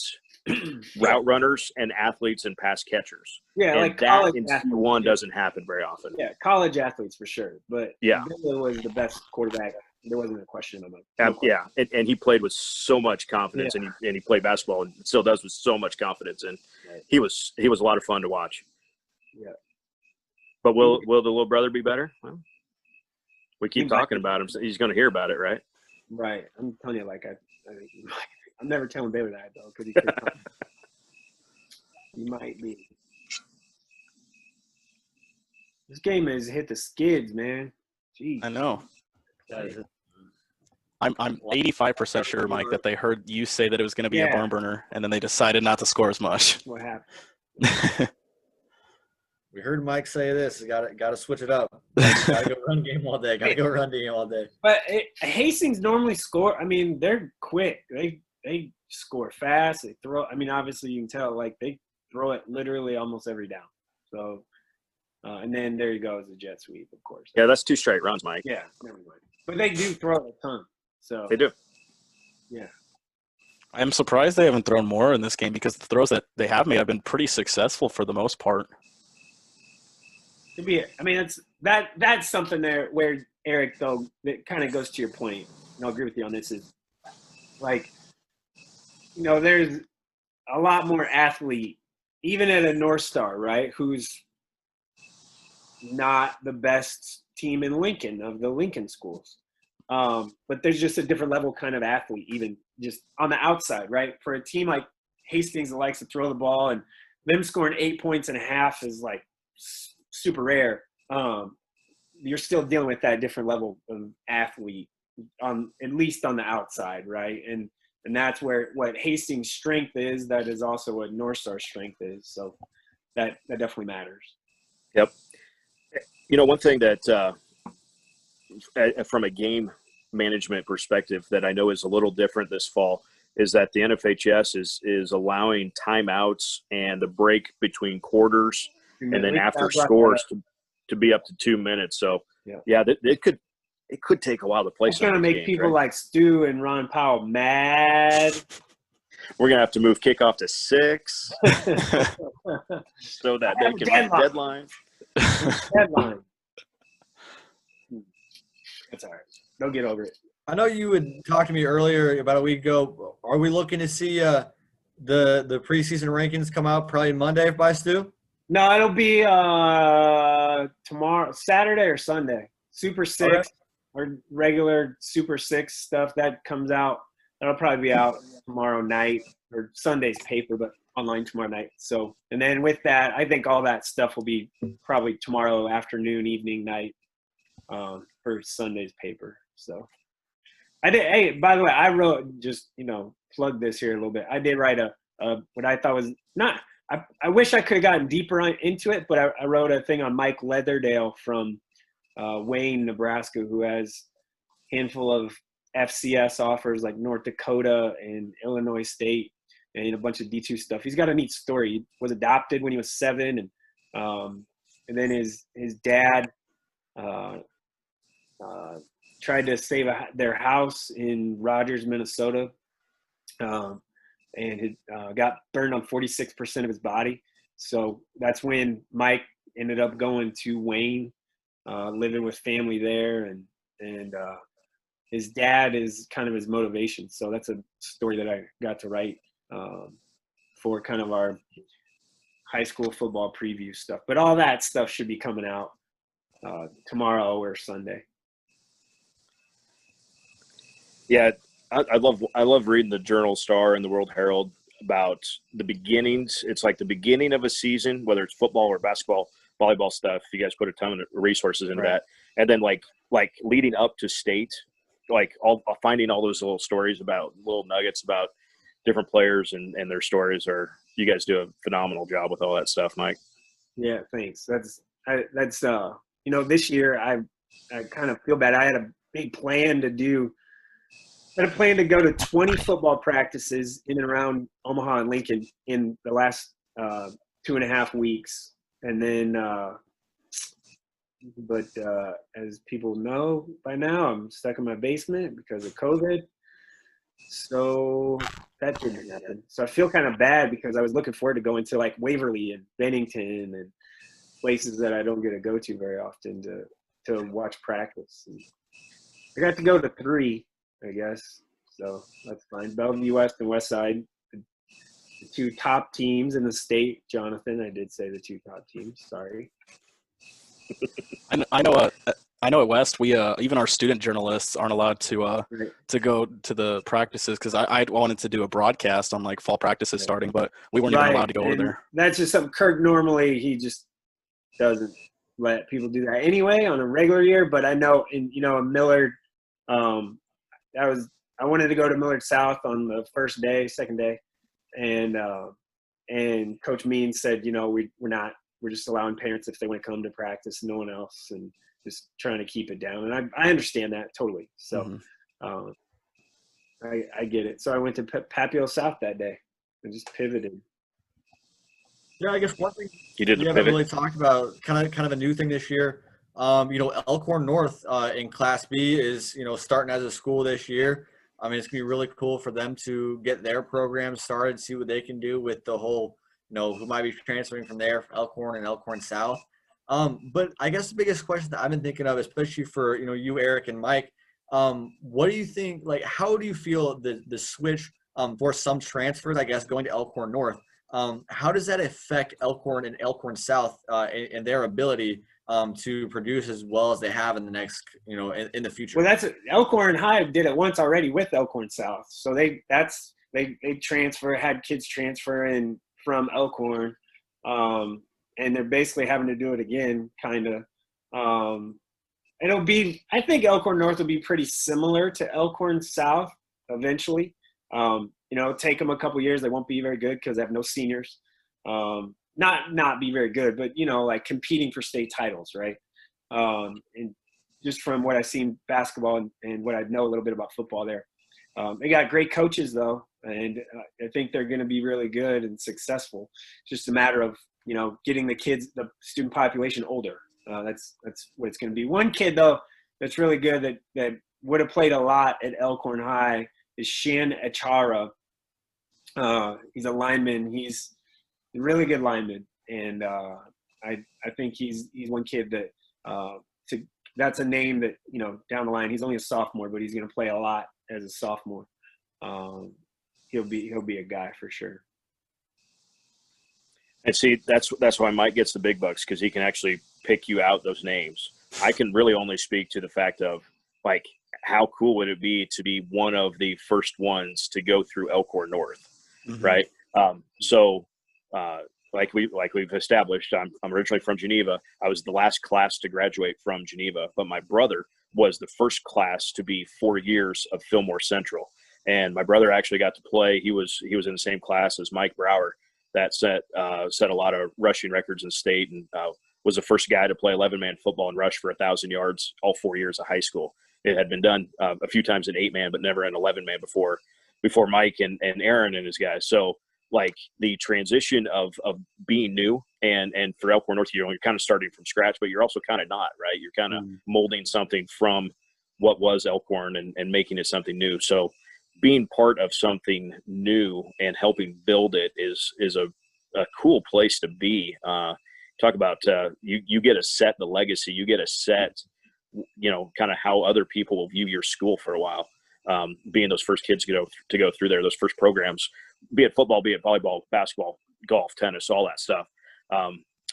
route runners and athletes and pass catchers. Yeah, and like that college in athletes. C1 doesn't happen very often. Yeah, college athletes for sure. But yeah, Baylor was the best quarterback. There wasn't a question about it. Yeah, and he played with so much confidence, and he played basketball and still does with so much confidence, and he was a lot of fun to watch. Yeah. But will the little brother be better? Well, we keep talking about him. So he's going to hear about it, right? Right. I'm telling you, I'm never telling Baylor that though, because he could come. He might be. This game has hit the skids, man. Jeez. I know. I'm 85% sure, Mike, that they heard you say that it was going to be a barn burner, and then they decided not to score as much. What happened? We heard Mike say this. Got to switch it up. Got to go run game all day. But Hastings normally score. I mean, they're quick. They score fast. They throw. I mean, obviously you can tell. Like they throw it literally almost every down. So, and then there you go, is a jet sweep, of course. Yeah, that's 2 straight runs, Mike. Yeah, never mind. But they do throw it a ton. So they do. Yeah. I'm surprised they haven't thrown more in this game because the throws that they have made have been pretty successful for the most part. I mean, that's something there where Eric, though, that kind of goes to your point, and I'll agree with you on this, is like, there's a lot more athlete, even at a North Star, right, who's not the best team in Lincoln, of the Lincoln schools. But there's just a different level kind of athlete, even just on the outside, right? For a team like Hastings that likes to throw the ball, and them scoring 8 points and a half is like super rare. You're still dealing with that different level of athlete, at least on the outside, right? And that's what Hastings' strength is. That is also what North Star's strength is. So that definitely matters. Yep. One thing that from a game management perspective that I know is a little different this fall is that the NFHS is allowing timeouts and the break between quarters and then after scores to be up to 2 minutes. So it could take a while to play. It's going to make people like Stu and Ron Powell mad. We're going to have to move kickoff to 6 so that they can have deadline. Deadline. That's all right. They'll get over it. I know you had talked to me earlier about a week ago. Are we looking to see the preseason rankings come out probably Monday by Stu? No, it'll be tomorrow, Saturday or Sunday. Super 6 or regular Super 6 stuff that comes out. That'll probably be out tomorrow night or Sunday's paper, but online tomorrow night. So, and then with that, I think all that stuff will be probably tomorrow afternoon, evening, night for Sunday's paper. So I did. Hey, by the way, I wrote, just, plug this here a little bit. I did write a what I thought was I wish I could have gotten deeper into it, but I wrote a thing on Mike Leatherdale from Wayne, Nebraska, who has a handful of FCS offers like North Dakota and Illinois State and a bunch of D2 stuff. He's got a neat story. He was adopted when he was 7, and then his dad tried to save their house in Rogers, Minnesota, and it got burned on 46% of his body. So that's when Mike ended up going to Wayne, living with family there, and his dad is kind of his motivation. So that's a story that I got to write for kind of our high school football preview stuff. But all that stuff should be coming out tomorrow or Sunday. Yeah, I love reading the Journal Star and the World Herald about the beginnings. It's like the beginning of a season, whether it's football or basketball, volleyball stuff. You guys put a ton of resources into that, and then like leading up to state, like finding all those little stories about little nuggets about different players and their stories. Or you guys do a phenomenal job with all that stuff, Mike. Yeah, thanks. That's this year I kind of feel bad. I had a big plan to do. I had a plan to go to 20 football practices in and around Omaha and Lincoln in the last 2.5 weeks. And then, but as people know by now, I'm stuck in my basement because of COVID. So that didn't happen. So I feel kind of bad because I was looking forward to going to like Waverly and Bennington and places that I don't get to go to very often to watch practice. And I got to go to 3, I guess. So that's fine. Bellevue West and West Side, the 2 top teams in the state. Jonathan, I did say the 2 top teams. Sorry. I know at West, we even our student journalists aren't allowed to go to the practices because I wanted to do a broadcast on like fall practices starting, but we weren't even allowed to go over there. That's just something Kirk normally he just doesn't let people do that anyway on a regular year. But I know in Millard, I wanted to go to Millard South on the first day, second day, and Coach Means said, we're just allowing parents if they want to come to practice, no one else, and just trying to keep it down. And I understand that totally. So I get it. So I went to Papio South that day and just pivoted. Yeah, I guess one thing you did haven't really talked about, kind of a new thing this year. Elkhorn North in Class B is, starting as a school this year. I mean, it's going to be really cool for them to get their program started, see what they can do with the whole, who might be transferring from there, Elkhorn and Elkhorn South. But I guess the biggest question that I've been thinking of, especially for, you, Eric, and Mike, what do you think, like, how do you feel the switch for some transfers, I guess, going to Elkhorn North? How does that affect Elkhorn and Elkhorn South and their ability to produce as well as they have in the next, in the future? Well, Elkhorn High did it once already with Elkhorn South. So they had kids transfer in from Elkhorn, and they're basically having to do it again, kind of. I think Elkhorn North will be pretty similar to Elkhorn South eventually. Take them a couple years. They won't be very good because they have no seniors. Not be very good, but like competing for state titles, right? And just from what I've seen basketball and what I know a little bit about football there, they got great coaches though, and I think they're going to be really good and successful. It's just a matter of getting the student population older. That's what it's going to be. One kid though that's really good that would have played a lot at Elkhorn High is Shan Achara. He's a lineman. He's a really good lineman, and I think he's one kid that that's a name that down the line. He's only a sophomore, but he's going to play a lot as a sophomore. He'll be a guy for sure. And see, that's why Mike gets the big bucks, because he can actually pick you out those names. I can really only speak to the fact of like how cool would it be to be one of the first ones to go through Elkhorn North, right? Like we've established, I'm originally from Geneva. I was the last class to graduate from Geneva, but my brother was the first class to be 4 years of Fillmore Central, and my brother actually got to play. He was in the same class as Mike Brower, that set a lot of rushing records in state, and was the first guy to play 11-man football and rush for 1,000 yards all 4 years of high school. It had been done a few times in 8-man, but never in 11-man before Mike and Aaron and his guys. So like the transition of being new and for Elkhorn North, you're kind of starting from scratch, but you're also kind of not, right? You're kind of molding something from what was Elkhorn and making it something new. So being part of something new and helping build it is a cool place to be. Talk about you get to set the legacy, you get to set, kind of how other people will view your school for a while. Being those first kids to go through there, those first programs, be it football, be it volleyball, basketball, golf, tennis, all that stuff.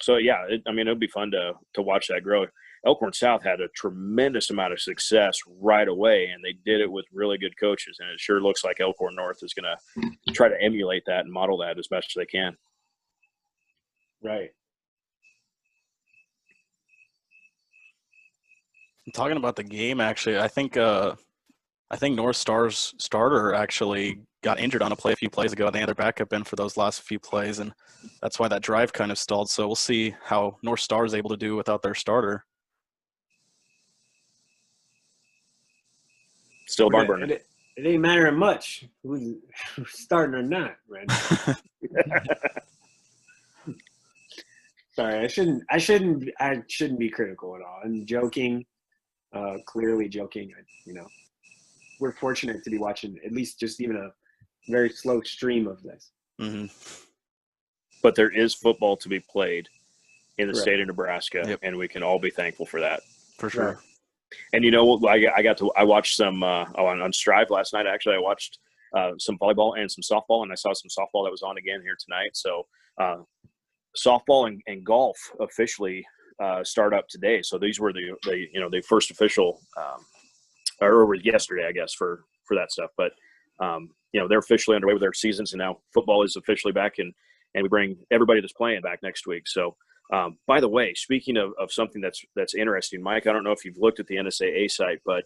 So yeah, it would be fun to watch that grow. Elkhorn South had a tremendous amount of success right away, and they did it with really good coaches. And it sure looks like Elkhorn North is going to try to emulate that and model that as best as they can. Right. Talking about the game, actually, I think North Star's starter actually got injured on a few plays ago. They had their backup in for those last few plays, and that's why that drive kind of stalled. So we'll see how North Star is able to do without their starter. Still barn burner. It ain't mattering much who's starting or not, right? Sorry, I shouldn't be critical at all. I'm joking, clearly joking. We're fortunate to be watching at least just even a very slow stream of this. Mm-hmm. But there is football to be played in the Right. state of Nebraska, and we can all be thankful for that. For sure. Right. And I watched some on Striv last night. Actually, I watched some volleyball and some softball, and I saw some softball that was on again here tonight. So softball and golf officially start up today. So these were the first official, or yesterday, I guess, for that stuff. But they're officially underway with their seasons, and now football is officially back, and we bring everybody that's playing back next week. So. By the way, speaking of something that's interesting, Mike, I don't know if you've looked at the NSAA site, but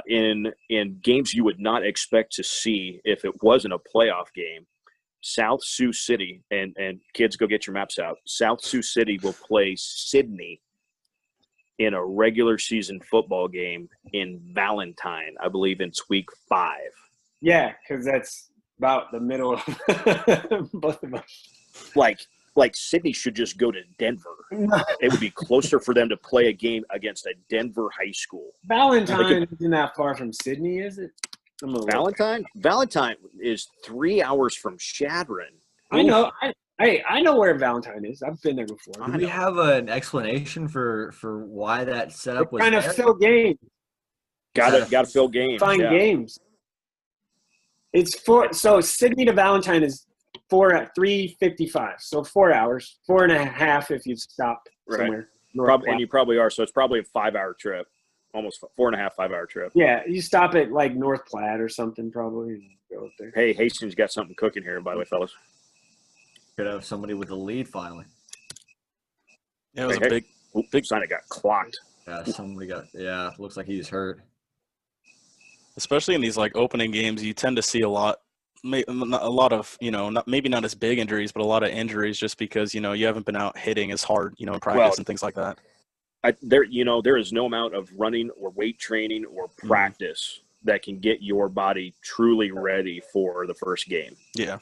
in games you would not expect to see if it wasn't a playoff game, South Sioux City, and kids, go get your maps out. South Sioux City will play Sydney in a regular season football game in Valentine. I believe it's week 5. Yeah, because that's about the middle of both of us. Like Sydney should just go to Denver. It would be closer for them to play a game against a Denver high school. Valentine isn't that far from Sydney, is it? Valentine is 3 hours from Shadron. I know. I know where Valentine is. I've been there before. Do we have an explanation for why that setup was trying to there? fill games. Got to fill games. Find games. It's so Sydney to Valentine is 3:55, so 4 hours, 4.5 if you stop somewhere. And you probably are, so it's probably a 5-hour trip, almost 4.5, 5-hour trip. Yeah, you stop at like North Platte or something probably and go up there. Hey, Hastings got something cooking here, by the way, fellas. Could have somebody with a lead finally. Yeah, it was a big sign. It got clocked. Yeah, looks like he's hurt. Especially in these opening games, you tend to see a lot of maybe not as big injuries, but a lot of injuries just because you haven't been out hitting as hard in practice and things like that. There is no amount of running or weight training or practice that can get your body truly ready for the first game. Yeah.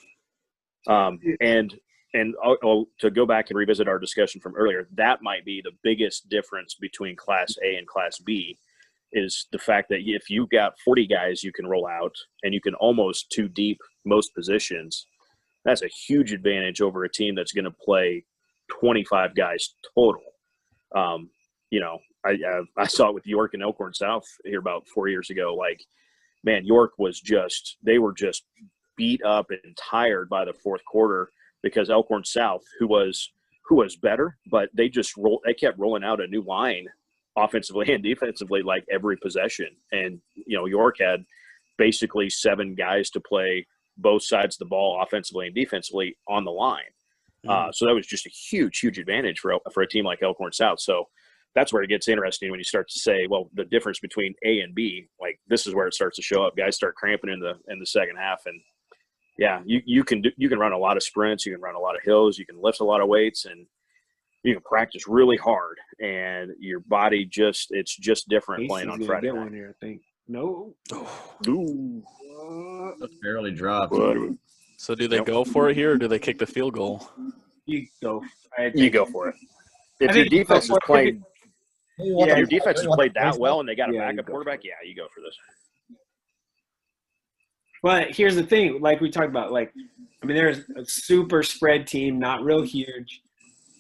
And to go back and revisit our discussion from earlier, that might be the biggest difference between Class A and Class B. Is the fact that if you've got 40 guys you can roll out and you can almost 2 deep most positions, that's a huge advantage over a team that's going to play 25 guys total. I saw it with York and Elkhorn South here about 4 years ago. York they were just beat up and tired by the fourth quarter because Elkhorn South, who was better, but they kept rolling out a new line offensively and defensively every possession. And, York had basically 7 guys to play both sides of the ball offensively and defensively on the line. So that was just a huge, huge advantage for a team like Elkhorn South. So that's where it gets interesting when you start to say, well, the difference between A and B, this is where it starts to show up. Guys start cramping in the second half. And yeah, you can run a lot of sprints, you can run a lot of hills, you can lift a lot of weights, and you can practice really hard, and your body it's just different playing on Friday get night. one here, I think. No. Ooh. That's barely dropped. So do they go for it here, or do they kick the field goal? You go. You go for it. If your defense is playing, your defense has played that well, and they got a backup quarterback, yeah, you go for this. But here's the thing, like we talked about, like, I mean, there's a super spread team, not real huge,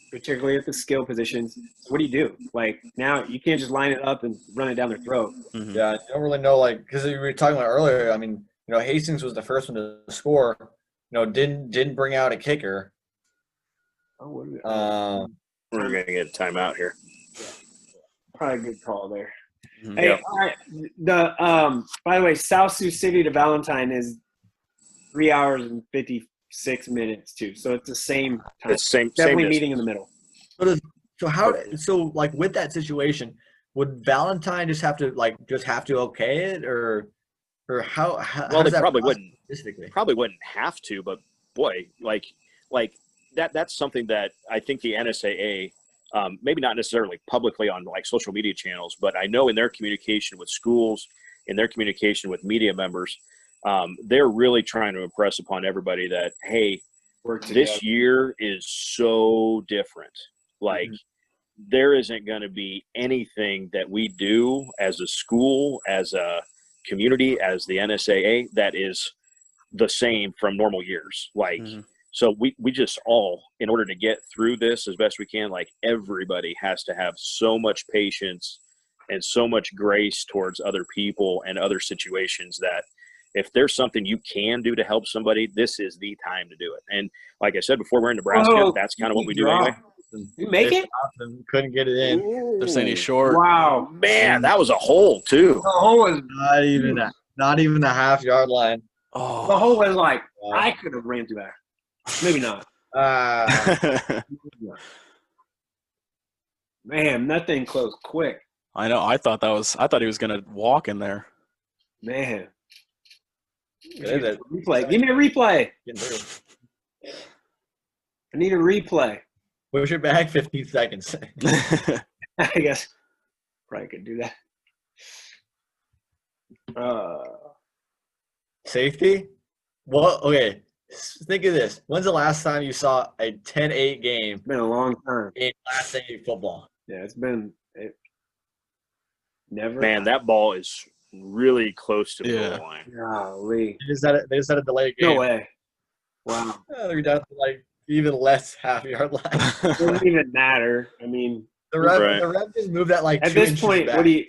particularly at the skill positions. So what do you do? Like, now you can't just line it up and run it down their throat. Mm-hmm. Yeah, you don't really know, like, because we were talking about earlier. I mean, you know, Hastings was the first one to score. You know, didn't bring out a kicker. Oh, what We're going to get a timeout here. probably a good call there. Mm-hmm. Hey, all right. By the way, South Sioux City to Valentine is 3 hours and 56 minutes too. So it's the same time. It's same Definitely distance. meeting in the middle. So like with that situation, would Valentine just have to okay it, or how Well, does they that probably process wouldn't. Probably wouldn't have to, but boy, like that's something that I think the NSAA, maybe not necessarily publicly on like social media channels, but I know in their communication with schools, in their communication with media members, they're really trying to impress upon everybody that, hey, this year is so different. Like, there isn't going to be anything that we do as a school, as a community, as the NSAA that is the same from normal years. Like, so we just all, in order to get through this as best we can, like, everybody has to have so much patience and so much grace towards other people and other situations that if there's something you can do to help somebody, this is the time to do it. And like I said before, we're in Nebraska. That's kind of what we do anyway. You make it? Couldn't get it in. Ooh. They're saying he's short. Wow. Man, that was a hole too. The hole was Not even the half-yard line. Oh. the hole was like I could have ran through that. Maybe not. Man, that thing closed quick. I know. I thought he was gonna walk in there. Man. Replay. Give me a replay. I need a replay. Push it back 15 seconds. I guess probably could do that. Safety? Well, okay. Think of this. When's the last time you saw a 10-8 game It's been a long time. in Class A football? Yeah, never. Man, that ball is really close to the Yeah. goal line. Golly. They just had a delayed game. No way. Wow. They're down to like even less half-yard line. It doesn't even matter. I mean, The ref just moved that like at 2 this inches point, back. what do you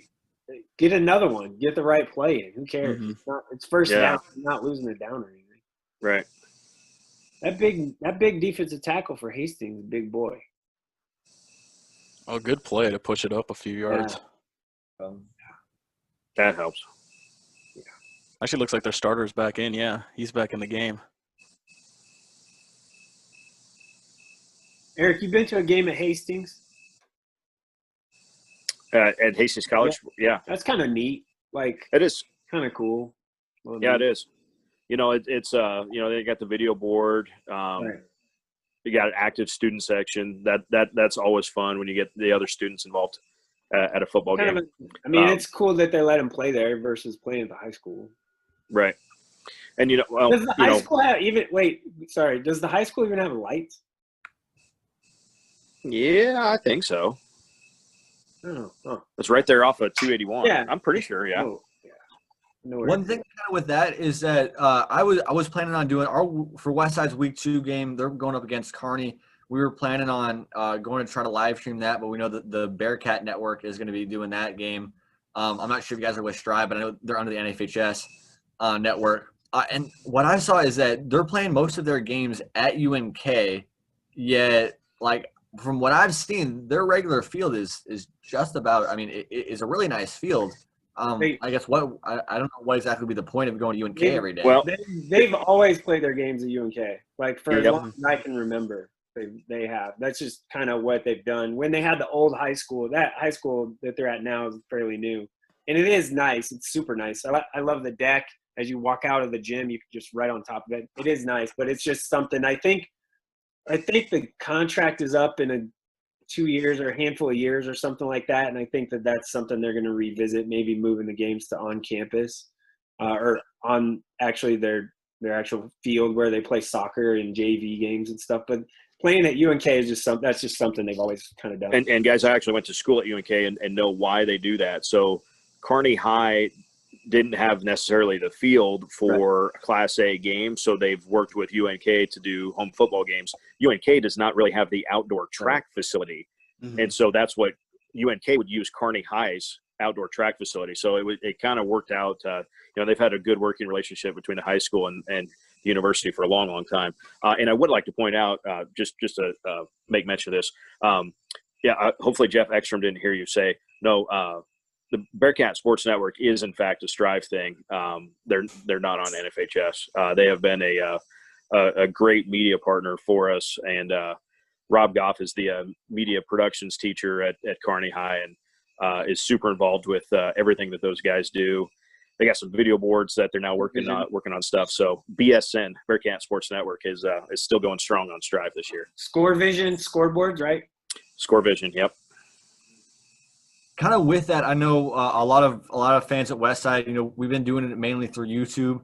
get another one? Get the right play in. Who cares? Mhm. It's first Yeah. down. You're not losing it down or anything. Right. That big defensive tackle for Hastings, big boy. Oh, good play to push it up a few yards. That helps. Actually, looks like their starter's back in. Yeah, he's back in the game. Eric, you been to a game at Hastings? At Hastings College, yeah, That's kind of neat. Like, it is. kind of cool. Well, Yeah, it is. You know, it's you know, they got the video board. Right. You got an active student section. That's always fun when you get the other students involved at a football game. It's cool that they let him play there versus playing at the high school. Right. And you know, well, Does the high school have even? Wait, sorry. Does the high school even have lights? yeah, I think so. Oh. It's right there off of 281. Yeah. I'm pretty sure. Yeah. Oh, yeah. No worries. One thing kind of with that is that I was planning on doing for West Side's Week 2 game. They're going up against Kearney. We were planning on going to try to live stream that, but we know that the Bearcat Network is going to be doing that game. I'm not sure if you guys are with Striv, but I know they're under the NFHS network. And what I saw is that they're playing most of their games at UNK, yet like from what I've seen, their regular field is just about. I mean, it is a really nice field. I guess I don't know what exactly would be the point of going to UNK every day. Well, they've always played their games at UNK. Like for as long as I can remember, they have. That's just kind of what they've done. When they had the old high school, that high school that they're at now is fairly new, and it is nice. It's super nice. I love the deck. as you walk out of the gym, you can just right on top of it. It is nice, but it's just something. I think the contract is up in 2 years or a handful of years or something like that, and I think that's something they're going to revisit. Maybe moving the games to on campus, or on actually their actual field where they play soccer and JV games and stuff. But playing at UNK is just something they've always kind of done. And guys, I actually went to school at UNK and know why they do that. So Kearney High didn't have necessarily the field for a Class A game, so they've worked with UNK to do home football games. UNK does not really have the outdoor track facility, and so that's what UNK would use Kearney High's outdoor track facility. So it kind of worked out. They've had a good working relationship between the high school and the university for a long, long time. And I would like to point out, just to make mention of this, hopefully Jeff Ekstrom didn't hear you say, no, the Bearcat Sports Network is in fact a Striv thing. They're not on NFHS. They have been a great media partner for us. And Rob Goff is the media productions teacher at Kearney High and is super involved with everything that those guys do. They got some video boards that they're now working on stuff. So BSN, Bearcat Sports Network, is still going strong on Striv this year. Score Vision, scoreboards, right? Score Vision, yep. Kind of with that, I know a lot of fans at Westside. We've been doing it mainly through YouTube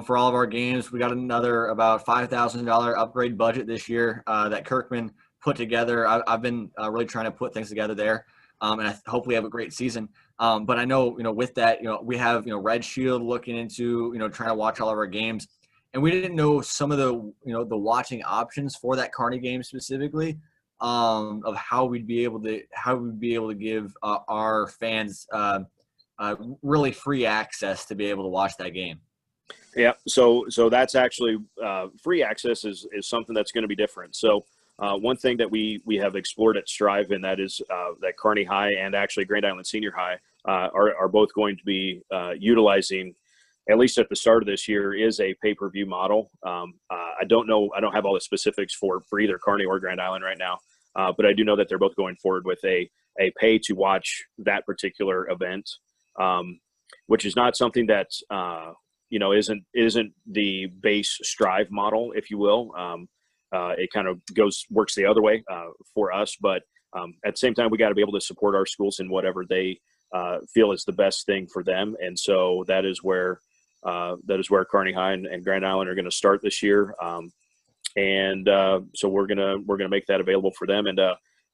for all of our games. We got another about $5,000 upgrade budget this year that Kirkman put together. I've been really trying to put things together there, and I hopefully have a great season. But I know with that, we have Red Shield looking into trying to watch all of our games, and we didn't know some of the the watching options for that Kearney game specifically. Of how we'd be able to give our fans really free access to be able to watch that game. Yeah, so that's actually free access is something that's going to be different. So one thing that we have explored at Striv, and that is that Kearney High and actually Grand Island Senior High are both going to be utilizing, at least at the start of this year, is a pay-per-view model. I don't have all the specifics for either Kearney or Grand Island right now, but I do know that they're both going forward with a pay to watch that particular event, which is not something that isn't the base Striv model, if you will. It kind of works the other way for us, but at the same time, we got to be able to support our schools in whatever they feel is the best thing for them, and so that is where Kearney High and Grand Island are going to start this year, so we're gonna make that available for them, and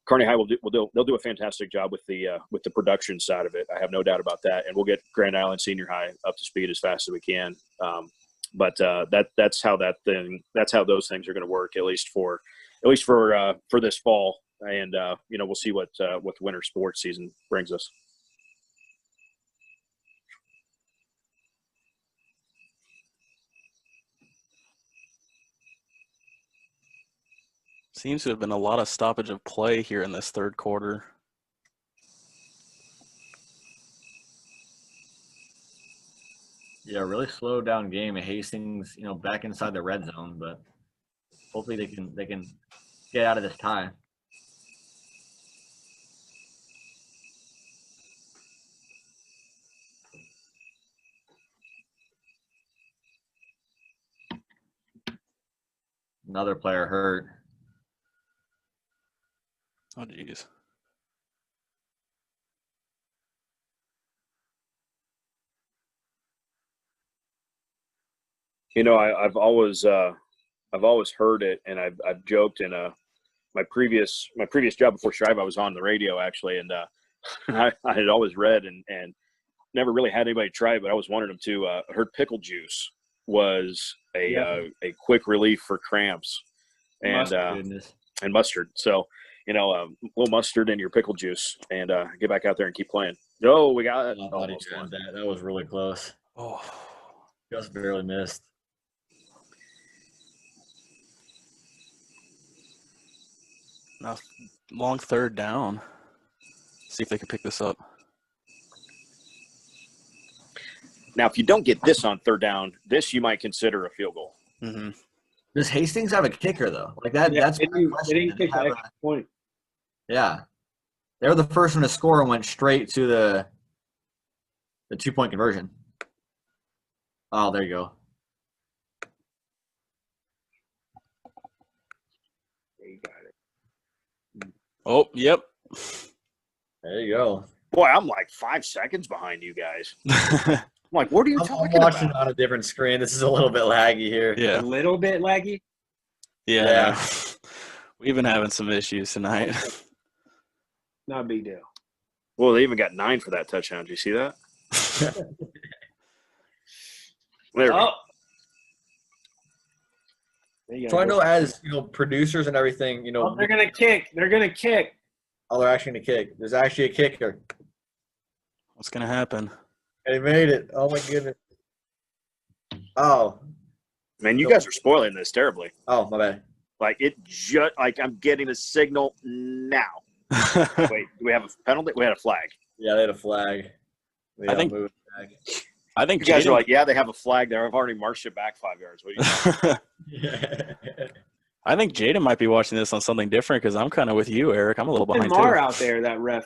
Kearney High they'll do a fantastic job with the production side of it. I have no doubt about that, and we'll get Grand Island Senior High up to speed as fast as we can. But that's how those things are going to work, at least for this fall, and we'll see what winter sports season brings us. Seems to have been a lot of stoppage of play here in this third quarter. Yeah, really slowed down game. Hastings, back inside the red zone, but hopefully they can get out of this tie. Another player hurt. Oh, geez. I've always heard it, and I've joked in my previous job before Strive, I was on the radio actually, and I had always read and never really had anybody try it, but I was wanting them to. I heard pickle juice was a quick relief for cramps, and mustard. So a little mustard in your pickle juice, and get back out there and keep playing. Oh, we got it. That was really close. Oh, just barely missed. Now, long third down. See if they can pick this up. Now, if you don't get this on third down, this you might consider a field goal. Mm-hmm. Does Hastings have a kicker though? Like that? Yeah, that's they didn't kick the extra point. Yeah, they were the first one to score and went straight to the 2-point conversion. Oh, there you go. There you got it. Oh, yep. There you go. Boy, I'm like 5 seconds behind you guys. I'm like, what are you I'm talking watching about? on a different screen. This is a little bit laggy here. A Yeah. little bit laggy. Yeah. Yeah. No. We've been having some issues tonight. Not a big deal. Well, they even got 9 for that touchdown. Did you see that? There we go. Oh. There you So I go. know as, producers and everything, Oh, they're gonna kick. They're gonna kick. oh, they're actually going to kick. There's actually a kicker. What's going to happen? They made it. Oh, my goodness. Oh. Man, you guys are spoiling this terribly. Oh, my bad. Like I'm getting a signal now. Wait, do we have a penalty? We had a flag. Yeah, they had a flag. I think- moved flag. I think You guys Jaden, are like, yeah, they have a flag there. I've already marched it back 5 yards. What do you I think Jaden might be watching this on something different because I'm kind of with you, Eric. I'm a little behind Mar too. out there, that ref.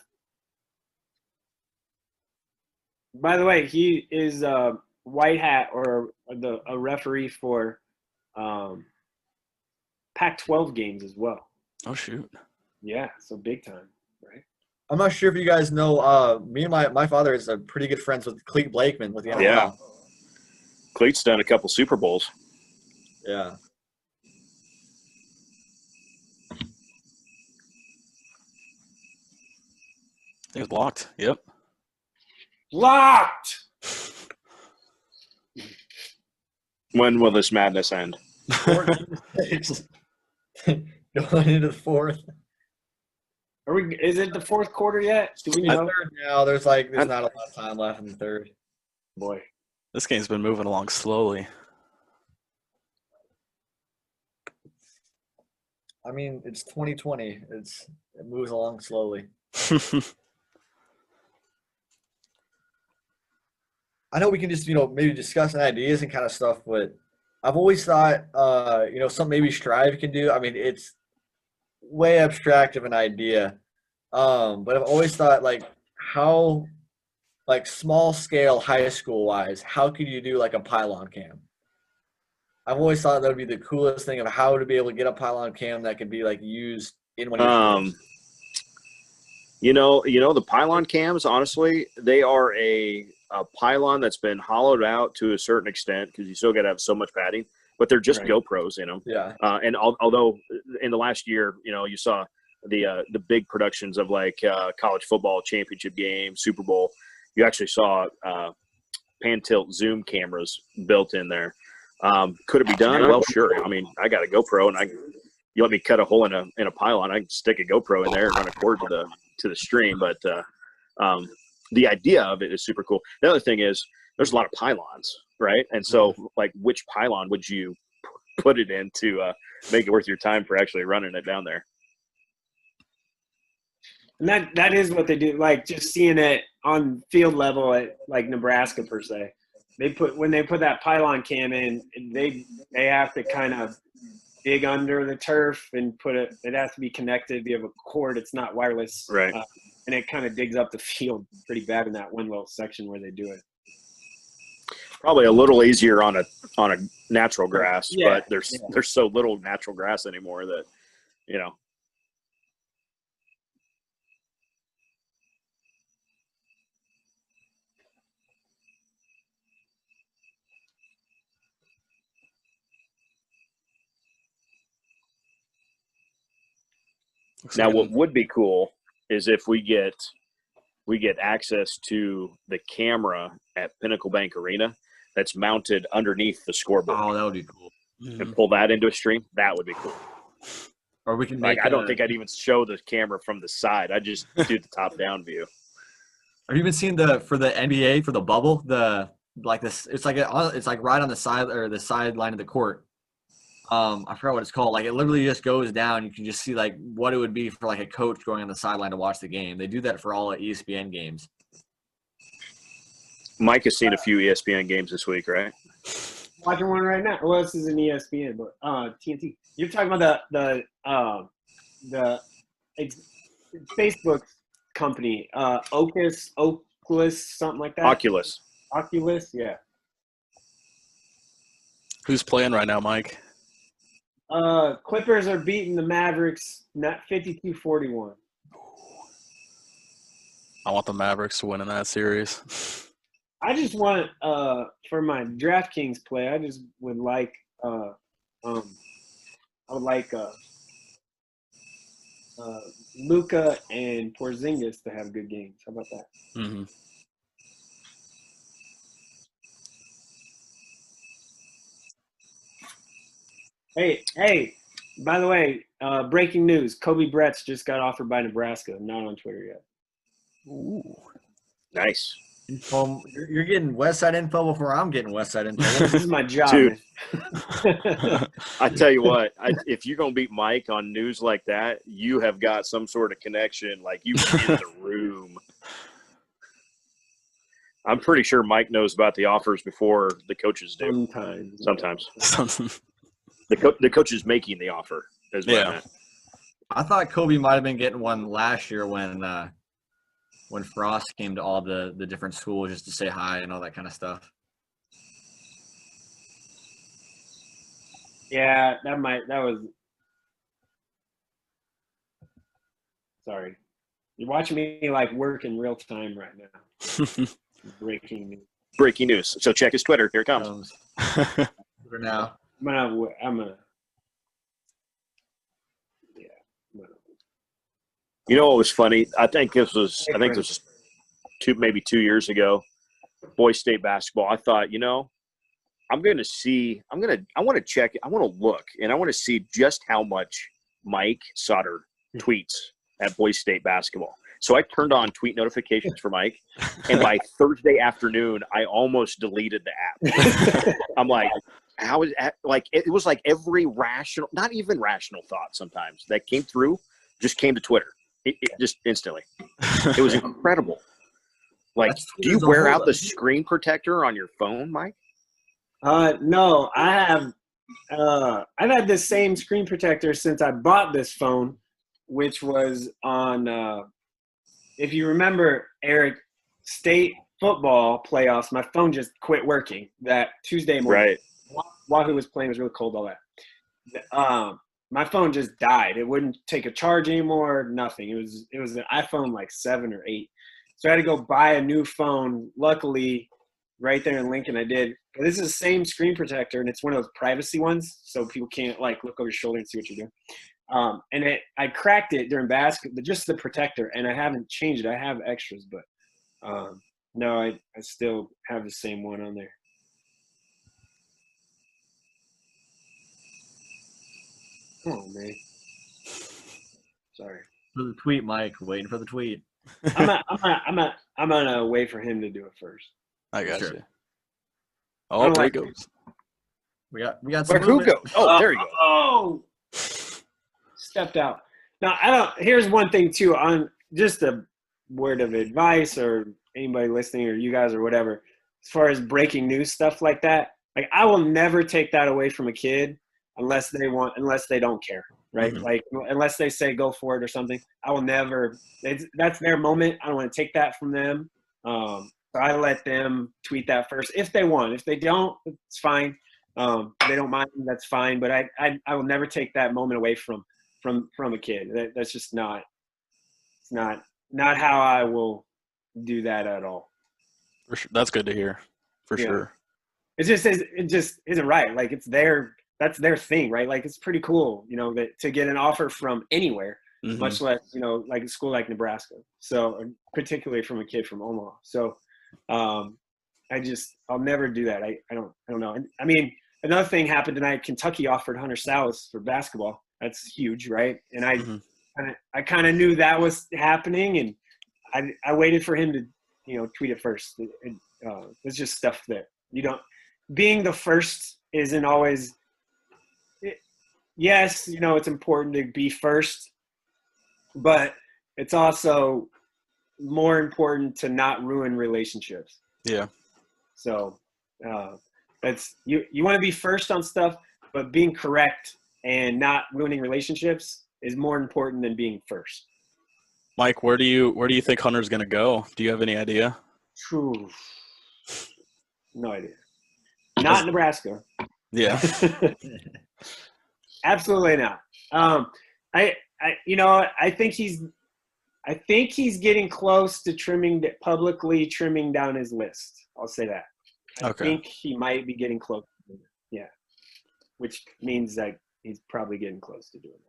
By the way, he is a white hat or a referee for Pac-12 games as well. Oh shoot! Yeah, so big time, right? I'm not sure if you guys know, me and my father is pretty good friends with Cleet Blakeman with the NFL. Yeah. Cleet's done a couple Super Bowls. Yeah. I think it's blocked. Yep. Locked. When will this madness end? Going into the fourth. Are we? Is it the fourth quarter yet? Do we know? Third now, there's not a lot of time left in the third. Boy, This game's been moving along slowly. I mean, it's 2020. It moves along slowly. I know we can just, maybe discuss ideas and kind of stuff, but I've always thought, something maybe Striv can do. I mean, it's way abstract of an idea. But I've always thought, how, small scale high school wise, how could you do a pylon cam? I've always thought that would be the coolest thing of how to be able to get a pylon cam that could be used in one of your schools. The pylon cams, honestly, they are a pylon that's been hollowed out to a certain extent because you still got to have so much padding, but they're just Right. GoPros in them. Yeah. And although in the last year, you saw the big productions of college football championship game, Super Bowl, you actually saw pan tilt zoom cameras built in there. Could it be done? Well, sure. I mean, I got a GoPro, and you let me cut a hole in a pylon, I can stick a GoPro in there and run a cord to the stream. But the idea of it is super cool. The other thing is there's a lot of pylons, right? And so, which pylon would you put it in to make it worth your time for actually running it down there? and that is what they do. Just seeing it on field level at Nebraska per se. When they put that pylon cam in, they have to kind of dig under the turf and put it. It has to be connected via a cord. It's not wireless, Right. And it kind of digs up the field pretty bad in that one little section where they do it. Probably a little easier on a natural grass, Yeah, but there's so little natural grass anymore that Now, what would be cool is if we get access to the camera at Pinnacle Bank Arena that's mounted underneath the scoreboard. Oh, that would be cool. And pull that into a stream. That would be cool. Or we can make I don't think I'd even show the camera from the side. I'd just do the top down view. Have you been seeing for the NBA for the bubble this? It's right on the side or the sideline of the court. I forgot what it's called. It literally just goes down. You can just see what it would be for a coach going on the sideline to watch the game. They do that for all ESPN games. Mike has seen a few ESPN games this week, right? Watching one right now. Well, this is an ESPN, but TNT. You're talking about it's Facebook's company, Oculus, something like that. Oculus. Oculus, yeah. Who's playing right now, Mike? Clippers are beating the Mavericks, not 52-41. I want the Mavericks to win in that series. I just want for my DraftKings play, I just would like Luka and Porzingis to have good games. How about that? Mm-hmm. Hey, by the way, breaking news. Kobe Bretz just got offered by Nebraska. Not on Twitter yet. Ooh. Nice. You're getting West Side info before I'm getting West Side info. This is my job, Dude. man. I tell you what, if you're going to beat Mike on news like that, you have got some sort of connection, like you in the room. I'm pretty sure Mike knows about the offers before the coaches do. Sometimes. The coach is making the offer. Is what I meant. I thought Kobe might have been getting one last year when Frost came to all the different schools just to say hi and all that kind of stuff. Yeah, that was sorry. You're watching me like work in real time right now. Breaking news. So check his Twitter. Here it comes. For now. I'm gonna You know what was funny? I think this was 2 years ago. Boys State basketball. I thought, I want to check. I want to look, and I want to see just how much Mike Sautter tweets at Boys State basketball. So I turned on tweet notifications for Mike, and by Thursday afternoon, I almost deleted the app. I'm like, how is it was like every rational, not even rational thought sometimes that came through just came to Twitter. It just instantly. It was incredible. Like, do you wear out the screen protector on your phone, Mike? No, I have. I've had this same screen protector since I bought this phone, which was on. If you remember, Eric, state football playoffs, my phone just quit working that Tuesday morning. Right. Wahoo was playing, it was really cold, all that. My phone just died. It wouldn't take a charge anymore, nothing. It was an iPhone like 7 or 8. So I had to go buy a new phone. Luckily, right there in Lincoln, I did. But this is the same screen protector, and it's one of those privacy ones, so people can't like look over your shoulder and see what you're doing. And I cracked it during basketball, just the protector, and I haven't changed it. I have extras, but no, I still have the same one on there. Come on, man. Sorry. For the tweet, Mike. Waiting for the tweet. I'm gonna wait for him to do it first. I got Sure. you. Oh, there he goes. We got Where some who movement. goes? Oh, there you go. Oh, stepped out. Now I don't. Here's one thing too. On just a word of advice, or anybody listening, or you guys, or whatever, as far as breaking news stuff like that. Like I will never take that away from a kid unless they don't care, right? Mm-hmm. Like unless they say go for it or something. I will never. That's their moment. I don't want to take that from them. So I let them tweet that first if they want. If they don't, it's fine. If they don't mind, that's fine. But I will never take that moment away from a kid. That's just not. It's not how I will do that at all. For sure. That's good to hear. For sure. It just isn't right. Like that's their thing, right? Like it's pretty cool, that to get an offer from anywhere, Mm-hmm. much less, like a school like Nebraska. So particularly from a kid from Omaha. So I'll never do that. I don't know. And I mean, another thing happened tonight. Kentucky offered Hunter Sallis for basketball. That's huge, right? And I kind of knew that was happening, and I waited for him to, tweet it first. It's just stuff that you don't. Being the first isn't always. Yes, it's important to be first, but it's also more important to not ruin relationships. Yeah. So that's you want to be first on stuff, but being correct and not ruining relationships is more important than being first. Mike, where do you think Hunter's going to go? Do you have any idea? True. No idea. Not Nebraska. Yeah. Absolutely not. I think he's getting close to publicly trimming down his list. I'll say that. I think he might be getting close. Yeah. Which means that he's probably getting close to doing that.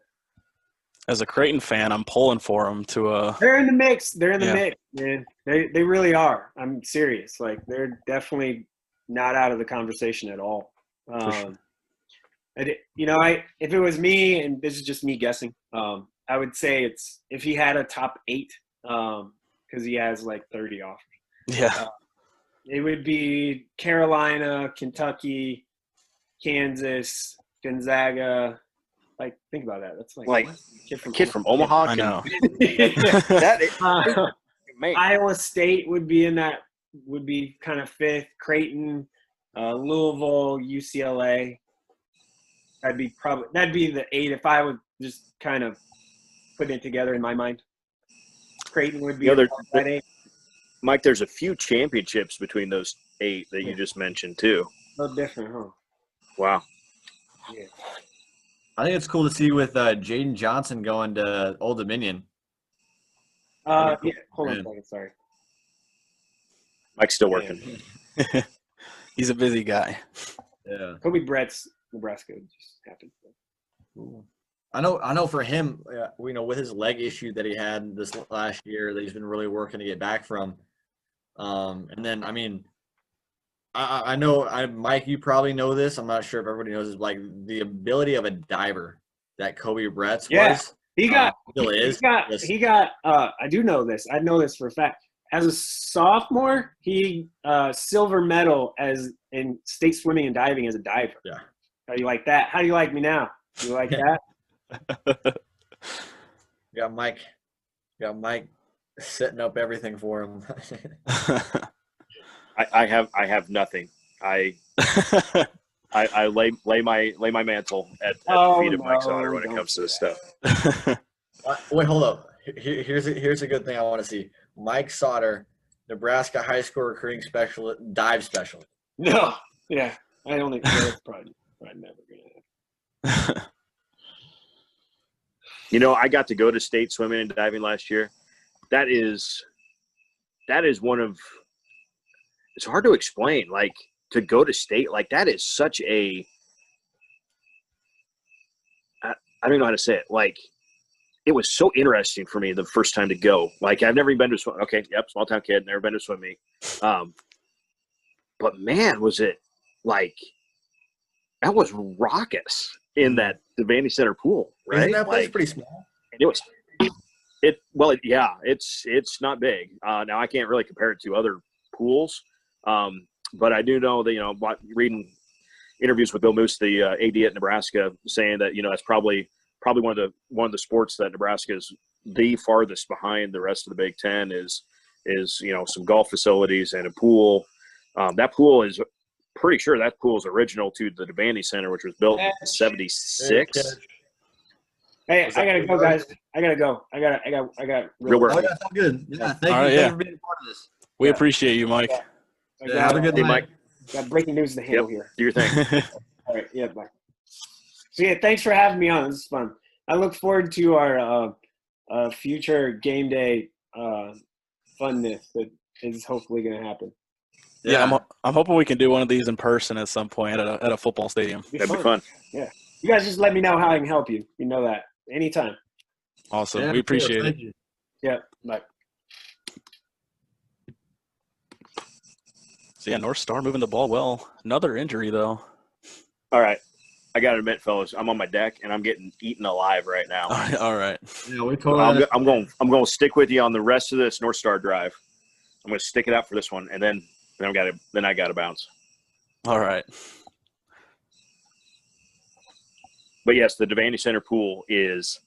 As a Creighton fan, I'm pulling for him to They're in the mix. They're in the mix, man. They really are. I'm serious. Like, they're definitely not out of the conversation at all. sure. If it was me, and this is just me guessing, I would say it's if he had a top 8, because he has like 30 offers. Yeah. It would be Carolina, Kentucky, Kansas, Gonzaga. Like, think about that. That's like kid from Omaha. I know. Iowa State would be kind of 5th. Creighton, Louisville, UCLA. That'd be the 8 if I would just kind of put it together in my mind. Creighton would be that 8. Mike, there's a few championships between those 8 that you just mentioned too. No different, huh? Wow. Yeah. I think it's cool to see with Jaden Johnson going to Old Dominion. Yeah. Hold on a second. Sorry. Mike's still working. He's a busy guy. Yeah. Kobe Brett's Nebraska just happened. I know for him, with his leg issue that he had this last year that he's been really working to get back from. And then, I mean, I know, Mike, you probably know this. I'm not sure if everybody knows, is like the ability of a diver that Kobe Brett's was. I do know this. I know this for a fact. As a sophomore, he silver medal in state swimming and diving as a diver. Yeah. How do you like that? How do you like me now? You like that? Got Mike setting up everything for him. I have nothing. I lay my mantle at the feet of Mike Sautter when it comes to this stuff. Wait, hold up. Here's a good thing I want to see. Mike Sautter, Nebraska high school recruiting specialist, dive specialist. No, yeah, I don't think that's probably never gonna happen. I got to go to state swimming and diving last year. That is one of. It's hard to explain. Like, to go to state, like, that is such a. I don't know how to say it. Like, it was so interesting for me the first time to go. Like, I've never been to swim. Okay, yep, small town kid, never been to swim meet. But man, was it like that was raucous in that Devaney Center pool, right? Isn't that place pretty small? It was. It's not big. Now I can't really compare it to other pools, but I do know that reading interviews with Bill Moose, the AD at Nebraska, saying that that's probably one of the sports that Nebraska is the farthest behind the rest of the Big Ten is some golf facilities and a pool. That pool is pretty sure that pool is original to the Devaney Center, which was built in '76. Hey, I gotta go, guys. I got real work. Oh, yeah, sounds good. Yeah, thank All right, you yeah. for being a part of this. We appreciate you, Mike. Have a good Hey, night. Mike, got breaking news to handle here. do your thing. All right, yeah, bye. So yeah, thanks for having me on. This is fun. I look forward to our future game day funness that is hopefully going to happen. Yeah, I'm hoping we can do one of these in person at some point at a football stadium. That'd be fun. Yeah, you guys just let me know how I can help you. You know that anytime. Awesome. Yeah, We appreciate thank it. you. Yeah, bye. So yeah, North Star moving the ball well. Another injury though. All right. I got to admit, fellas, I'm on my deck and I'm getting eaten alive right now. All right. Yeah, we totally. I'm going to stick with you on the rest of this North Star drive. I'm going to stick it out for this one, and then I got to bounce. All right. But yes, the Devaney Center pool is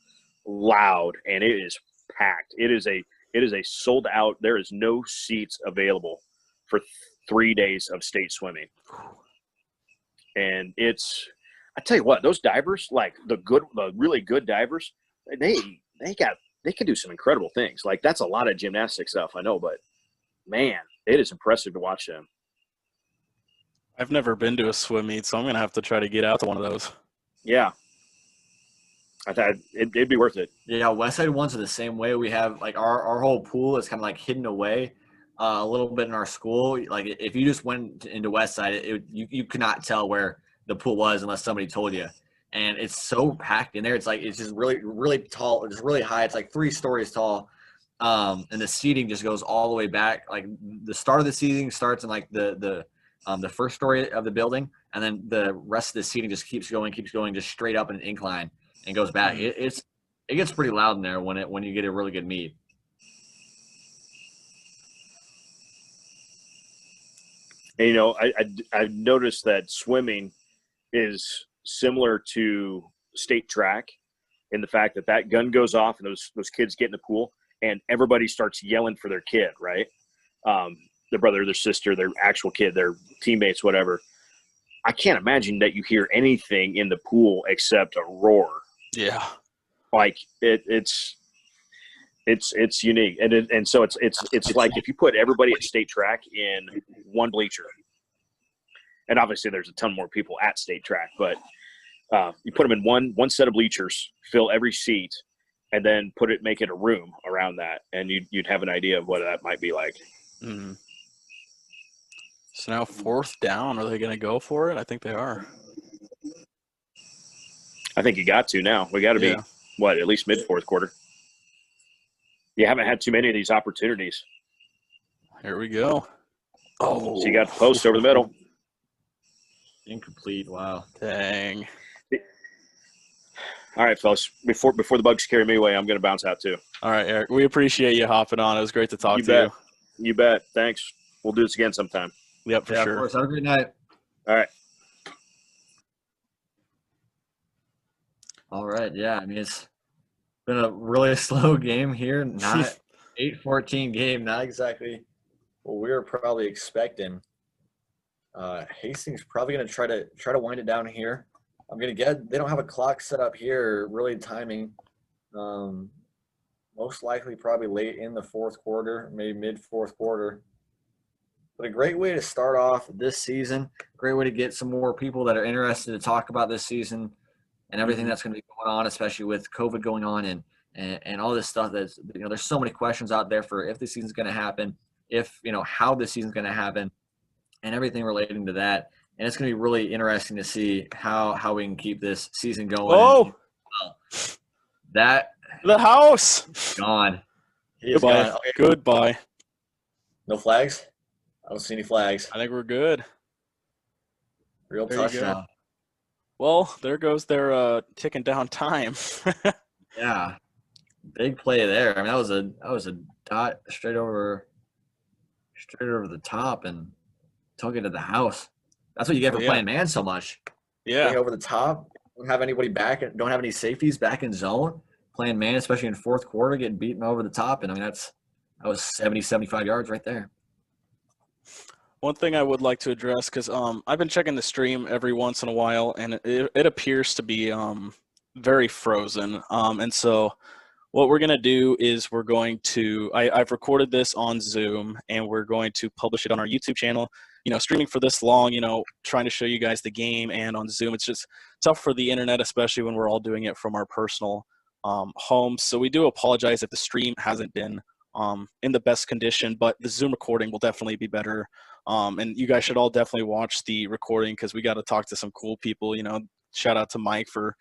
loud and it is packed. It is a sold out. There is no seats available for 3 days of state swimming, and I tell you what, those divers, like the really good divers, they can do some incredible things. Like, that's a lot of gymnastic stuff, I know, but man, it is impressive to watch them. I've never been to a swim meet, so I'm gonna have to try to get out to one of those. Yeah, I thought it'd be worth it. Yeah, West Side ones are the same way. We have like our whole pool is kind of like hidden away a little bit in our school. Like if you just went into West Side, you could not tell where the pool was unless somebody told you. And it's so packed in there. It's like it's just really tall, just really high. It's like 3 stories tall. And the seating just goes all the way back. Like the start of the seating starts in like the first story of the building, and then the rest of the seating just keeps going, just straight up in an incline and goes back. It gets pretty loud in there when you get a really good meet. And, you know, I've noticed that swimming is similar to state track in the fact that gun goes off and those kids get in the pool and everybody starts yelling for their kid, right? Their brother, their sister, their actual kid, their teammates, whatever. I can't imagine that you hear anything in the pool except a roar. Yeah. Like it's unique. And so it's like if you put everybody at state track in one bleacher, and obviously there's a ton more people at state track, but you put them in one set of bleachers, fill every seat, and then make it a room around that, and you'd have an idea of what that might be like. Mm-hmm. So now 4th down, are they going to go for it? I think they are. I think you got to now. We got to be at least mid 4th quarter. You haven't had too many of these opportunities. Here we go. Oh, so you got the post over the middle. Incomplete. Wow. Dang. All right, fellas. Before the Bugs carry me away, I'm going to bounce out too. All right, Eric. We appreciate you hopping on. It was great to talk to you. You bet. Thanks. We'll do this again sometime. Yep, for sure. Of course. Have a great night. All right. All right. Yeah. I mean, it's been a really slow game here. Not 8-14 game. Not exactly what we were probably expecting. Hastings probably going to try to wind it down here. I'm going to get – they don't have a clock set up here, really timing. Most likely probably late in the 4th quarter, maybe mid-4th quarter. But a great way to start off this season, great way to get some more people that are interested to talk about this season and everything that's going to be going on, especially with COVID going on and all this stuff. That's, you know, there's so many questions out there for if the season's going to happen, if, you know, how the season's going to happen, and everything relating to that. And it's going to be really interesting to see how we can keep this season going. Oh, the house gone. Goodbye. Gone. Okay. Goodbye. No flags? I don't see any flags. I think we're good. Real There you touchdown. go. Well, there goes their ticking down time. Yeah, big play there. I mean, that was a dot straight over the top and took it to the house. That's what you get for playing man so much. Yeah, playing over the top. Don't have anybody back. Don't have any safeties back in zone. Playing man, especially in 4th quarter, getting beaten over the top. And I mean, that was 70, 75 yards right there. One thing I would like to address, because I've been checking the stream every once in a while, and it appears to be very frozen. And so what we're going to do is we're going to – I've recorded this on Zoom, and we're going to publish it on our YouTube channel. You know, streaming for this long, you know, trying to show you guys the game and on Zoom, it's just tough for the internet, especially when we're all doing it from our personal homes. So we do apologize if the stream hasn't been in the best condition, but the Zoom recording will definitely be better. And you guys should all definitely watch the recording because we got to talk to some cool people. You know, shout out to Mike for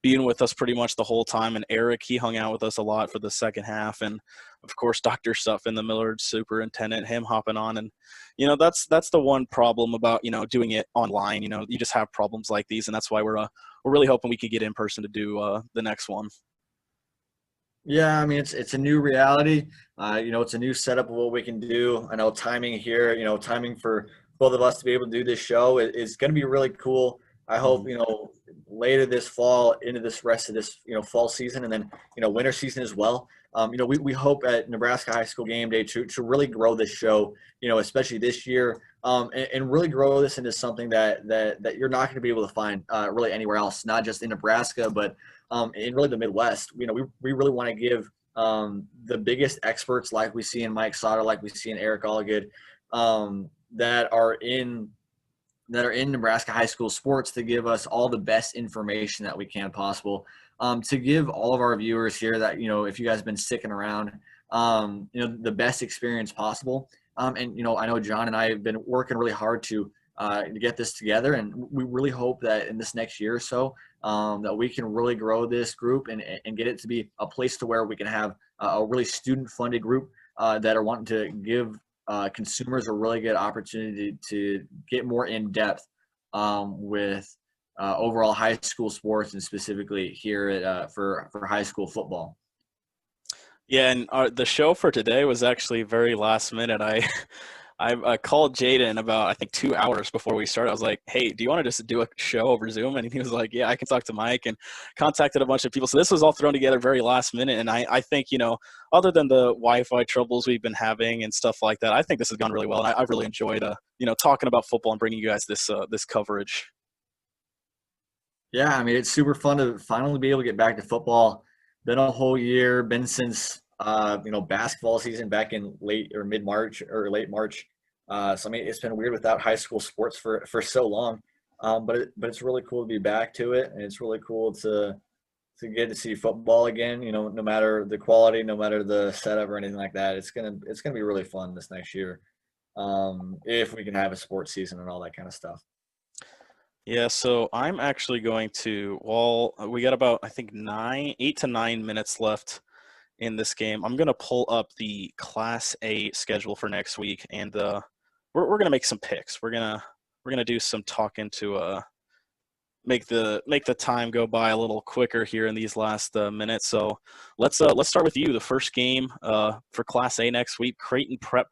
being with us pretty much the whole time, and Eric, he hung out with us a lot for the second half, and of course Dr. Sutfin, the Millard superintendent, him hopping on. And you know, that's the one problem about, you know, doing it online. You know, you just have problems like these, and that's why we're really hoping we could get in person to do the next one. Yeah, I mean, it's a new reality. You know, it's a new setup of what we can do. I know timing here, you know, timing for both of us to be able to do this show is going to be really cool. I hope, you know, later this fall into this rest of this, you know, fall season and then, you know, winter season as well. You know, we hope at Nebraska High School Game Day to really grow this show, you know, especially this year, and really grow this into something that you're not going to be able to find really anywhere else, not just in Nebraska, but in really the Midwest. You know, we really want to give the biggest experts like we see in Mike Sautter, like we see in Eric Allgood, that are in that are in Nebraska high school sports to give us all the best information that we can possible. To give all of our viewers here that, if you guys have been sticking around, the best experience possible. And, I know John and I have been working really hard to get this together, and we really hope that in this next year or so that we can really grow this group and get it to be a place to where we can have a really student-funded group that are wanting to give consumers a really good opportunity to get more in depth with overall high school sports, and specifically here for high school football. Yeah, and the show for today was actually very last minute. I called Jaden about, I think, 2 hours before we started. I was like, hey, do you want to just do a show over Zoom? And he was like, yeah, I can talk to Mike, and contacted a bunch of people. So this was all thrown together very last minute. And I think, other than the Wi-Fi troubles we've been having and stuff like that, I think this has gone really well. And I've really enjoyed, talking about football and bringing you guys this coverage. Yeah, I mean, it's super fun to finally be able to get back to football. Been a whole year, been since basketball season back in late or mid-March or late March. So I mean, it's been weird without high school sports for so long. But it's really cool to be back to it, and it's really cool to get to see football again. No matter the quality, no matter the setup or anything like that, it's gonna be really fun this next year, if we can have a sports season and all that kind of stuff. Yeah, so I'm actually going to, we got about, I think, 8 to 9 minutes left in this game. I'm going to pull up the Class A schedule for next week, and we're going to make some picks. We're going to do some talking to make the time go by a little quicker here in these last minutes. So let's start with you. The first game for Class A next week, Creighton Prep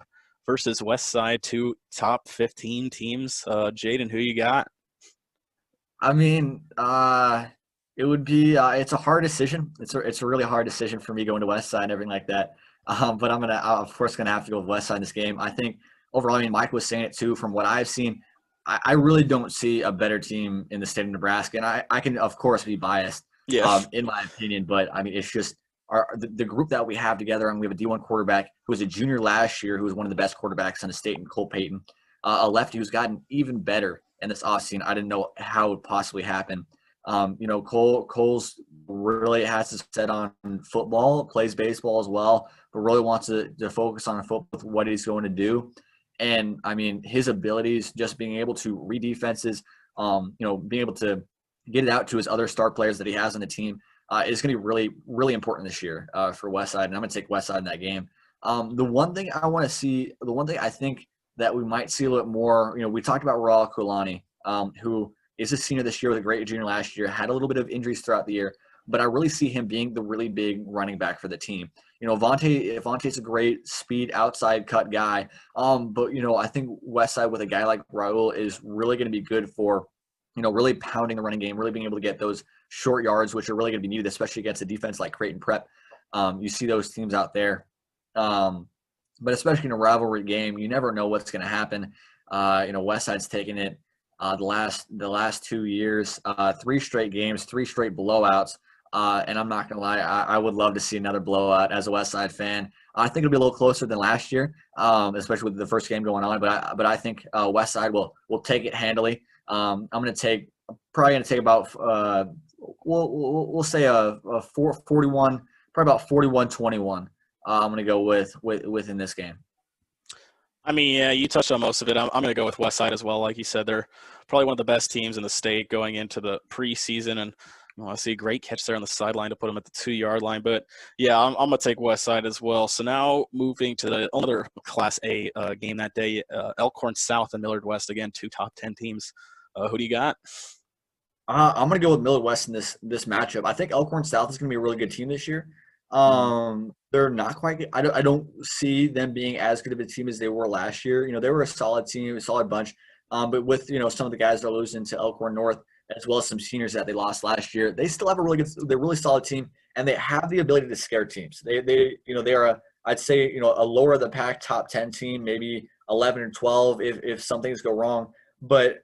versus Westside, 2 top 15 teams. Jaden, who you got? I mean, it would be it's a hard decision. It's a really hard decision for me going to Westside and everything like that. But I'm of course gonna have to go with Westside in this game. I think overall, I mean, Mike was saying it too. From what I've seen, I really don't see a better team in the state of Nebraska, and I can of course be biased, in my opinion. But I mean, it's just the group that we have together, and we have a D1 quarterback who was a junior last year, who was one of the best quarterbacks in the state, in Cole Payton, a lefty who's gotten even better in this offseason. I didn't know how it would possibly happen. Cole's really has his set on football, plays baseball as well, but really wants to focus on football with what he's going to do. And I mean, his abilities, just being able to read defenses, being able to get it out to his other star players that he has on the team, is going to be really, really important this year for Westside. And I'm going to take Westside in that game. The one thing I think that we might see a little bit more, we talked about Raul Kulani, who is a senior this year with a great junior last year, had a little bit of injuries throughout the year, but I really see him being the really big running back for the team. Vontae's a great speed outside cut guy, but I think Westside with a guy like Raul is really going to be good for, really pounding the running game, really being able to get those short yards, which are really going to be needed, especially against a defense like Creighton Prep. You see those teams out there. But especially in a rivalry game, you never know what's going to happen. Westside's taken it the last 2 years, 3 straight games, 3 straight blowouts. And I'm not going to lie, I would love to see another blowout as a Westside fan. I think it'll be a little closer than last year, especially with the first game going on. But I think Westside will take it handily. I'm going to take about we'll say a 41, probably about 41-21. I'm going to go with in this game. I mean, yeah, you touched on most of it. I'm going to go with Westside as well. Like you said, they're probably one of the best teams in the state going into the preseason, and I see a great catch there on the sideline to put them at the 2-yard line. But yeah, I'm going to take Westside as well. So now moving to another Class A game that day, Elkhorn South and Millard West, again, 2 top 10 teams. Who do you got? I'm going to go with Millard West in this matchup. I think Elkhorn South is going to be a really good team this year. They're not quite good. I don't see them being as good of a team as they were last year. They were a solid team, a solid bunch. But with, some of the guys they're losing to Elkhorn North, as well as some seniors that they lost last year, they still have they're a really solid team, and they have the ability to scare teams. They are I'd say, a lower of the pack top 10 team, maybe 11 or 12 if some things go wrong. But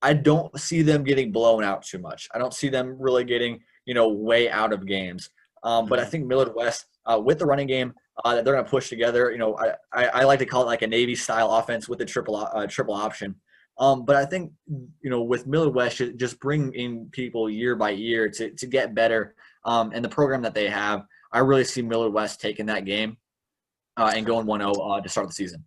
I don't see them getting blown out too much. I don't see them really getting, way out of games. But I think Millard West, with the running game that they're going to push together, I like to call it like a Navy-style offense with the triple option. But I think, with Millard West, just bringing in people year by year to get better, and the program that they have, I really see Millard West taking that game and going 1-0 to start the season.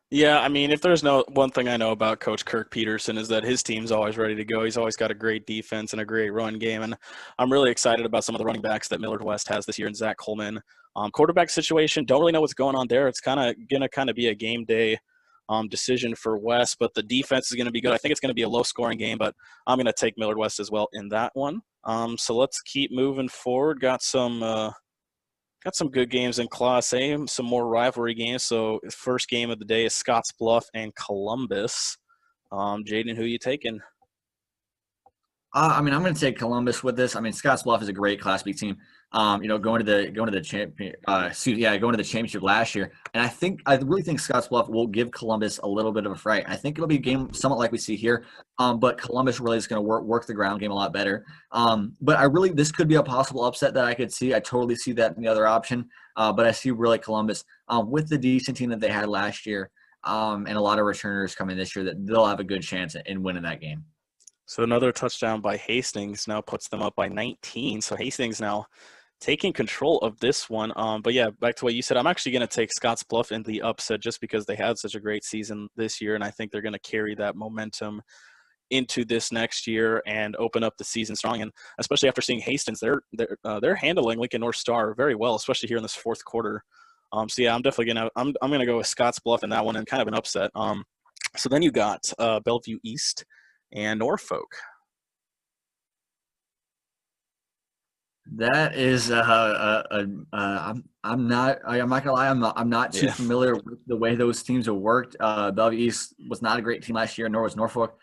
Yeah, I mean, if there's one thing I know about Coach Kirk Peterson is that his team's always ready to go. He's always got a great defense and a great run game, and I'm really excited about some of the running backs that Millard West has this year. And Zach Coleman, quarterback situation, don't really know what's going on there. It's gonna be a game day decision for West, but the defense is going to be good. I think it's going to be a low-scoring game, but I'm going to take Millard West as well in that one. So let's keep moving forward. Got some good games in Class A, some more rivalry games. So first game of the day is Scotts Bluff and Columbus. Jaden, who are you taking? I'm going to take Columbus with this. I mean, Scotts Bluff is a great Class B team. Going to the championship last year, and I really think Scotts Bluff will give Columbus a little bit of a fright. I think it'll be a game somewhat like we see here, but Columbus really is going to work the ground game a lot better. But this could be a possible upset that I could see. I totally see that in the other option, but I see really Columbus with the decent team that they had last year, and a lot of returners coming this year, that they'll have a good chance in winning that game. So another touchdown by Hastings now puts them up by 19. So Hastings now taking control of this one. But yeah, back to what you said, I'm actually going to take Scotts Bluff in the upset just because they had such a great season this year, and I think they're going to carry that momentum into this next year and open up the season strong. And especially after seeing Hastings, they're handling Lincoln North Star very well, especially here in this fourth quarter. So yeah, I'm definitely I'm going to go with Scotts Bluff in that one and kind of an upset. So then you got Bellevue East and Norfolk. That is I'm not gonna lie, I'm not too familiar with the way those teams have worked. Bellevue East was not a great team last year, nor was Norfolk.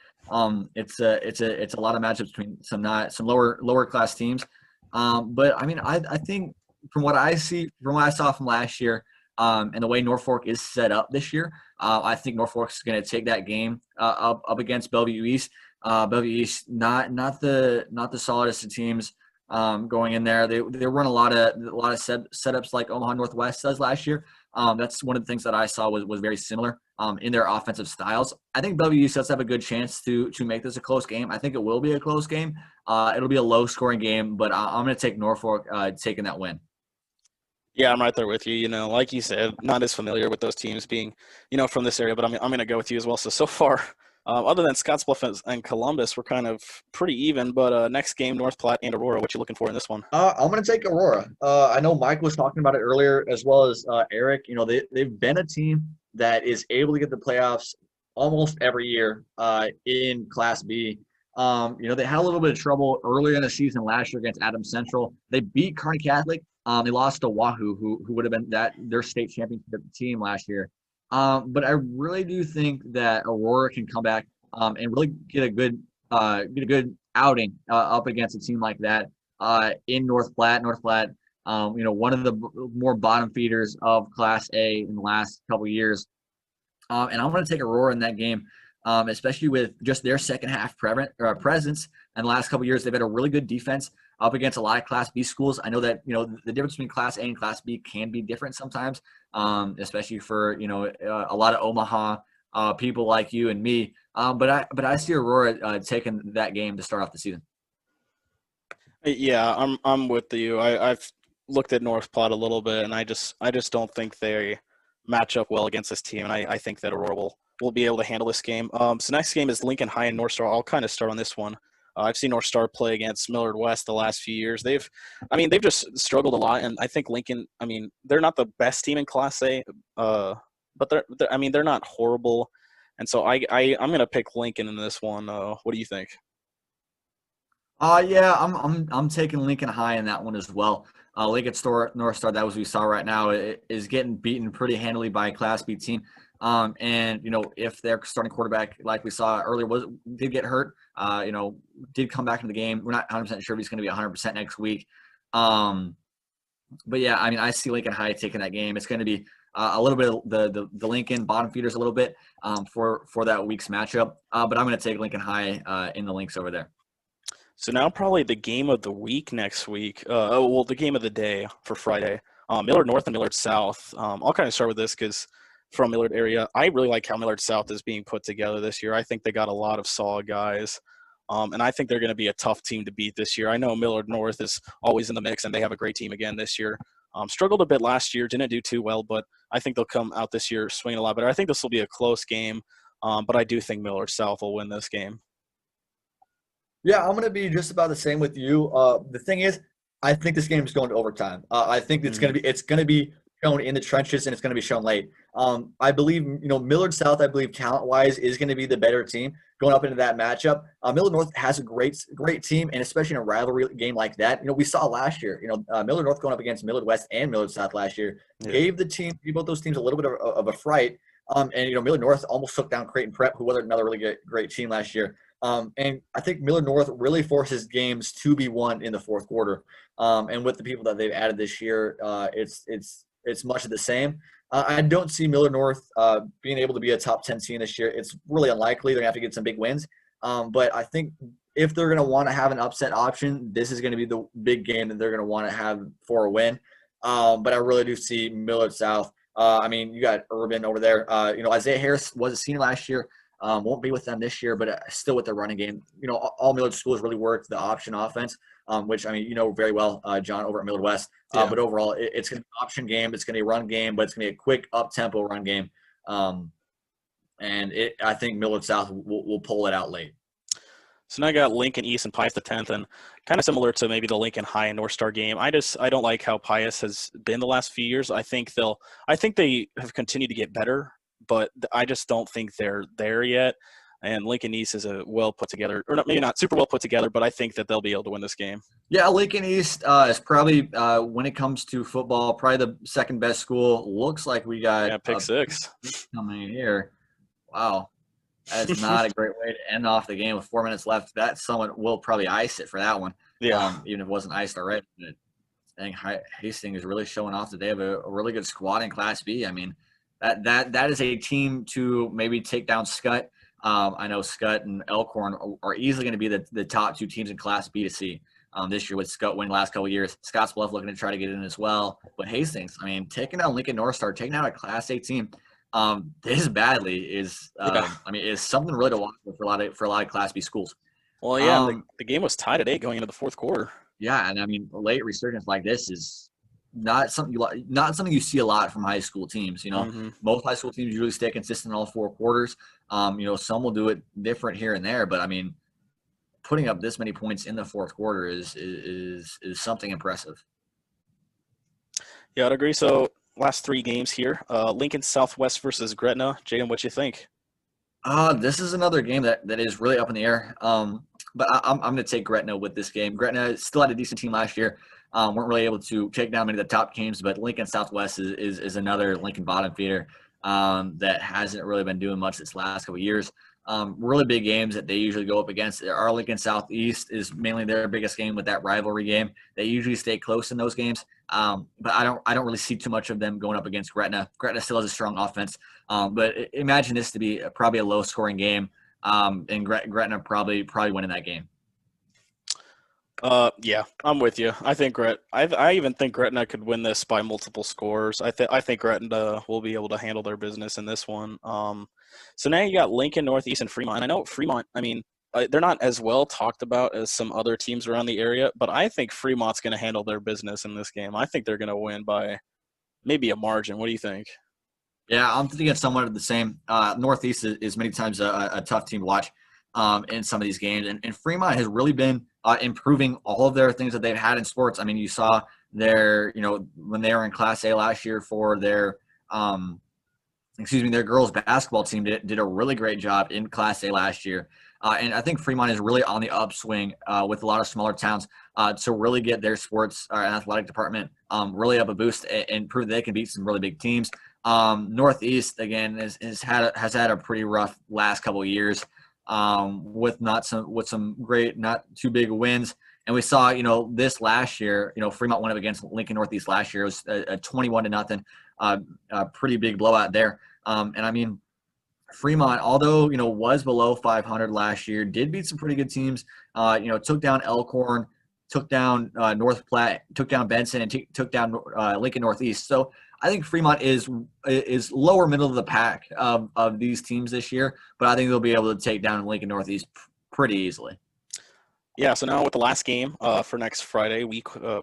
It's a lot of matchups between some lower class teams. But I mean, I think from what I saw from last year, and the way Norfolk is set up this year, I think Norfolk's going to take that game up against Bellevue East. Bellevue East not the solidest of teams going in there. They run a lot of setups like Omaha Northwest does last year. That's one of the things that I saw was very similar in their offensive styles. I think Bellevue East does have a good chance to make this a close game. I think it will be a close game. It'll be a low scoring game, but I'm going to take Norfolk taking that win. Yeah, I'm right there with you. Like you said, not as familiar with those teams being, from this area, but I'm going to go with you as well. So far, other than Scotts Bluff and Columbus, we're kind of pretty even. But next game, North Platte and Aurora. What you looking for in this one? I'm going to take Aurora. I know Mike was talking about it earlier, as well as Eric. They've been a team that is able to get the playoffs almost every year in Class B. They had a little bit of trouble earlier in the season last year against Adams Central. They beat Kearney Catholic. They lost to Wahoo, who would have been their state championship team last year. But I really do think that Aurora can come back and really get a good outing up against a team like that in North Platte. North Platte, one of the more bottom feeders of Class A in the last couple of years. And I'm going to take Aurora in that game, especially with just their second half presence. And the last couple of years, they've had a really good defense up against a lot of Class B schools. I know that, the difference between Class A and Class B can be different sometimes, especially for, a lot of Omaha people like you and me. But I see Aurora taking that game to start off the season. Yeah, I'm with you. I've looked at North Platte a little bit, and I just don't think they match up well against this team. And I think that Aurora will be able to handle this game. So next game is Lincoln High and North Star. I'll kind of start on this one. I've seen North Star play against Millard West the last few years. They've just struggled a lot, and I think Lincoln. They're not the best team in Class A, but they're not horrible, and so I'm gonna pick Lincoln in this one. What do you think? Yeah, I'm taking Lincoln High in that one as well. Lincoln North Star, that was we saw right now, is getting beaten pretty handily by a Class B team. And if their starting quarterback, like we saw earlier, did get hurt, did come back into the game. We're not 100% sure if he's going to be 100% next week. But yeah, I see Lincoln High taking that game. It's going to be a little bit of the Lincoln bottom feeders a little bit for that week's matchup. But I'm going to take Lincoln High in the Lynx over there. So now probably the game of the week next week. The game of the day for Friday. Millard North and Millard South. I'll kind of start with this because from Millard area. I really like how Millard South is being put together this year. I think they got a lot of solid guys. And I think they're going to be a tough team to beat this year. I know Millard North is always in the mix, and they have a great team again this year. Struggled a bit last year, didn't do too well, but I think they'll come out this year swinging a lot better. I think this will be a close game, but I do think Millard South will win this game. Yeah, I'm going to be just about the same with you. The thing is, I think this game is going to overtime. I think it's going to be shown in the trenches, and it's going to be shown late. I believe, Millard South, talent-wise, is going to be the better team going up into that matchup. Millard North has a great team, and especially in a rivalry game like that. We saw last year, Millard North going up against Millard West and Millard South last year gave both those teams a little bit of a fright. And Millard North almost took down Creighton Prep, who was another really great team last year. And I think Millard North really forces games to be won in the fourth quarter. And with the people that they've added this year, it's much of the same. I don't see Millard North being able to be a top 10 team this year. It's really unlikely. They're going to have to get some big wins. But I think if they're going to want to have an upset option, this is going to be the big game that they're going to want to have for a win. But I really do see Millard South. You got Urban over there. Isaiah Harris was a senior last year. Won't be with them this year, but still with their running game. All Millard schools really work the option offense, which, very well, John, over at Millard West. But overall, it's going to be an option game. It's going to be a run game, but it's going to be a quick up-tempo run game. I think Millard South will pull it out late. So now I got Lincoln East and Pius the 10th, and kind of similar to maybe the Lincoln High and North Star game. I don't like how Pius has been the last few years. I think they have continued to get better, but I just don't think they're there yet. And Lincoln East is a well put together, or maybe not super well put together, but I think that they'll be able to win this game. Yeah, Lincoln East is probably, when it comes to football, probably the second best school. Looks like we got pick six coming in here. Wow. That's not a great way to end off the game with 4 minutes left. That someone will probably ice it for that one. Yeah. Even if it wasn't iced already. But I think Hastings is really showing off that they have a really good squad in Class B. That is a team to maybe take down Scott. I know Scott and Elkhorn are easily going to be the top two teams in Class B to see this year with Scott winning the last couple of years. Scottsbluff looking to try to get in as well. But Hastings, taking down Lincoln North Star, taking out a Class A team this badly is something really to watch for a lot of Class B schools. Well, yeah, the game was tied at 8 going into the fourth quarter. Yeah, and late resurgence like this is not something you see a lot from high school teams. Most high school teams usually stay consistent in all 4 quarters. Some will do it different here and there, but putting up this many points in the fourth quarter is something impressive. Yeah, I'd agree. So last 3 games here, Lincoln Southwest versus Gretna. Jaden, what you think? This is another game that is really up in the air. But I'm going to take Gretna with this game. Gretna still had a decent team last year. Weren't really able to take down many of the top teams, but Lincoln Southwest is another Lincoln bottom feeder that hasn't really been doing much this last couple of years. Really big games that they usually go up against. Our Lincoln Southeast is mainly their biggest game with that rivalry game. They usually stay close in those games, but I don't really see too much of them going up against Gretna. Gretna still has a strong offense, but imagine this to be probably a low-scoring game, and Gretna probably winning that game. Yeah, I'm with you. I think I even think Gretna could win this by multiple scores. I think Gretna will be able to handle their business in this one. So now you got Lincoln, Northeast, and Fremont. And I know Fremont, they're not as well talked about as some other teams around the area, but I think Fremont's going to handle their business in this game. I think they're going to win by maybe a margin. What do you think? Yeah, I'm thinking somewhat of the same. Northeast is many times a tough team to watch in some of these games. And Fremont has really been improving all of their things that they've had in sports. You saw their, when they were in Class A last year for their girls basketball team did a really great job in Class A last year. And I think Fremont is really on the upswing with a lot of smaller towns to really get their sports and athletic department really up a boost and prove that they can beat some really big teams. Northeast, again, has had a pretty rough last couple of years with some great, not too big wins. And we saw, this last year, Fremont went up against Lincoln Northeast last year. It was a 21-0, a pretty big blowout there. Fremont, although, was below 500 last year, did beat some pretty good teams. Took down Elkhorn, took down North Platte, took down Benson, and took down Lincoln Northeast. So I think Fremont is lower middle of the pack of these teams this year, but I think they'll be able to take down Lincoln Northeast pretty easily. Yeah, so now with the last game for next Friday,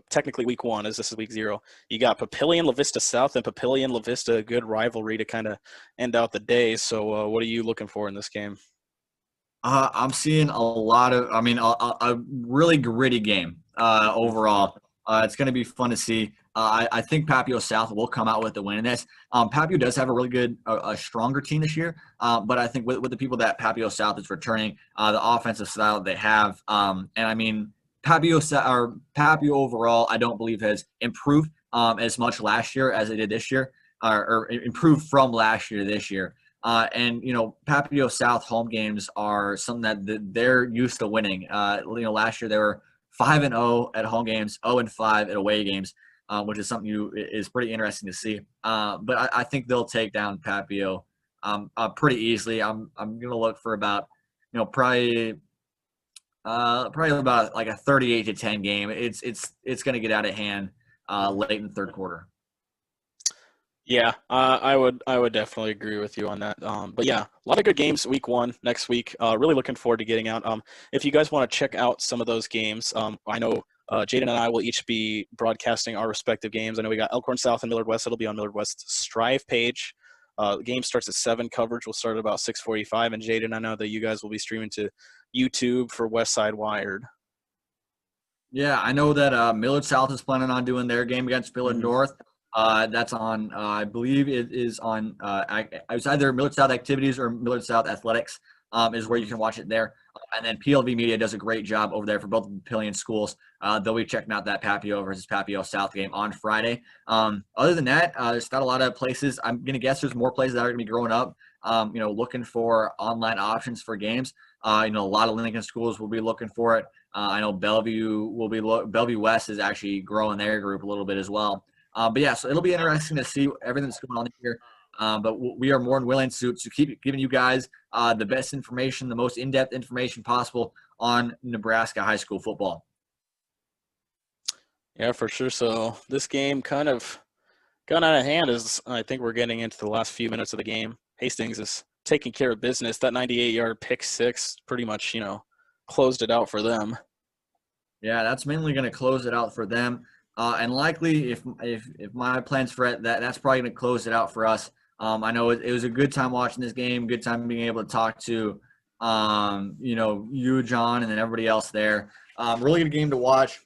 technically week 1, as this is week 0, you got Papillion, La Vista South, and Papillion, La Vista, a good rivalry to kind of end out the day. So what are you looking for in this game? I'm seeing a really gritty game overall. It's going to be fun to see. I think Papio South will come out with the win in this. Papio does have a really good, a stronger team this year, but I think with the people that Papio South is returning, the offensive style they have, and I mean Papio overall, I don't believe has improved as much last year as it did this year, or improved from last year to this year. And Papio South home games are something that they're used to winning. Last year they were 5-0 at home games, 0-5 at away games, which is something is pretty interesting to see. But I think they'll take down Papio pretty easily. I'm gonna look for about probably about like a 38-10 game. It's gonna get out of hand late in the third quarter. Yeah, I would definitely agree with you on that. But yeah, a lot of good games week 1 next week. Really looking forward to getting out. If you guys want to check out some of those games, I know Jaden and I will each be broadcasting our respective games. I know we got Elkhorn South and Millard West. It'll be on Millard West's Striv page. The game starts at 7. Coverage will start at about 6:45. And Jaden, I know that you guys will be streaming to YouTube for West Side Wired. Yeah, I know that Millard South is planning on doing their game against Millard North. That's on, I believe it is on, it's either Millard South Activities or Millard South Athletics is where you can watch it there. And then PLV Media does a great job over there for both Papillion schools. They'll be checking out that Papio versus Papio South game on Friday. Other than that, there's not a lot of places. I'm going to guess there's more places that are going to be growing up, looking for online options for games. A lot of Lincoln schools will be looking for it. I know Bellevue Bellevue West is actually growing their group a little bit as well. But yeah, so it'll be interesting to see everything that's going on here. But we are more than willing to keep giving you guys the best information, the most in-depth information possible on Nebraska high school football. Yeah, for sure. So this game kind of got out of hand as I think we're getting into the last few minutes of the game. Hastings is taking care of business. That 98-yard pick 6 pretty much, closed it out for them. Yeah, that's mainly going to close it out for them. And likely, if my plans for it, that's probably going to close it out for us. I know it was a good time watching this game, good time being able to talk to, you, John, and then everybody else there. Really good game to watch,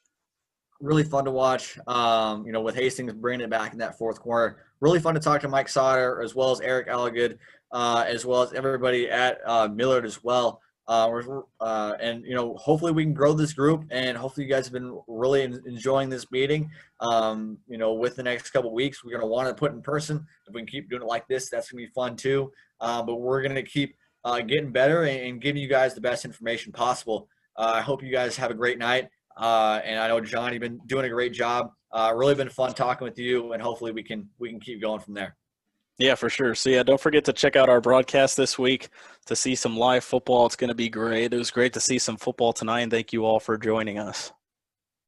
really fun to watch. With Hastings bringing it back in that fourth quarter, really fun to talk to Mike Sautter as well as Eric Allgood, as well as everybody at Millard as well. Hopefully we can grow this group, and hopefully you guys have been really enjoying this meeting. With the next couple of weeks, we're going to want to put in person. If we can keep doing it like this, that's going to be fun too. But we're going to keep getting better and giving you guys the best information possible. I hope you guys have a great night. And I know, John, you've been doing a great job. Really been fun talking with you, and hopefully we can keep going from there. Yeah, for sure. So, yeah, don't forget to check out our broadcast this week to see some live football. It's going to be great. It was great to see some football tonight, and thank you all for joining us.